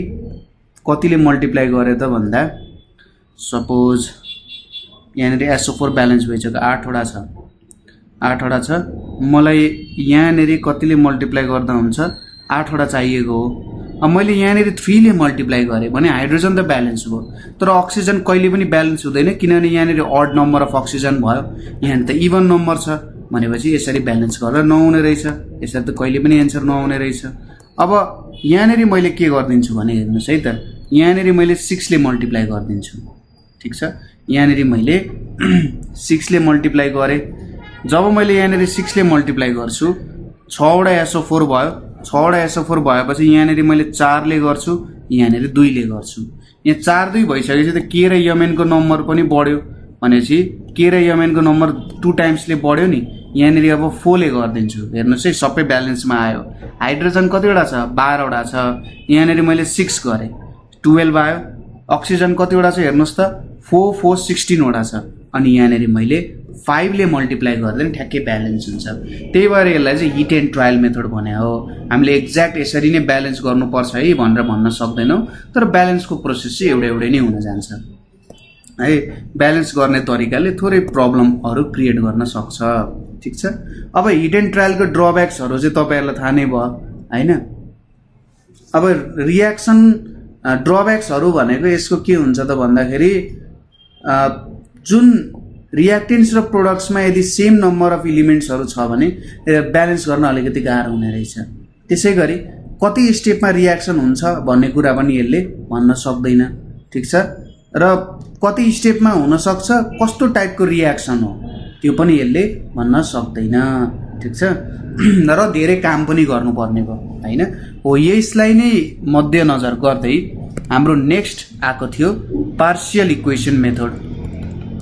कतिले मल्टिप्लाई गरे त भन्दा सपोज यहाँनिर SO4 ब्यालेन्स भइसक्यो, 8 वटा छ, 8 वटा छ। मलाई यहाँनिर कतिले मल्टिप्लाई गर्दा हुन्छ, 8 वटा चाहिएको हो। अब मैले यहाँनिर 3 ले मल्टिप्लाई गरेँ भने हाइड्रोजन त ब्यालेन्स भयो, तर अक्सिजन कहिले पनि ब्यालेन्स हुँदैन, किनभने यहाँनिर अड नम्बर अफ अक्सिजन भयो, यहाँ त इभन नम्बर छ भनेपछि यसरी ब्यालेन्स गरेर नहुने रहेछ, यसरी त कहिले पनि एन्सर नहुने रहेछ। अब यहाँनिर मैले के गरिदिन्छु भने हेर्नुहोस् है त, यहाँनिर मैले 6 ले मल्टिप्लाई गरिदिन्छु, ठिक छ। यहाँनिर मैले 6 ले मल्टिप्लाई गरेँ। जब मैले यहाँनिर 6 ले मल्टिप्लाई गर्छु 6 वटा SO4 भयो, 6 वटा SO4 भएपछि यहाँनिर मैले 4 ले गर्छु, यहाँनिर 2 ले गर्छु। यहाँ 4 2 भइसकेपछि त K र Mn को नम्बर पनि बढ्यो भनेपछि K र Mn को नम्बर 2 टाइम्सले बढ्यो नि, यहाँनिर अब 4 ले गरिदिन्छु। हेर्नुहोस् है सबै ब्यालेन्समा आयो। हाइड्रोजन कतिवटा छ, 12 वटा छ, यहाँनिर मैले 6 गरेँ, 12 आयो। अक्सिजन कतिवटा छ हेर्नुहोस् त, 4 4 16 वटा छ, अनि यहाँनिर मैले 5 ले मल्टिप्लाई गर्दा नि ठ्याक्कै ब्यालेन्स हुन्छ। त्यही भएर यसलाई चाहिँ हिट एन्ड ट्रायल मेथड भने हो। हामीले एक्ज्याक्ट यसरी नै ब्यालेन्स गर्नुपर्छ है भनेर भन्न सक्दैनौँ, तर ब्यालेन्सको प्रोसेस चाहिँ एउटै नै हुन जान्छ है। ब्यालेन्स गर्ने तरिकाले थोरै प्रब्लमहरू क्रिएट गर्न सक्छ, ठिक छ। अब हिट एन्ड ट्रायलको ड्रब्याक्सहरू चाहिँ तपाईँहरूलाई थाहा नै भयो होइन। अब रियाक्सन ड्रब्याक्सहरू भनेको यसको के हुन्छ त भन्दाखेरि जुन रियाक्टेन्ट्स र प्रोडक्ट्समा यदि सेम नम्बर अफ इलिमेन्ट्सहरू छ भने ब्यालेन्स गर्न अलिकति गाह्रो हुने रहेछ। त्यसै गरी कति स्टेपमा रियाक्सन हुन्छ भन्ने कुरा पनि यसले भन्न सक्दैन, ठिक छ। र कति स्टेपमा हुनसक्छ, कस्तो टाइपको रियाक्सन हो त्यो पनि यसले भन्न सक्दैन, ठिक छ। र धेरै काम पनि गर्नुपर्ने भयो होइन। हो यसलाई नै मध्यनजर गर्दै हाम्रो नेक्स्ट आएको थियो पार्शियल इक्वेसन मेथड।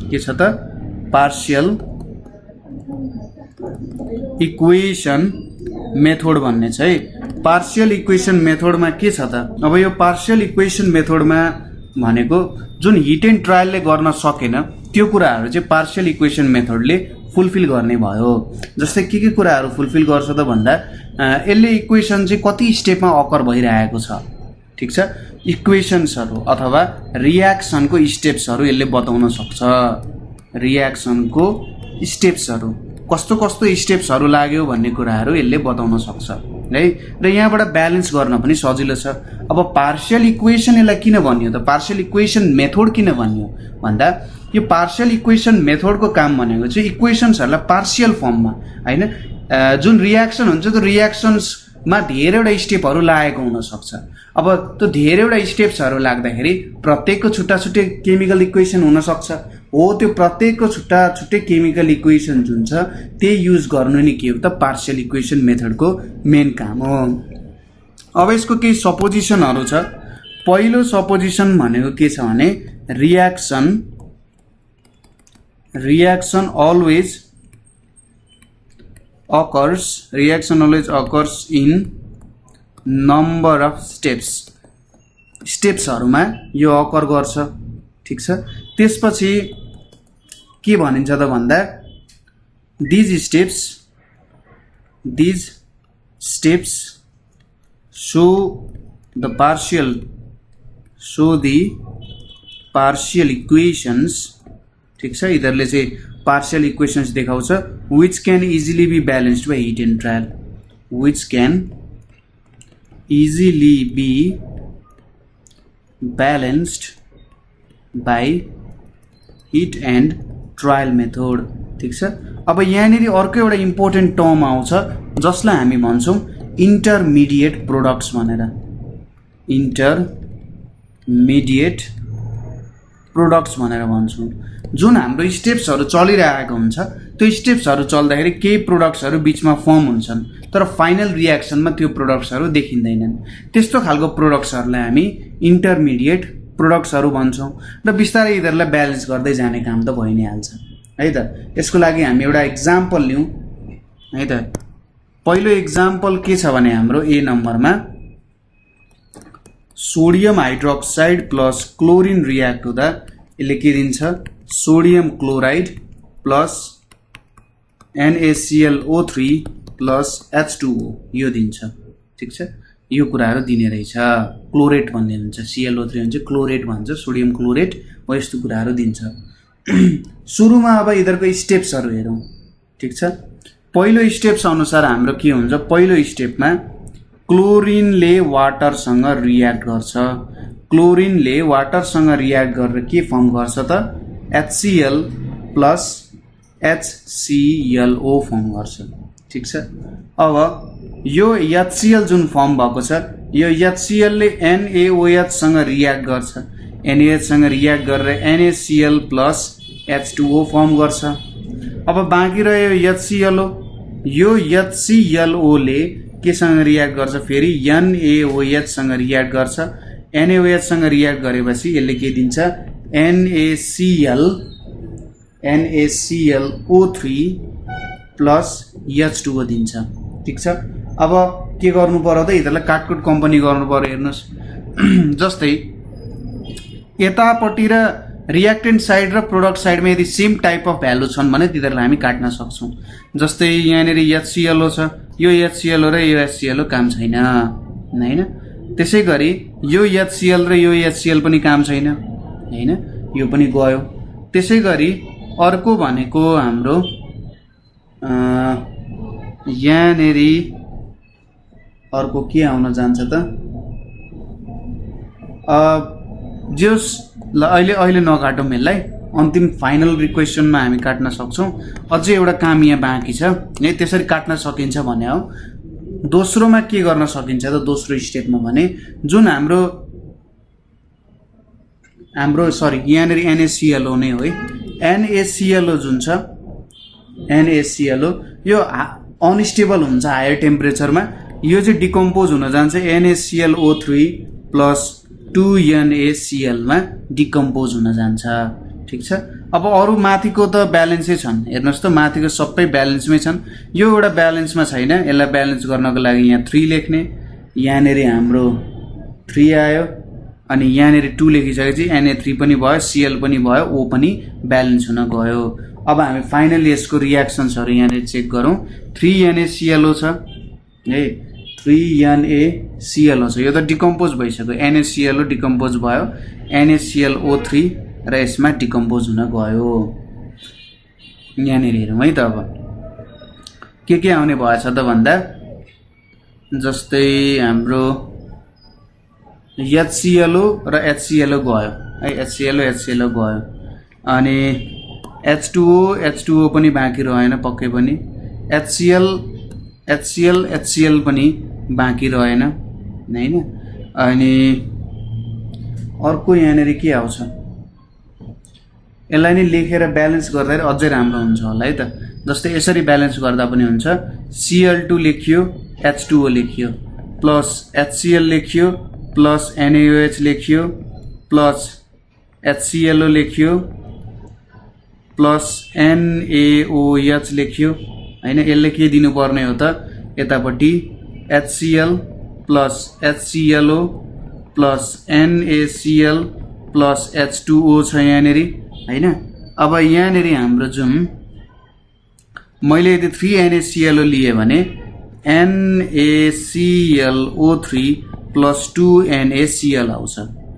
के छ त, पार्शियल इक्वेसन मेथड भन्ने छ है। पार्शियल इक्वेसन मेथडमा के छ त, अब यो पार्शियल इक्वेसन मेथडमा भनेको जुन हिट एन्ड ट्रायलले गर्न सकेन त्यो कुराहरू चाहिँ पार्शियल इक्वेसन मेथडले फुलफिल गर्ने भयो। जस्तै के कुराहरू फुलफिल गर्छ त भन्दा यसले इक्वेसन चाहिँ कति स्टेपमा अकर भइरहेको छ, ठिक छ। इक्वेसन्सहरू अथवा रियाक्सनको स्टेप्सहरू यसले बताउन सक्छ। रियाक्सनको स्टेप्सहरू कस्तो कस्तो स्टेप्सहरू लाग्यो भन्ने कुराहरू यसले बताउन सक्छ है। र यहाँबाट ब्यालेन्स गर्न पनि सजिलो छ। अब पार्शियल इक्वेसन यसलाई किन भनियो त, पार्शियल इक्वेसन मेथड किन भनियो भन्दा यो पार्शियल इक्वेसन मेथडको काम भनेको चाहिँ इक्वेसन्सहरूलाई पार्शियल फर्ममा होइन, जुन रियाक्सन हुन्छ त्यो रियाक्सन्समा धेरैवटा स्टेपहरू लागेको हुनसक्छ। अब त्यो धेरैवटा स्टेप्सहरू लाग्दाखेरि प्रत्येकको छुट्टा छुट्टै केमिकल इक्वेसन हुनसक्छ। हो त्यो प्रत्येकको छुट्टा छुट्टै केमिकल इक्वेसन जुन छ त्यही युज गर्नु नि के हो त पार्शियल इक्वेसन मेथडको मेन काम हो। अब यसको केही सपोजिसनहरू छ। पहिलो सपोजिसन भनेको के छ भने reaction always occurs in number of स्टेप्सहरूमा यो अकर गर्छ, ठिक छ। त्यसपछि के भनिन्छ त भन्दा these steps so the partial equations, ठिक छ। यिनीहरूले चाहिँ पार्शियल इक्वेशंस देखाउँछ which can easily be balanced by hit and trial, which can easily be balanced by heat and trial method, ठिक छ। अब यहाँनिर अर्को एउटा इम्पोर्टेन्ट टर्म आउँछ जसलाई हामी भन्छौँ इन्टरमिडिएट प्रोडक्ट्स भनेर। इन्टरमिडिएट प्रोडक्ट्स भनेर भन्छौँ। जुन हाम्रो स्टेप्सहरू चलिरहेको हुन्छ त्यो स्टेप्सहरू चल्दाखेरि केही प्रोडक्ट्सहरू बिचमा फर्म हुन्छन् तर फाइनल रियाक्सनमा त्यो प्रोडक्ट्सहरू देखिँदैनन्। त्यस्तो खालको प्रोडक्ट्सहरूलाई हामी इन्टरमिडिएट प्रोडक्ट्सहरू भन्छौँ। र बिस्तारै यिनीहरूलाई ब्यालेन्स गर्दै जाने काम त भइ नै हाल्छ है त। यसको लागि हामी एउटा इक्जाम्पल लिउँ है त। पहिलो इक्जाम्पल के छ भने हाम्रो ए नम्बरमा sodium hydroxide plus chlorine react हुँदा यसले के दिन्छ sodium chloride plus NaClO3 plus H2O यो दिन्छ ठीक छ यो कुराहरु दिने रहेछ क्लोरेट भन्ने हुन्छ ClO3 हुन्छ क्लोरेट भन्छ सोडियम क्लोरेट हो यस्तो कुराहरु दिन्छ सुरुमा अब यिनीहरुको स्टेप्सहरु हेरौं ठीक छ पहिलो स्टेप्स अनुसार हाम्रो के हुन्छ पहिलो स्टेपमा क्लोरिनले वाटरसँग रियाक्ट गर्छ क्लोरिनले वाटरसँग रियाक्ट गरेर के फर्म गर्छ त HCl प्लस HClO फर्म गर्छ ठीक छ अब यो HCl जुन फर्म भएको छ यो HCl ले NaOH सँग रियाक्ट गर्छ NaOH सँग रियाक्ट गरेर NaCl प्लस H2O फर्म गर्छ अब बाँकी रह्यो HClO यो HClO ले केसँग रियाक्ट गर्छ फेरि NaOH सँग रियाक्ट गर्छ NaOH सँग रियाक्ट गरेपछि यसले के दिन्छ NaClO3 प्लस H2O दिन्छ ठीक छ अब के गर्नु पर्यो त यिनीहरुलाई काटकुट कम्पनी गर्नु पर्यो हेर्नुस् जस्तै यतापटि र रियाक्टेन्ट साइड र प्रोडक्ट साइडमा यदि सेम टाइप अफ भ्यालु छन् भने तिनीहरुलाई हामी काट्न सक्छौं जस्तै यहाँनेरि HClO छ यो HClO र यो HClO काम छैन हैन त्यसैगरी यो HCl र यो HCl पनि काम छैन हैन यो पनि गयो त्यसैगरी अर्को भनेको हाम्रो यहाँनेरि अर्को के आउन जान्छ त जस ल अहिले नकाटौं यसलाई अन्तिम फाइनल रिक्वेस्टनमा हामी काट्न सक्छौं अझै एउटा काम यहाँ बाँकी छ है त्यसरी काट्न सकिन्छ भने हो दोस्रोमा के गर्न सकिन्छ त दोस्रो स्टेपमा भने जुन हाम्रो सरी यहाँनेरि NaClO नै हो है NaClO जुन छ NaClO यो अनस्टेबल हुन्छ हायर टेम्परेचरमा यो चाहिँ डिकम्पोज हुन जान्छ NaClO3 प्लस 2NaCl मा डिकम्पोज हुन जान्छ ठीक छ अब अरु माथिको त ब्यालेन्सै छन् हेर्नुस् त माथिको सबै ब्यालेन्समै छन् यो एउटा ब्यालेन्समा छैन यसलाई ब्यालेन्स गर्नको लागि यहाँ 3 लेख्ने यहाँनेरि हाम्रो 3 आयो अनि यहाँनेरि 2 लेखिसकेपछि Na3 पनि भयो Cl पनि भयो O पनि ब्यालेन्स हुन गयो अब हामी फाइनली यसको रियाक्सन्सहरु यहाँनेरि चेक गरौँ 3NaClO छ है 3NaClO छ यो त डिकम्पोज भइसक्यो NaClO डिकम्पोज भयो NaClO3 र यसमा डिकम्पोज हुन गयो यहाँनेरि हेरौँ है त अब के आउने भएछ त भन्दा जस्तै हाम्रो HClO र HClO गयो है HClO गयो अनि H2O पनि बाँकी रहेन पक्कै पनि HCl पनि बाँकी रहेन हैन अनि अर्को यहाँनेरि के आउँछ यसलाई नि लेखेर ब्यालेन्स गर्दा अझै राम्रो हुन्छ होला है त जस्तै यसरी ब्यालेन्स गर्दा पनि हुन्छ Cl2 लेखियो H2O लेखियो प्लस HCl लेखियो प्लस NaOH लेखियो प्लस HClO लेखियो प्लस NaOH लेखियो हैन यसले के दिनु पर्ने हो त यतापट्टि HCl plus HClO plus NaCl plus H2O छ यहाँनेरि हैन अब यहाँनेरि हाम्रो जुन मैले यदि 3NaClO लिए भने NaClO3 प्लस 2NaCl आउँछ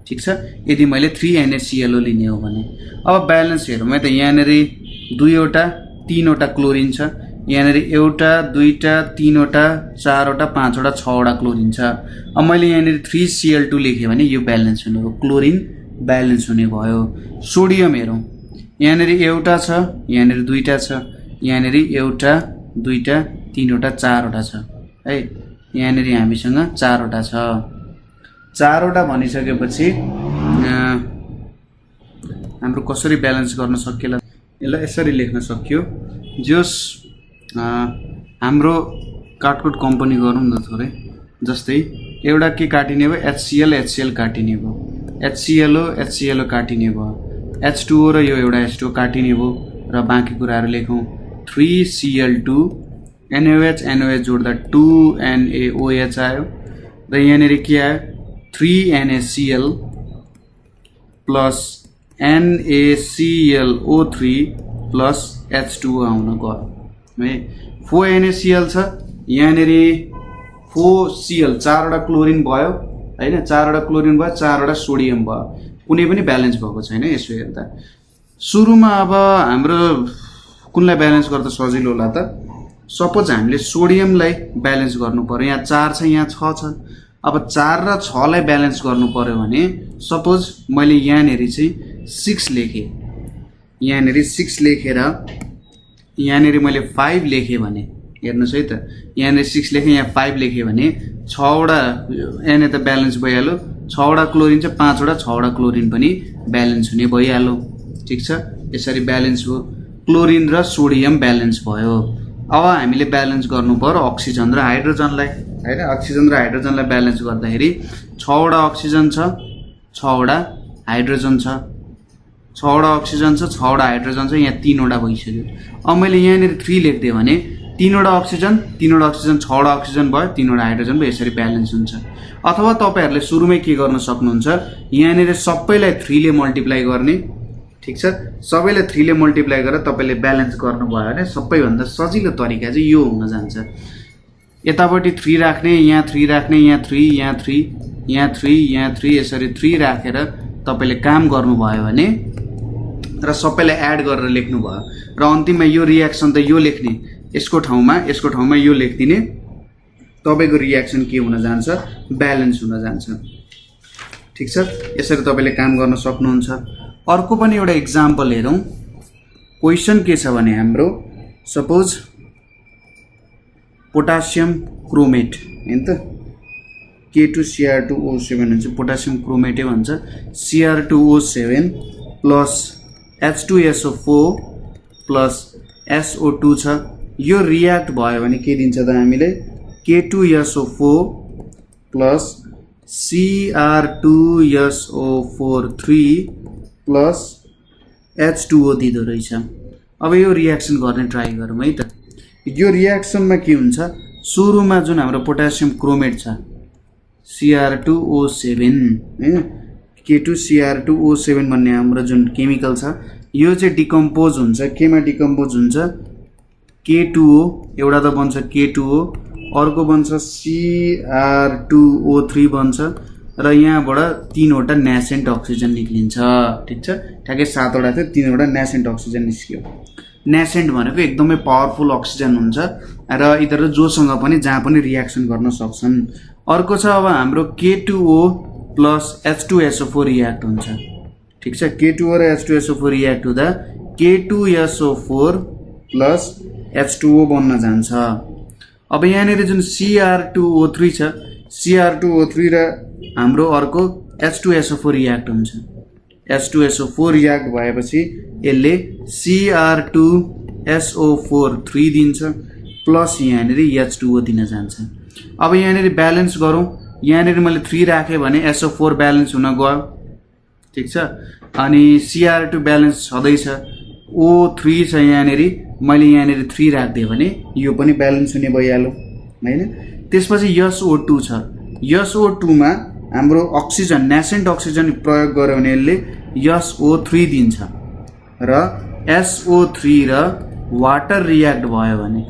ठीक छ यदि मैले 3NaClO लिने हो भने अब ब्यालेन्स हेरौँ है त यहाँनेरि 2 वटा 3 वटा क्लोरिन छ यहाँनेरि एउटा दुईटा तीनवटा चारवटा पाँचवटा छवटा क्लोरिन छ अब मैले यहाँनेरि 3Cl2 लेखे भने यो ब्यालेन्स हुने हो क्लोरिन ब्यालेन्स हुने भयो सोडियम हेरौँ यहाँनेरि एउटा छ यहाँनेरि दुईटा छ यहाँनेरि एउटा दुईटा तीनवटा चारवटा छ है यहाँनेरि हामीसँग चारवटा छ चारवटा भनिसकेपछि हाम्रो कसरी ब्यालेन्स गर्न सकिएला यसलाई यसरी लेख्न सक्यो जस हाम्रो काटकुट कम्पनी गरौँ न थोरै जस्तै एउटा के काटिने भयो HCl काटिने भयो HClO काटिने भयो H2O र यो एउटा H2O काटिने भयो र बाँकी कुराहरु लेखौं 3Cl2 NaOH जोड्दा 2NaOH आयो र यहाँनेरि के आयो 3NaCl plus NaClO3 plus H2O आउन गयो है 4NaCl छ यहाँनेरि 4Cl 4 वटा क्लोरिन भयो हैन 4 वटा क्लोरिन भयो 4 वटा सोडियम भयो कुनै पनि ब्यालेन्स भएको छैन यसो हेर्दा सुरुमा अब हाम्रो कुनलाई ब्यालेन्स गर्दा सजिलो होला त सपोज हामीले सोडियमलाई ब्यालेन्स गर्नु पर्यो यहाँ 4 छ यहाँ 6 छ अब 4 र 6 लाई ब्यालेन्स गर्नु पर्यो भने सपोज मैले यहाँनेरि चाहिँ 6 लेखे यहाँनेरि 6 लेखेर यहाँनेरि मैले 5 लेखे भने हेर्नुस् है त यहाँनेरि 6 लेखे यहाँ 5 लेखे भने 6 वटा यहाँनेरि त ब्यालेन्स भइहाल्यो 6 वटा क्लोरिन चाहिँ 5 वटा 6 वटा क्लोरिन पनि ब्यालेन्स हुने भइहाल्यो ठीक छ यसरी ब्यालेन्स हो क्लोरिन र सोडियम ब्यालेन्स भयो अब हामीले ब्यालेन्स गर्नु पर्यो अक्सिजन र हाइड्रोजनलाई हैन अक्सिजन र हाइड्रोजनलाई ब्यालेन्स गर्दाखेरि 6 वटा अक्सिजन छ 6 वटा हाइड्रोजन छ 6 वटा अक्सिजन छ 6 वटा हाइड्रोजन छ यहाँ 3 वटा भइसक्यो अब मैले यहाँनेरि 3 लेख्दिए भने 3 वटा अक्सिजन 6 वटा अक्सिजन भयो 3 वटा हाइड्रोजन भयो यसरी ब्यालेन्स हुन्छ अथवा तपाईहरुले सुरुमै के गर्न सक्नुहुन्छ यहाँनेरि सबैलाई 3 ले मल्टिप्लाई गर्ने ठीक छ सबैले 3 ले मल्टिप्लाई गरेर तपाईले ब्यालेन्स गर्नुभयो भने सबैभन्दा सजिलो तरिका चाहिँ यो हुन जान्छ यतापट्टि 3 राख्ने यहाँ 3 राख्ने यहाँ 3 यहाँ 3 यहाँ 3 यहाँ 3 यसरी 3 राखेर तपाईले काम गर्नुभयो भने र सबैलाई एड गरेर लेख्नु भयो र अन्तिममा यो रियाक्सन त यो लेख्ने यसको ठाउँमा यो लेख्दिने तपाईको रियाक्सन के हुन जान्छ ब्यालेन्स हुन जान्छ ठीक छ यसरी तपाईले काम गर्न सक्नुहुन्छ अर्को पनि एउटा एक्जाम्पल हेरौं क्वेशन के छ भने हाम्रो सपोज पोटासियम क्रोमेट हैन त K2Cr2O7 हुन्छ पोटासियम क्रोमेटै भन्छ Cr2O7 plus H2SO4 plus SO2 छ यो रियाक्ट भयो भने के दिन्छ त हामीले K2SO4 plus Cr2SO4 3 plus H2O दिदो रहेछ अब यो रियाक्सन गर्ने ट्राई गरौँ है त यो रियाक्सनमा के हुन्छ सुरुमा जुन हाम्रो पोटासियम क्रोमेट छ Cr2O7 हैन K2Cr2O7 भन्ने हाम्रो जुन केमिकल छ यो चाहिँ डिकम्पोज हुन्छ केमा डिकम्पोज हुन्छ K2O एउटा त बन्छ K2O अर्को बन्छ Cr2O3 बन्छ र यहाँबाट 3 वटा नेसेन्ट अक्सिजन निक्लिन्छ ठीक छ ठ्याक्कै 7 वटा थियो 3 वटा नेसेन्ट अक्सिजन निस्क्यो नेसेन्ट भनेको एकदमै पावरफुल अक्सिजन हुन्छ र यिनीहरु जोसँग पनि जहाँ पनि रियाक्सन गर्न सक्छन् अर्को छ अब हाम्रो K2O प्लस H2SO4 रियाक्ट हुन्छ ठीक छ K2O र H2SO4 रियाक्ट हुँदा K2SO4 प्लस H2O बन्न जान्छ अब यहाँनेरि जुन Cr2O3 छ Cr2O3 र हाम्रो अर्को H2SO4 रियाक्ट हुन्छ H2SO4 रियाक्ट भएपछि यसले Cr2SO4 3 दिन्छ प्लस यहाँनेरि H2O दिन जान्छ अब यहाँनेरि ब्यालेन्स गरौँ यहाँनेरि मैले 3 राखे भने SO4 ब्यालेन्स हुन गयो ठीक छ अनि Cr2 ब्यालेन्स छँदै छ O3 छ यहाँनेरि मैले यहाँनेरि 3 राख्दिए भने यो पनि ब्यालेन्स हुने भइहाल्यो हैन त्यसपछि SO2 छ SO2 मा हाम्रो अक्सिजन नेसेन्ट अक्सिजन प्रयोग गर्यो भने यसले SO3 दिन्छ र SO3 र वाटर रियाक्ट भयो भने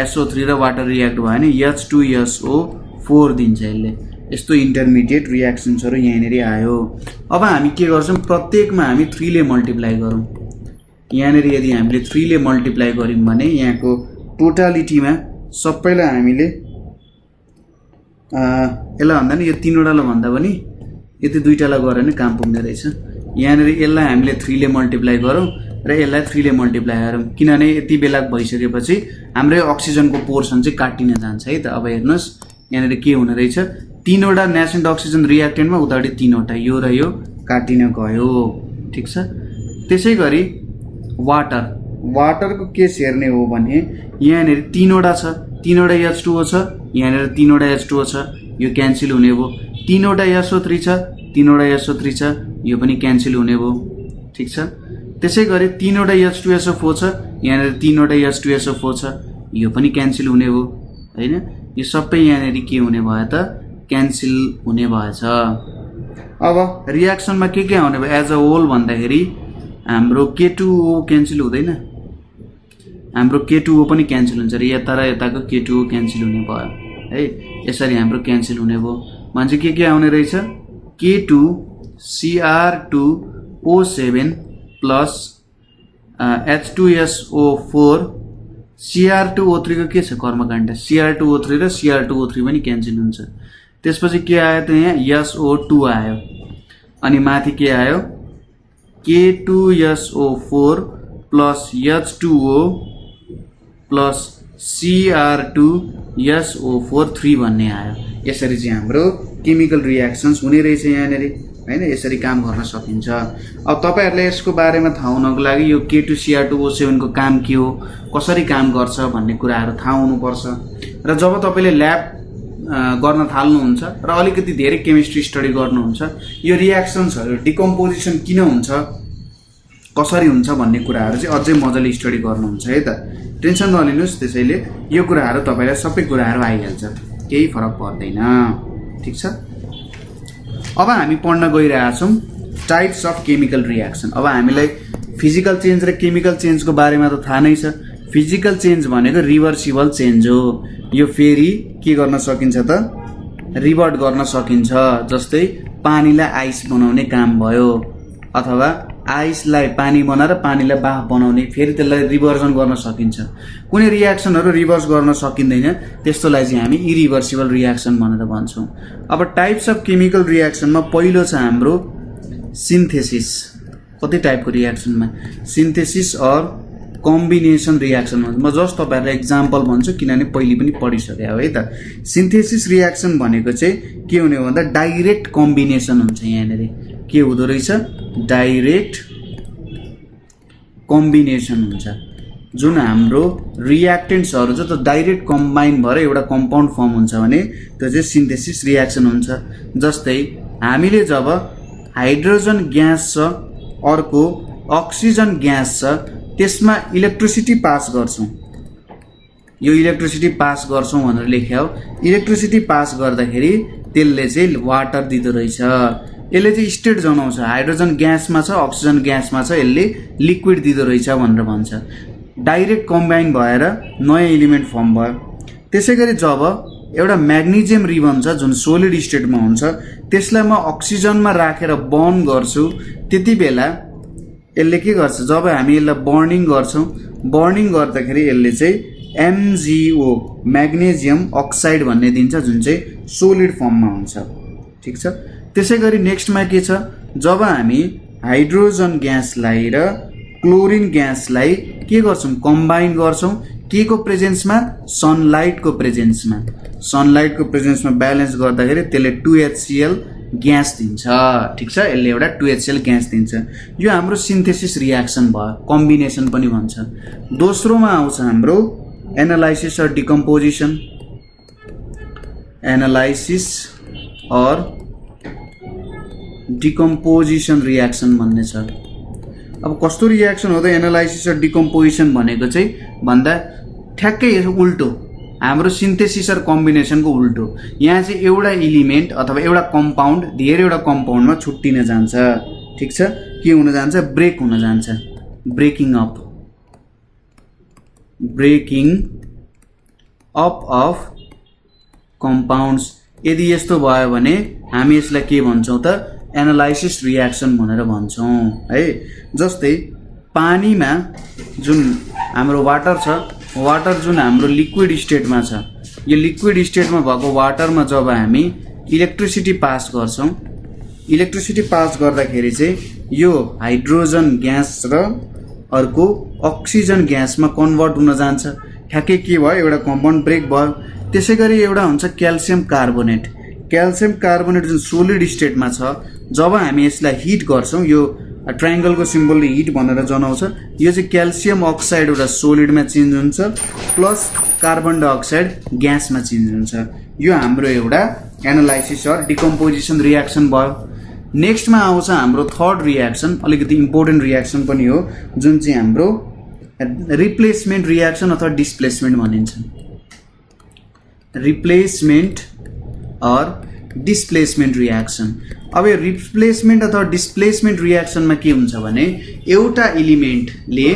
SO3 र वाटर रियाक्ट भयो भने H2SO4 दिन्छ यसले यस्तो इन्टरमिडिएट रियाक्सन्सहरु यहाँनेरि आयो अब हामी के गर्छौं प्रत्येकमा हामी 3 ले मल्टिप्लाई गरौँ यहाँनेरि यदि हामीले 3 ले मल्टिप्लाई गर्यौं भने यहाँको टोटालिटीमा सबैलाई हामीले यसलाई भन्दा नि यो 3 वटालाई भन्दा पनि यति दुईटालाई गरे नि काम पुग्ने रहेछ यहाँनेरि यसलाई हामीले 3 ले मल्टिप्लाई गरौँ र यसलाई 3 ले मल्टिप्लाई गरौँ किनभने यति बेला भइसकेपछि हाम्रो अक्सिजनको पोर्सन चाहिँ काटिन जान्छ है त अब हेर्नुस् यहाँनेरि के हुने रहेछ 3 वटा नेसेन्ट अक्सिजन रियाक्टेन्टमा उतापटि 3 वटा यो र यो काटिन गयो ठीक छ त्यसैगरी वाटरको केस हेर्ने हो भने यहाँनेरि 3 वटा छ 3 वटा H2O छ यहाँनेरि 3 वटा H2O छ यो क्यान्सल हुने भयो 3 वटा SO3 छ 3 वटा SO3 छ यो पनि क्यान्सल हुने भयो ठीक छ त्यसैगरी 3 वटा H2SO4 छ यहाँनेरि 3 वटा H2SO4 छ यो पनि क्यान्सल हुने भयो हैन यो सबै यहाँनेरि के हुने भयो त क्यान्सल हुने भएछ। अब रियाक्सनमा के आउने भयो एज अ होल भन्दाखेरि हाम्रो K2O क्यान्सल हुँदैन, हाम्रो K2O पनि क्यान्सल हुन्छ र यता र यताको K2O क्यान्सल हुने भयो है। यसरी हाम्रो क्यान्सल हुने भयो भने के आउने रहेछ K2Cr2O7 प्लस H2SO4 Cr2O3 को के छ कर्मकाण्ड Cr2O3 र Cr2O3 पनि क्यान्सल हुन्छ। त्यसपछि के आयो त यहाँ SO2 आयो अनि माथि के आयो K2SO4 plus H2O plus Cr2SO4 3 भन्ने आयो। यसरी चाहिँ हाम्रो केमिकल रियाक्सन्स हुने रहेछ यहाँनेर हैन। यसरी काम गर्न सकिन्छ। अब तपाईहरुले यसको बारेमा थाहा हुनको लागि यो K2Cr2O7 को काम के हो, कसरी काम गर्छ भन्ने कुराहरु थाहा हुनुपर्छ। र जब तपाईले ल्याब गर्न थाल्नुहुन्छ र अलिकति धेरै केमिस्ट्री स्टडी गर्नुहुन्छ यो रियाक्सन्सहरु डिकम्पोजिसन किन हुन्छ, कसरी हुन्छ भन्ने कुराहरु चाहिँ अझै मजाले स्टडी गर्नुहुन्छ है त। टेन्सन नलिनुस्, त्यसैले यो कुराहरु तपाईलाई सबै कुराहरु आइहाल्छ, केही फरक पर्दैन। ठीक छ। अब हामी पढ्न गइरहेछौं टाइप्स अफ केमिकल रियाक्सन। अब हामीलाई फिजिकल चेन्ज र केमिकल चेन्जको बारेमा त थाहा नै छ। फिजिकल चेन्ज भनेको रिभर्सिबल चेन्ज हो। यो फेरि के गर्न सकिन्छ त रिभर्ट गर्न सकिन्छ। जस्तै पानीलाई आइस बनाउने काम भयो अथवा आइसलाई पानी बनाएर पानीलाई बाफ बनाउने, फेरि त्यसलाई रिभर्सन गर्न सकिन्छ। कुनै रियाक्सनहरु रिभर्स गर्न सकिँदैन, त्यस्तोलाई चाहिँ हामी इरिभर्सिबल रियाक्सन भनेर भन्छौं। अब टाइप्स अफ केमिकल रियाक्सनमा पहिलो छ हाम्रो सिन्थेसिस। कति टाइपको रियाक्सनमा सिन्थेसिस अर कम्बिनेसन रियाक्सन भन्छ। म जस्ट तपाईहरुलाई एक्जाम्पल भन्छु किनभने पहिले पनि पढिसके हो है त। सिन्थेसिस रियाक्सन भनेको चाहिँ के हुने हो भन्दा डाइरेक्ट कम्बिनेसन हुन्छ। यहाँनेर के हुँदो रहेछ डाइरेक्ट कम्बिनेसन हुन्छ। जुन हाम्रो रियाक्टेन्ट्सहरु छ त डाइरेक्ट कम्बाइन भएर एउटा कम्पाउन्ड फर्म हुन्छ भने त्यो चाहिँ सिन्थेसिस रियाक्सन हुन्छ। जस्तै हामीले जब हाइड्रोजन ग्यास छ अर्को अक्सिजन ग्यास छ त्यसमा इलेक्ट्रिसिटी पास गर्छौं, यो इलेक्ट्रिसिटी पास गर्छौं भनेर लेख्या हो। इलेक्ट्रिसिटी पास गर्दाखेरि त्यसले चाहिँ वाटर दिदो रहेछ। यसले चाहिँ स्टेट जनाउँछ हाइड्रोजन ग्यासमा छ अक्सिजन ग्यासमा छ, यसले लिक्विड दिदो रहेछ भनेर भन्छ। डाइरेक्ट कम्बाइन भएर नयाँ एलिमेन्ट फर्म भयो। त्यसैगरी जब एउटा म्याग्नेशियम रिबन छ जुन सोलिड स्टेटमा हुन्छ त्यसलाई म अक्सिजनमा राखेर बर्न गर्छु, त्यतिबेला यसले के गर्छ जब हामी यसलाई बर्निङ गर्छौं, बर्निङ गर्दाखेरि यसले चाहिँ MgO म्याग्नेशियम अक्साइड भन्ने दिन्छ जुन चाहिँ सोलिड फर्ममा हुन्छ। ठीक छ। त्यसैगरी नेक्स्टमा के छ जब हामी हाइड्रोजन ग्यासलाई र क्लोरिन ग्यासलाई के गर्छौं कम्बाइन गर्छौं के को प्रेजेन्समा सनलाइटको प्रेजेन्समा। सनलाइटको प्रेजेन्समा ब्यालेन्स गर्दाखेरि त्यसले 2HCl ग्यास दिन्छ। ठीक छ। यसले एउटा 2HCl ग्यास दिन्छ। यो हाम्रो सिन्थेसिस रियाक्सन भयो, कम्बिनेसन पनि भन्छ। दोस्रोमा आउँछ हाम्रो analysis or decomposition. Analysis or decomposition reaction भन्ने छ। अब कस्तो रियाक्सन हो त एनालाइसिस अर डिकम्पोजिसन भनेको चाहिँ भन्दा ठ्याक्कै उल्टो, हाम्रो सिन्थेसिस अर कम्बिनेसनको उल्टो। यहाँ चाहिँ एउटा एलिमेन्ट अथवा एउटा कम्पाउन्ड धेरैवटा कम्पाउन्डमा छुट्टिन जान्छ। ठीक छ। के हुन जान्छ ब्रेक हुन जान्छ, breaking up, breaking up of compounds. यदि यस्तो भयो भने हामी यसलाई के भन्छौं त एनालाइसिस रियाक्सन भनेर भन्छौं है। जस्तै पानीमा जुन हाम्रो वाटर छ, वाटर जुन हाम्रो लिक्विड स्टेटमा छ, यो लिक्विड स्टेटमा भएको वाटरमा जब हामी इलेक्ट्रिसिटी पास गर्छौं, इलेक्ट्रिसिटी पास गर्दाखेरि चाहिँ यो हाइड्रोजन ग्यास र अर्को अक्सिजन ग्यासमा कन्भर्ट हुन जान्छ। ठ्याक्कै के भयो एउटा कम्पाउन्ड ब्रेक भयो। त्यसैगरी एउटा हुन्छ क्याल्सियम कार्बोनेट। क्याल्सियम कार्बोनेट जुन सोलिड स्टेटमा छ जब हामी यसलाई हिट गर्छौं, यो ट्रायंगलको सिम्बलले हिट भनेर जनाउँछ। यो चाहिँ क्याल्सियम अक्साइड एउटा सोलिडमा चेन्ज हुन्छ प्लस कार्बन डाइअक्साइड ग्यासमा चेन्ज हुन्छ। यो हाम्रो एउटा एनालाइसिस अर डिकम्पोजिसन रियाक्सन भयो। नेक्स्टमा आउँछ हाम्रो थर्ड रियाक्सन, अलिकति इम्पोर्टेन्ट रियाक्सन पनि हो जुन चाहिँ हाम्रो रिप्लेसमेन्ट रियाक्सन अथवा डिस्प्लेसमेन्ट भनिन्छ। Replacement or displacement reaction. अब यो रिप्लेसमेन्ट अथवा डिस्प्लेसमेन्ट रियाक्सनमा के हुन्छ भने एउटा एलिमेन्टले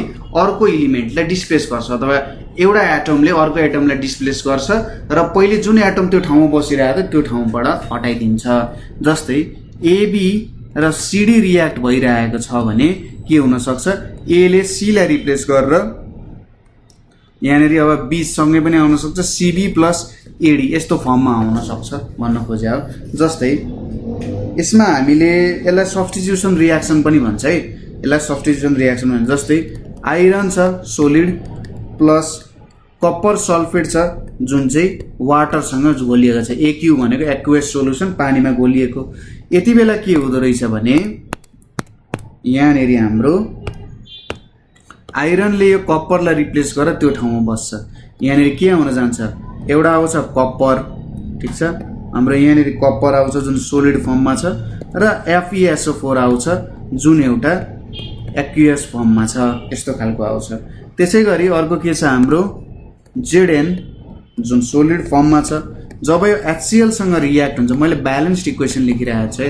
अर्को एलिमेन्टलाई डिस्प्लेस गर्छ अथवा एउटा एटमले अर्को एटमलाई डिस्प्लेस गर्छ र पहिले जुन एटम त्यो ठाउँमा बसिरहेको थियो त्यो ठाउँबाट हटाइदिन्छ। जस्तै एबी र सिडी रियाक्ट भइरहेको छ भने के हुन सक्छ, ए ले सी लाई रिप्लेस गरेर यहाँनेरि अब बी सँगै पनि आउन सक्छ, सीबी प्लस एडी यस्तो फर्ममा आउन सक्छ भन्न खोजे हो। जस्तै यसमा हामीले यसलाई सब्स्टिट्युसन रियाक्सन पनि भन्छ है, यसलाई सब्स्टिट्युसन रियाक्सन भन्छ। जस्तै आइरन छ सोलिड प्लस कपर सल्फेट छ जुन चाहिँ वाटरसँग घोलिएको छ, एक्यू भनेको एक्युएस सोल्युसन पानीमा घोलिएको। यति बेला के हुँदो रहेछ भने यहाँनेरि हाम्रो आइरनले यो कपरलाई रिप्लेस गरेर त्यो ठाउँमा बस्छ। यहाँनेरि के आउन जान्छ, एउटा आउँछ कपर, ठिक छ, हाम्रो यहाँनेरि कपर आउँछ जुन सोलिड फर्ममा छ र FeSO4 आउँछ जुन एउटा एक्युएस फर्ममा छ, यस्तो खालको आउँछ। त्यसै गरी अर्को के छ हाम्रो Zn जुन सोलिड फर्ममा छ। जब यो HCl सँग रियाक्ट हुन्छ, मैले ब्यालेन्स्ड इक्वेसन लेखिरहेको छु है,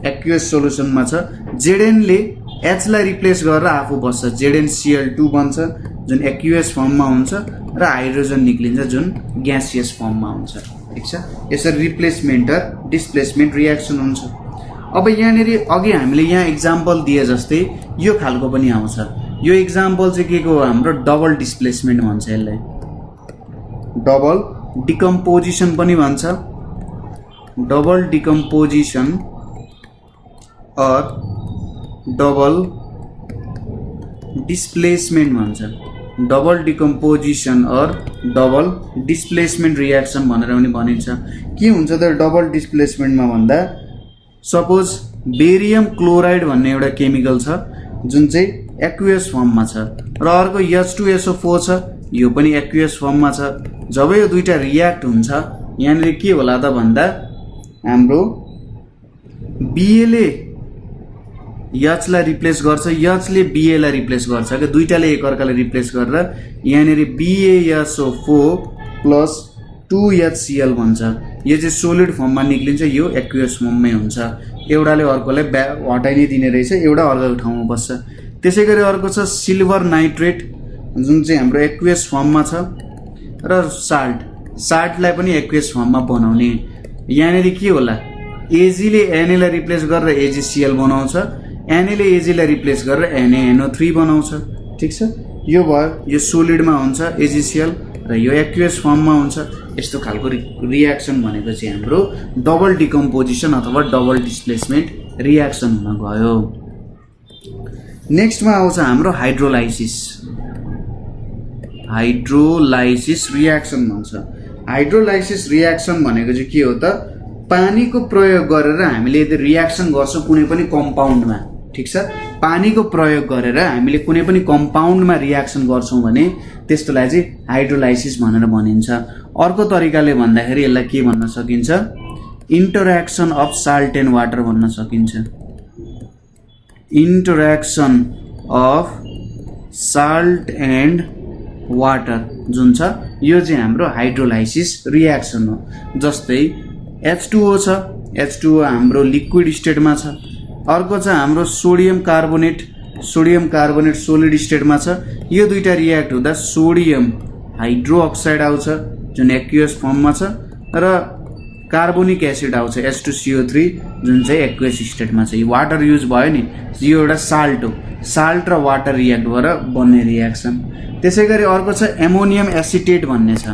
एक्युएस सोल्युसनमा छ, Zn ले H लाई रिप्लेस गरेर आफू बस्छ, ZnCl2 बन्छ जुन एक्युएस फर्ममा हुन्छ र हाइड्रोजन निक्लिन्छ जुन ग्यासियस फर्ममा हुन्छ, ठीक छ। यसरी रिप्लेसमेन्ट र डिस्प्लेसमेन्ट रियाक्सन हुन्छ। अब यहाँनेरि अघि हामीले यहाँ इक्जाम्पल दिए जस्तै यो खालको पनि आउँछ। यो इक्जाम्पल चाहिँ के को हो, हाम्रो डबल डिस्प्लेसमेन्ट भन्छ, यसलाई डबल डिकम्पोजिसन पनि भन्छ, double decomposition or double displacement भन्छ, double decomposition or double displacement reaction भनेर पनि भनिन्छ। के हुन्छ त डबल डिस्प्लेसमेन्टमा भन्दा, सपोज बेरियम क्लोराइड भन्ने एउटा केमिकल छ जुन चाहिँ एक्युएस फर्ममा छ र अर्को H2SO4 छ, यो पनि एक्युएस फर्ममा छ। जब यो दुईटा रियाक्ट हुन्छ यहाँनिर के होला त भन्दा हाम्रो Ba ले H लाई रिप्लेस गर्छ, H ले Ba लाई रिप्लेस गर्छ के दुईटाले एकअर्कालाई रिप्लेस गरेर यहाँनिर BaSO4 प्लस 2HCl भन्छ। यो चाहिँ सोलिड फर्ममा निक्लिन्छ, यो एक्युएस फर्ममै हुन्छ। एउटाले अर्कोलाई हटाइ नै दिने रहेछ, एउटा अर्को ठाउँमा बस्छ। त्यसै गरी अर्को छ सिल्भर नाइट्रेट जुन चाहिँ हाम्रो एक्युएस फर्ममा छ र साल्टलाई पनि एक्युएस फर्ममा बनाउने। यहाँनिर के होला, Ag ले Na लाई रिप्लेस गरेर AgCl बनाउँछ, Na ले Ag लाई रिप्लेस गरेर NaNO3 बनाउँछ, ठिक छ। यो भयो, यो सोलिडमा हुन्छ AgCl र यो एक्युएस फर्ममा हुन्छ। यस्तो खालको रियाक्सन भनेको चाहिँ हाम्रो डबल डिकम्पोजिसन अथवा डबल डिस्प्लेसमेन्ट रियाक्सन हुन गयो। नेक्स्टमा आउँछ हाम्रो हाइड्रोलाइसिस। हाइड्रोलाइसिस रियाक्सन भन्छ। हाइड्रोलाइसिस रियाक्सन भनेको चाहिँ के हो त, पानीको प्रयोग गरेर हामीले यदि रियाक्सन गर्छौँ कुनै पनि कम्पाउन्डमा, ठिक छ, पानीको प्रयोग गरेर हामीले कुनै पनि कम्पाउन्डमा रियाक्सन गर्छौँ भने त्यस्तोलाई चाहिँ हाइड्रोलाइसिस भनेर भनिन्छ। अर्को तरिकाले भन्दाखेरि यसलाई के भन्न सकिन्छ, interaction of salt and water भन्न सकिन्छ। Interaction of salt and water जुन छ यो चाहिँ हाम्रो हाइड्रोलाइसिस रियाक्सन हो। जस्तै H2O छ, H2O हाम्रो लिक्विड स्टेटमा छ। अर्को छ हाम्रो सोडियम कार्बोनेट सोलिड स्टेटमा छ। यो दुईटा रियाक्ट हुँदा सोडियम हाइड्रोअक्साइड आउँछ जुन एक्युएस फर्ममा छ र कार्बोनिक एसिड आउँछ H2CO3 जुन चाहिँ एक्युएस स्टेटमा छ। यो वाटर युज भयो नि, यो एउटा साल्ट हो, साल्ट र वाटर रियाक्ट भएर बन्ने रियाक्सन। त्यसै गरी अर्को छ एमोनियम एसिटेट भन्ने छ,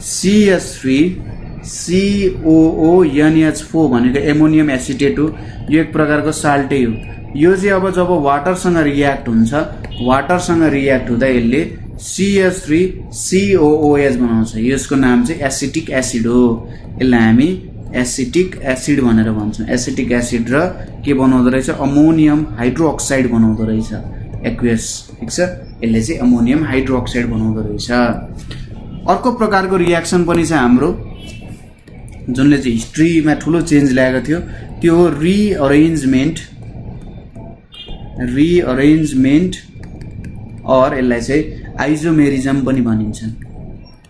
CH3COONH4 भनेको एमोनियम एसिटेट हो। यो एक प्रकारको साल्टै हो। यो चाहिँ अब जब वाटरसँग रियाक्ट हुन्छ, वाटरसँग रियाक्ट हुँदा यसले CH3COOH बनाउँछ। यसको नाम चाहिँ एसिटिक एसिड हो। यसलाई हामी एसिटिक एसिड भनेर भन्छौँ। एसिटिक एसिड र के बनाउँदो रहेछ, अमोनियम हाइड्रोअक्साइड बनाउँदो रहेछ एक्युएस, ठिक छ। यसले चाहिँ अमोनियम हाइड्रोअक्साइड बनाउँदो रहेछ। अर्को प्रकारको रियाक्सन पनि छ हाम्रो जुनले चाहिँ हिस्ट्रीमा ठुलो चेन्ज ल्याएको थियो, त्यो हो रिअरेन्जमेन्ट अर यसलाई चाहिँ आइजोमेरिजम पनि भनिन्छ।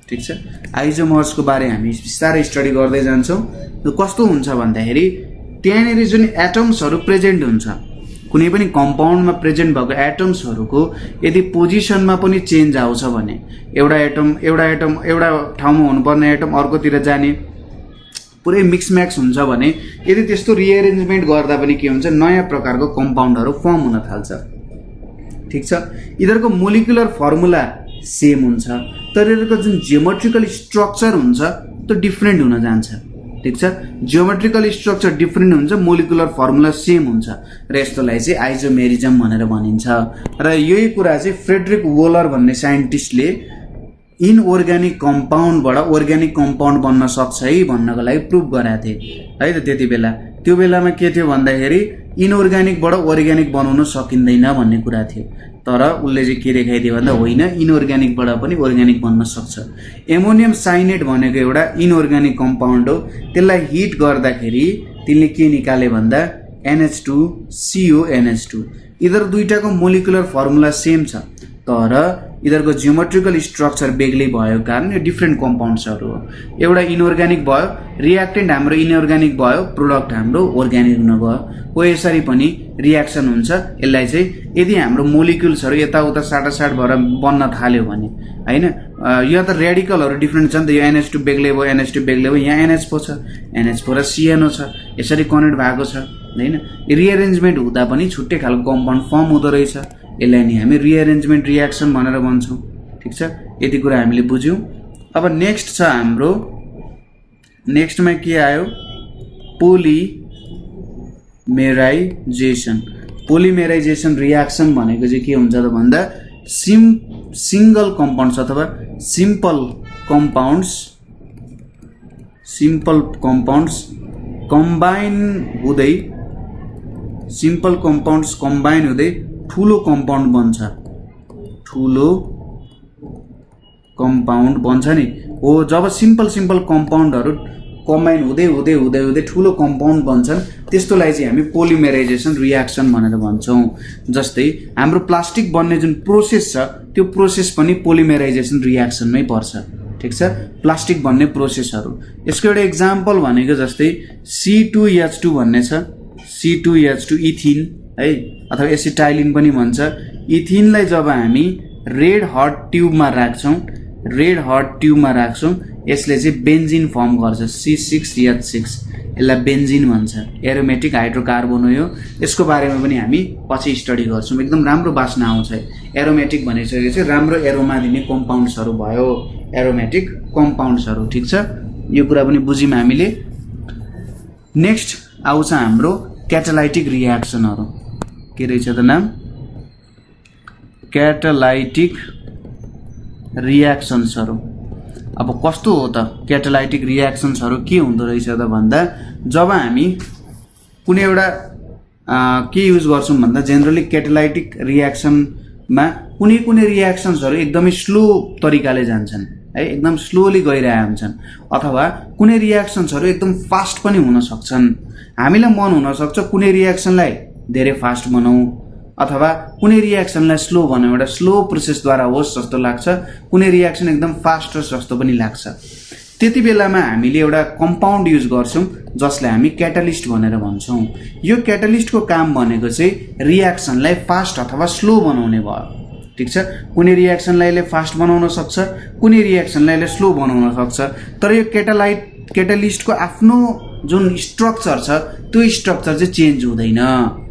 ठीक छ। आइजोमर्सको बारे हामी बिस्तारै स्टडी गर्दै जान्छौँ। कस्तो हुन्छ भन्दाखेरि त्यहाँनिर जुन एटम्सहरू प्रेजेन्ट हुन्छ, कुनै पनि कम्पाउन्डमा प्रेजेन्ट भएको एटम्सहरूको यदि पोजिसनमा पनि चेन्ज आउँछ भने एउटा ठाउँमा हुनुपर्ने एटम अर्कोतिर जाने, पुरै मिक्सम्याक्स हुन्छ भने यदि त्यस्तो रिएरेन्जमेन्ट गर्दा पनि के हुन्छ, नयाँ प्रकारको कम्पाउन्डहरू फर्म हुन थाल्छ। ठिक छ। यिनीहरूको मोलिकुलर फर्मुला सेम हुन्छ तर यिनीहरूको जुन जियोमेट्रिकल स्ट्रक्चर हुन्छ त्यो डिफ्रेन्ट हुन जान्छ। ठिक छ। जियोमेट्रिकल स्ट्रक्चर डिफ्रेन्ट हुन्छ, मोलिकुलर फर्मुला सेम हुन्छ र यस्तोलाई चाहिँ आइजोमेरिजम भनेर भनिन्छ। र यही कुरा चाहिँ फ्रेडरिक वोलर भन्ने साइन्टिस्टले इनअर्ग्यानिक कम्पाउन्डबाट अर्ग्यानिक कम्पाउन्ड बन्न सक्छ है भन्नको लागि प्रुभ गराएको थिए है त। त्यति बेला त्यो बेलामा के थियो भन्दाखेरि इनअर्ग्यानिकबाट अर्ग्यानिक बनाउन सकिँदैन भन्ने कुरा थियो, तर उसले चाहिँ के देखाइदियो भन्दा होइन, इनअर्ग्यानिकबाट पनि अर्ग्यानिक बन्न सक्छ। एमोनियम साइनेट भनेको एउटा इनअर्ग्यानिक कम्पाउन्ड हो। त्यसलाई हिट गर्दाखेरि त्यसले के निकाले भन्दा NH2CONH2। यिनीहरू दुईटाको मोलिकुलर फर्मुला सेम छ तर यिनीहरूको जियोमेट्रिकल स्ट्रक्चर बेग्लै भएको कारण यो डिफ्रेन्ट कम्पाउन्ड्सहरू हो। एउटा इनअर्ग्यानिक भयो, रियाक्टेन्ट हाम्रो इनअर्ग्यानिक भयो, प्रोडक्ट हाम्रो अर्ग्यानिक हुन गयो। हो यसरी पनि रियाक्सन हुन्छ। यसलाई चाहिँ यदि हाम्रो मोलिकुल्सहरू यताउता साटासाट भएर बन्न थाल्यो भने होइन, यो त रेडिकलहरू डिफ्रेन्ट छ नि त। यो NH2 बेग्लै भयो, NH2 बेग्लै भयो, यहाँ NH4 छ, NH4 र CNO छ, यसरी कनेक्ट भएको छ होइन। रिएरेन्जमेन्ट हुँदा पनि छुट्टै खालको कम्पाउन्ड फर्म हुँदो रहेछ। यसलाई नि हामी रिएरेन्जमेन्ट रियाक्सन भनेर भन्छौँ। ठिक छ। यति कुरा हामीले बुझ्यौँ। अब नेक्स्ट छ हाम्रो, नेक्स्टमा के आयो, पोलिमेराइजेसन। पोलिमेराइजेसन रियाक्सन भनेको चाहिँ के हुन्छ त भन्दा सिंगल कम्पाउन्ड्स अथवा सिम्पल कम्पाउन्ड्स कम्बाइन हुँदै ठुलो कम्पाउन्ड बन्छ नि हो। जब सिम्पल कम्पाउन्डहरू कम्बाइन हुँदै ठुलो कम्पाउन्ड बन्छन् त्यस्तोलाई चाहिँ हामी पोलिमेराइजेसन रियाक्सन भनेर भन्छौँ। जस्तै हाम्रो प्लास्टिक बन्ने जुन प्रोसेस छ त्यो प्रोसेस पनि पोलिमेराइजेसन रियाक्सनमै पर्छ। ठिक छ। प्लास्टिक बन्ने प्रोसेसहरू, यसको एउटा इक्जाम्पल भनेको जस्तै C2H2 भन्ने छ, C2H2 इथिन है, अथवा एसिटाइलिन पनि भन्छ। इथिनलाई जब हामी रेड हट ट्युबमा राख्छौँ यसले चाहिँ बेन्जिन फर्म गर्छ, C6H6। यसलाई बेन्जिन भन्छ, एरोमेटिक हाइड्रोकार्बन हो यो। यसको बारेमा पनि हामी पछि स्टडी गर्छौँ। एकदम राम्रो बास्ना आउँछ। एरोमेटिक भनिसकेपछि राम्रो एरोमा दिने कम्पाउन्ड्सहरू भयो, एरोमेटिक कम्पाउन्ड्सहरू। ठिक छ। यो कुरा पनि बुझ्यौँ हामीले। नेक्स्ट आउँछ हाम्रो क्याटालाइटिक रियाक्सनहरू। के रहेछ त नाम, क्याटालाइटिक रियाक्सन्सहरू। अब कस्तो हो त क्याटालाइटिक रियाक्सन्सहरू, के हुँदो रहेछ त भन्दा जब हामी कुनै एउटा के युज गर्छौँ भन्दा जेनरली क्याटालाइटिक रियाक्सनमा कुनै रियाक्सन्सहरू एकदमै स्लो तरिकाले जान्छन् है, एकदम स्लोली गइरहेका हुन्छन्, अथवा कुनै रियाक्सन्सहरू एकदम फास्ट पनि हुन सक्छन्। हामीलाई मन हुनसक्छ कुनै रियाक्सनलाई धेरै फास्ट बनाऊ अथवा कुनै रियाक्सनलाई स्लो बनाऊ, एउटा स्लो प्रोसेसद्वारा होस् जस्तो लाग्छ, कुनै रियाक्सन एकदम फास्ट होस् जस्तो पनि लाग्छ। त्यति बेलामा हामीले एउटा कम्पाउन्ड युज गर्छौँ जसलाई हामी क्याटालिस्ट भनेर भन्छौँ। यो क्याटालिस्टको काम भनेको चाहिँ रियाक्सनलाई फास्ट अथवा स्लो बनाउने भयो। ठिक छ। कुनै रियाक्सनलाई यसले फास्ट बनाउन सक्छ, कुनै रियाक्सनलाई यसले स्लो बनाउन सक्छ, तर यो क्याटालिस्टको आफ्नो जुन स्ट्रक्चर छ त्यो स्ट्रक्चर चाहिँ चेन्ज हुँदैन।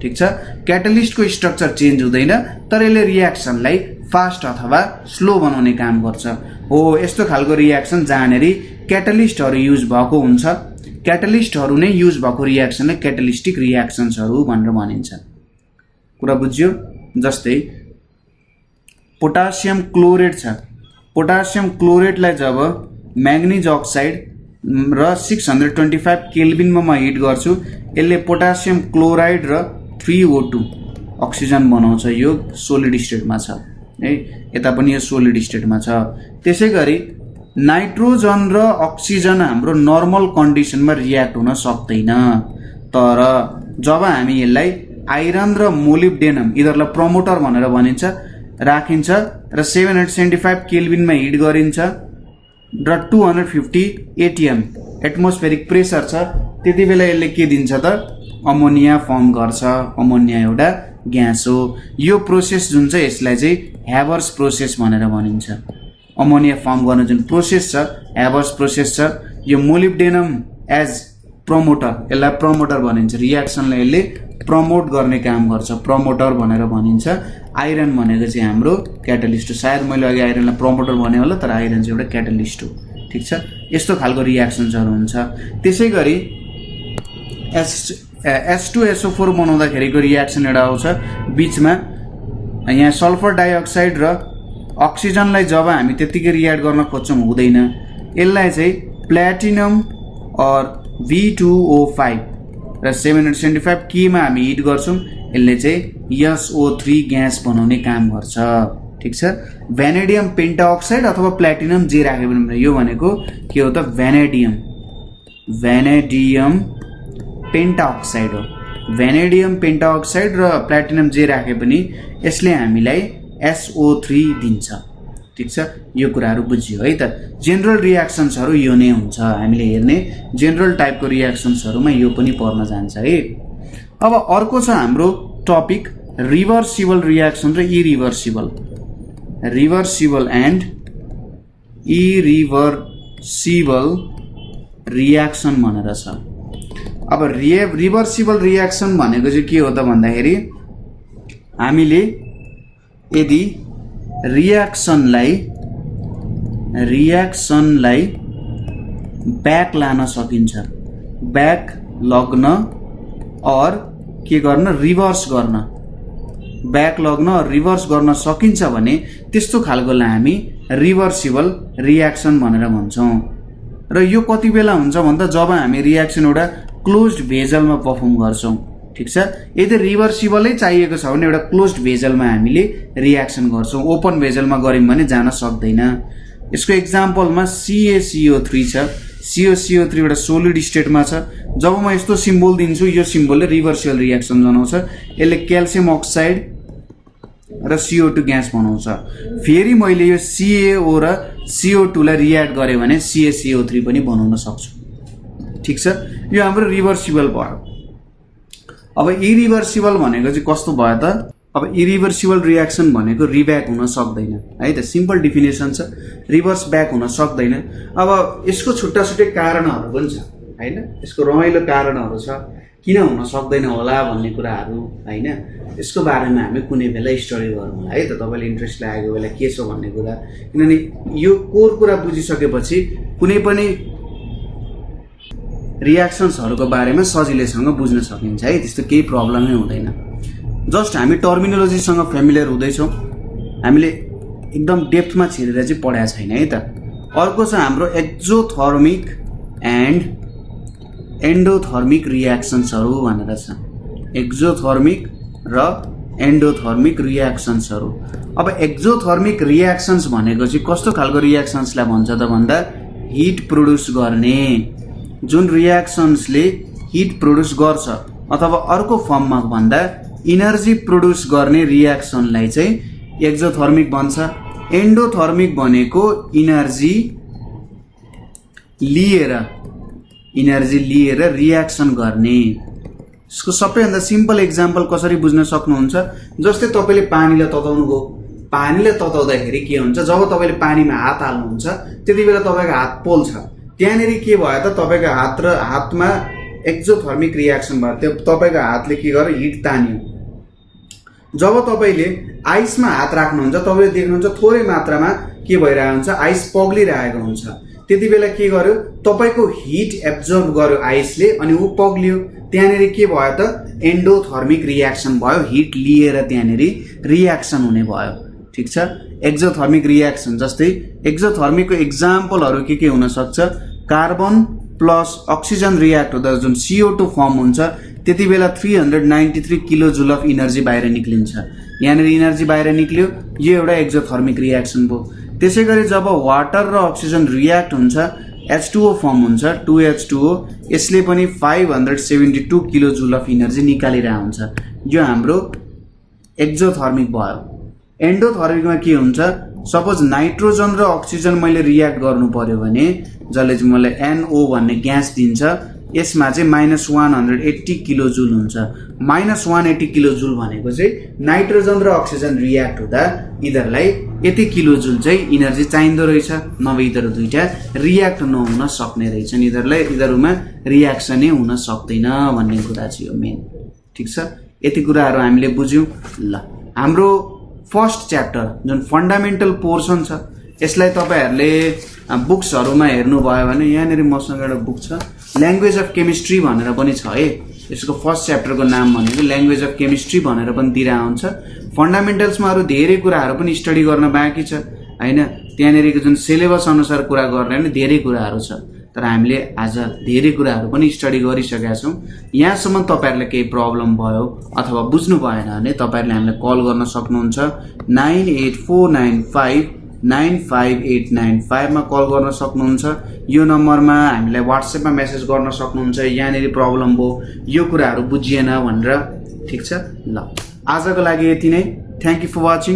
ठिक छ। क्याटालिस्टको स्ट्रक्चर चेन्ज हुँदैन तर यसले रियाक्सनलाई फास्ट अथवा स्लो बनाउने काम गर्छ। हो यस्तो खालको रियाक्सन जहाँनेरि क्याटालिस्टहरू युज भएको हुन्छ, क्याटालिस्टहरू नै युज भएको रियाक्सनलाई क्याटालिस्टिक रियाक्सन्सहरू भनेर भनिन्छ। कुरा बुझ्यो। जस्तै पोटासियम क्लोरेट छ, पोटासियम क्लोरेटलाई जब म्याग्निज अक्साइड र 625 केल्भिनमा म हिट गर्छु यसले पोटासियम क्लोराइड र 3O2 अक्सिजन बनाउँछ। यो सोलिड स्टेटमा छ है, यता पनि यो सोलिड स्टेटमा छ। त्यसै गरी नाइट्रोजन र अक्सिजन हाम्रो नर्मल कन्डिसनमा रियाक्ट हुन सक्दैन, तर जब हामी यसलाई आइरन र मोलिब्डेनम यिनीहरूलाई प्रमोटर भनेर भनिन्छ राखिन्छ र 775 केल्भिनमा हिट गरिन्छ र 250 atm एटमोस्फेरिक प्रेसर छ, त्यति बेला यसले के दिन्छ त अमोनिया फर्म गर्छ। अमोनिया एउटा ग्यास हो। यो प्रोसेस जुन चाहिँ यसलाई चाहिँ ह्याबर्स प्रोसेस भनेर भनिन्छ। अमोनिया फर्म गर्ने जुन प्रोसेस छ ह्याबर्स प्रोसेस छ। यो मोलिब्डेनम एज प्रमोटर, यसलाई प्रमोटर भनिन्छ। रियाक्सनलाई यसले प्रमोट गर्ने काम गर्छ, प्रमोटर भनेर भनिन्छ। आइरन भनेको चाहिँ हाम्रो क्याटलिस्ट हो। सायद मैले अघि आइरनलाई प्रमोटर भने होला, तर आइरन चाहिँ एउटा क्याटलिस्ट हो। ठिक छ, यस्तो खालको रियाक्सन्सहरू हुन्छ। त्यसै गरी H2SO4 बनाउँदाखेरिको रियाक्सन एउटा आउँछ बीचमा। यहाँ सल्फर डाइअक्साइड र अक्सिजनलाई जब हामी त्यतिकै रियाक्ट गर्न खोज्छौँ हुँदैन। यसलाई चाहिँ प्लेटिनम और V2O5 र 775 केमा हामी हिट गर्छौँ, यसले चाहिँ SO3 ग्यास बनाउने काम गर्छ। ठिक छ, भ्यानेडियम पेन्टाअक्साइड अथवा प्लेटिनम जे राखे पनि यो भनेको के हो त भ्यानेडियम पेन्टाअक्साइड हो। भ्यानेडियम पेन्टाअक्साइड र प्लेटिनम जे राखे पनि यसले हामीलाई SO3 दिन्छ। ठिक छ, यो कुराहरू बुझियो है त। जेनरल रियाक्सन्सहरू यो नै हुन्छ। हामीले हेर्ने जेनरल टाइपको रियाक्सन्सहरूमा यो पनि पर्न जान्छ है। अब अर्को छ हाम्रो टपिक रिभर्सिबल रियाक्सन र irreversible. Reversible and irreversible reaction भनेर छ। अब रिभर्सिबल रियाक्सन भनेको चाहिँ के हो त भन्दाखेरि हामीले यदि रियाक्सनलाई ब्याक लान सकिन्छ, ब्याक लग्न और के गर्न रिभर्स गर्न, ब्याक लग्न रिभर्स गर्न सकिन्छ भने त्यस्तो खालकोलाई हामी रिभर्सिबल रियाक्सन भनेर भन्छौँ। र यो कति बेला हुन्छ भन्दा जब हामी रियाक्सन एउटा क्लोज्ड भेजलमा पर्फर्म गर्छौँ। ठिक छ, यदि रिभर्सिबलै चाहिएको छ भने एउटा क्लोज्ड भेजलमा हामीले रियाक्सन गर्छौँ। ओपन भेजलमा गऱ्यौँ भने जान सक्दैन। यसको एक्जाम्पलमा CaCO3 छ। CaCO3 एउटा सोलिड स्टेटमा छ। जब म यस्तो सिम्बल दिन्छु, यो सिम्बलले रिभर्सिबल रियाक्सन जनाउँछ। यसले क्याल्सियम अक्साइड र CO2 ग्यास बनाउँछ। फेरि मैले यो CaO र CO2 लाई रियाक्ट गरेँ भने CaCO3 पनि बनाउन सक्छु। ठिक छ, यो हाम्रो रिभर्सिबल भयो। अब इरिभर्सिबल भनेको चाहिँ कस्तो भयो त? अब इरिभर्सिबल रियाक्सन भनेको रिब्याक हुन सक्दैन है त। सिम्पल डिफिनेसन छ, रिभर्स ब्याक हुन सक्दैन। अब यसको छुट्टा छुट्टै कारणहरू पनि छ हैन, यसको रमाइलो कारणहरू छ किन हुन सक्दैन होला भन्ने कुराहरू हैन। यसको बारेमा हामी कुनै बेला स्टडी गरौँ है त, तपाईले इन्ट्रेस्ट लागेको बेला के छ भन्ने कुरा। किनभने यो कोर कुरा बुझिसकेपछि कुनै पनि रियाक्सन्सहरूको बारेमा सजिलैसँग बुझ्न सकिन्छ है, त्यस्तो केही प्रब्लमै हुँदैन। जस्ट हामी टर्मिनोलोजीसँग फ्यामिलियर हुँदैछौँ, हामीले एकदम डेप्थमा छिरेर चाहिँ पढाएको छैन है त। अर्को छ हाम्रो एक्जोथर्मिक एन्ड एन्डोथर्मिक रियाक्सन्सहरू भनेर छ। एक्जोथर्मिक र एन्डोथर्मिक रियाक्सन्सहरू। अब एक्जोथर्मिक रियाक्सन्स भनेको चाहिँ कस्तो खालको रियाक्सन्सलाई भन्छ त भन्दा हिट प्रोड्युस गर्ने। जुन रियाक्सन्सले हिट प्रोड्युस गर्छ अथवा अर्को फर्ममा भन्दा इनर्जी प्रोड्युस गर्ने रियाक्सनलाई चाहिँ एक्जोथर्मिक भन्छ। एन्डोथर्मिक भनेको इनर्जी लिएर रियाक्सन गर्ने। यसको सबैभन्दा सिम्पल एक्जाम्पल कसरी बुझ्न सक्नुहुन्छ? जस्तै तपाईले पानीलाई तताउनु गयो, पानीलाई तताउँदाखेरि के हुन्छ, जब तपाईले पानीमा हात हाल्नुहुन्छ त्यति बेला तपाईको हात पोल्छ। त्यहाँनेर के भयो त, तपाईको हात र हातमा एक्जोथर्मिक रियाक्सन भयो। त्यो तपाईको हातले के गर्यो, हिट तान्यो। जब तपाईले आइसमा हात राख्नुहुन्छ तपाईले देख्नुहुन्छ थोरै मात्रामा के भइरहेको हुन्छ, आइस पग्लिरहेको हुन्छ। त्यति बेला के गर्यो, तपाईको हिट एब्जर्भ गर्यो आइसले अनि ऊ पग्लियो। त्यहाँनेर के भयो त, एन्डोथर्मिक रियाक्सन भयो, हिट लिएर त्यहाँनेर रियाक्सन हुने भयो। ठिक छ, एक्जोथर्मिक रियाक्सन। जस्तै एक्जोथर्मिकको एक्जाम्पलहरू के हुन सक्छ, कार्बन प्लस अक्सिजन रियाक्ट हुँदा जुन CO2 फर्म हुन्छ त्यति बेला 393 किलो जुल अफ इनर्जी बाहिर निक्लिन्छ। यहाँनिर इनर्जी बाहिर निक्ल्यो, यो एउटा एक्जोथर्मिक रियाक्सन भयो। त्यसै गरी जब वाटर र अक्सिजन रियाक्ट हुन्छ H2O फर्म हुन्छ, 2H2O, यसले पनि 572 किलो जुल अफ इनर्जी निकालिरहेको हुन्छ। यो हाम्रो एक्जोथर्मिक भयो। एन्डोथर्मिकमा के हुन्छ, सपोज नाइट्रोजन र अक्सिजन मैले रियाक्ट गर्नु पर्यो भने जसले चाहिँ मलाई NO भन्ने ग्यास दिन्छ यसमा चाहिँ -180 किलो जुल हुन्छ। -180 किलो जुल भनेको चाहिँ नाइट्रोजन र अक्सिजन रियाक्ट हुँदा यिनीहरूलाई यति किलो जुल चाहिँ इनर्जी चाहिँदो रहेछ, नभए यिनीहरू दुईटा रियाक्ट नहुन सक्ने रहेछन्, यिनीहरूमा रियाक्सनै हुन सक्दैन भन्ने कुरा चाहिँ हो मेन। ठिक छ, यति कुराहरू हामीले बुझ्यौँ। ल, हाम्रो फर्स्ट च्याप्टर जुन फन्डामेन्टल पोर्सन छ यसलाई तपाईहरूले बुक्सहरूमा हेर्नुभयो भने यहाँनिर मसँग एउटा बुक छ ल्याङ्ग्वेज अफ केमिस्ट्री भनेर पनि छ है। यसको फर्स्ट च्याप्टरको नाम भनेको ल्याङ्ग्वेज अफ केमिस्ट्री भनेर पनि दिएर हुन्छ। फन्डामेन्टल्समा अरू धेरै कुराहरू पनि स्टडी गर्न बाँकी छ हैन, त्यहाँनिरको जुन सिलेबस अनुसार कुरा गर्ने नि धेरै कुराहरू छ, तर हामीले आज धेरै कुराहरू पनि स्टडी गरिसकेका छौँ। यहाँसम्म तपाईहरुलाई केही प्रब्लम भयो अथवा बुझ्नु भएन भने तपाईहरुले हामीलाई कल गर्न सक्नुहुन्छ 9849595895 मा कल गर्न सक्नुहुन्छ। यो नम्बरमा हामीलाई WhatsApp मा मेसेज गर्न सक्नुहुन्छ। यहाँनिर प्रब्लम भयो, यो कुराहरू बुझिएन भनेर। ठीक छ, ल आजको लागि यति नै। Thank you for watching.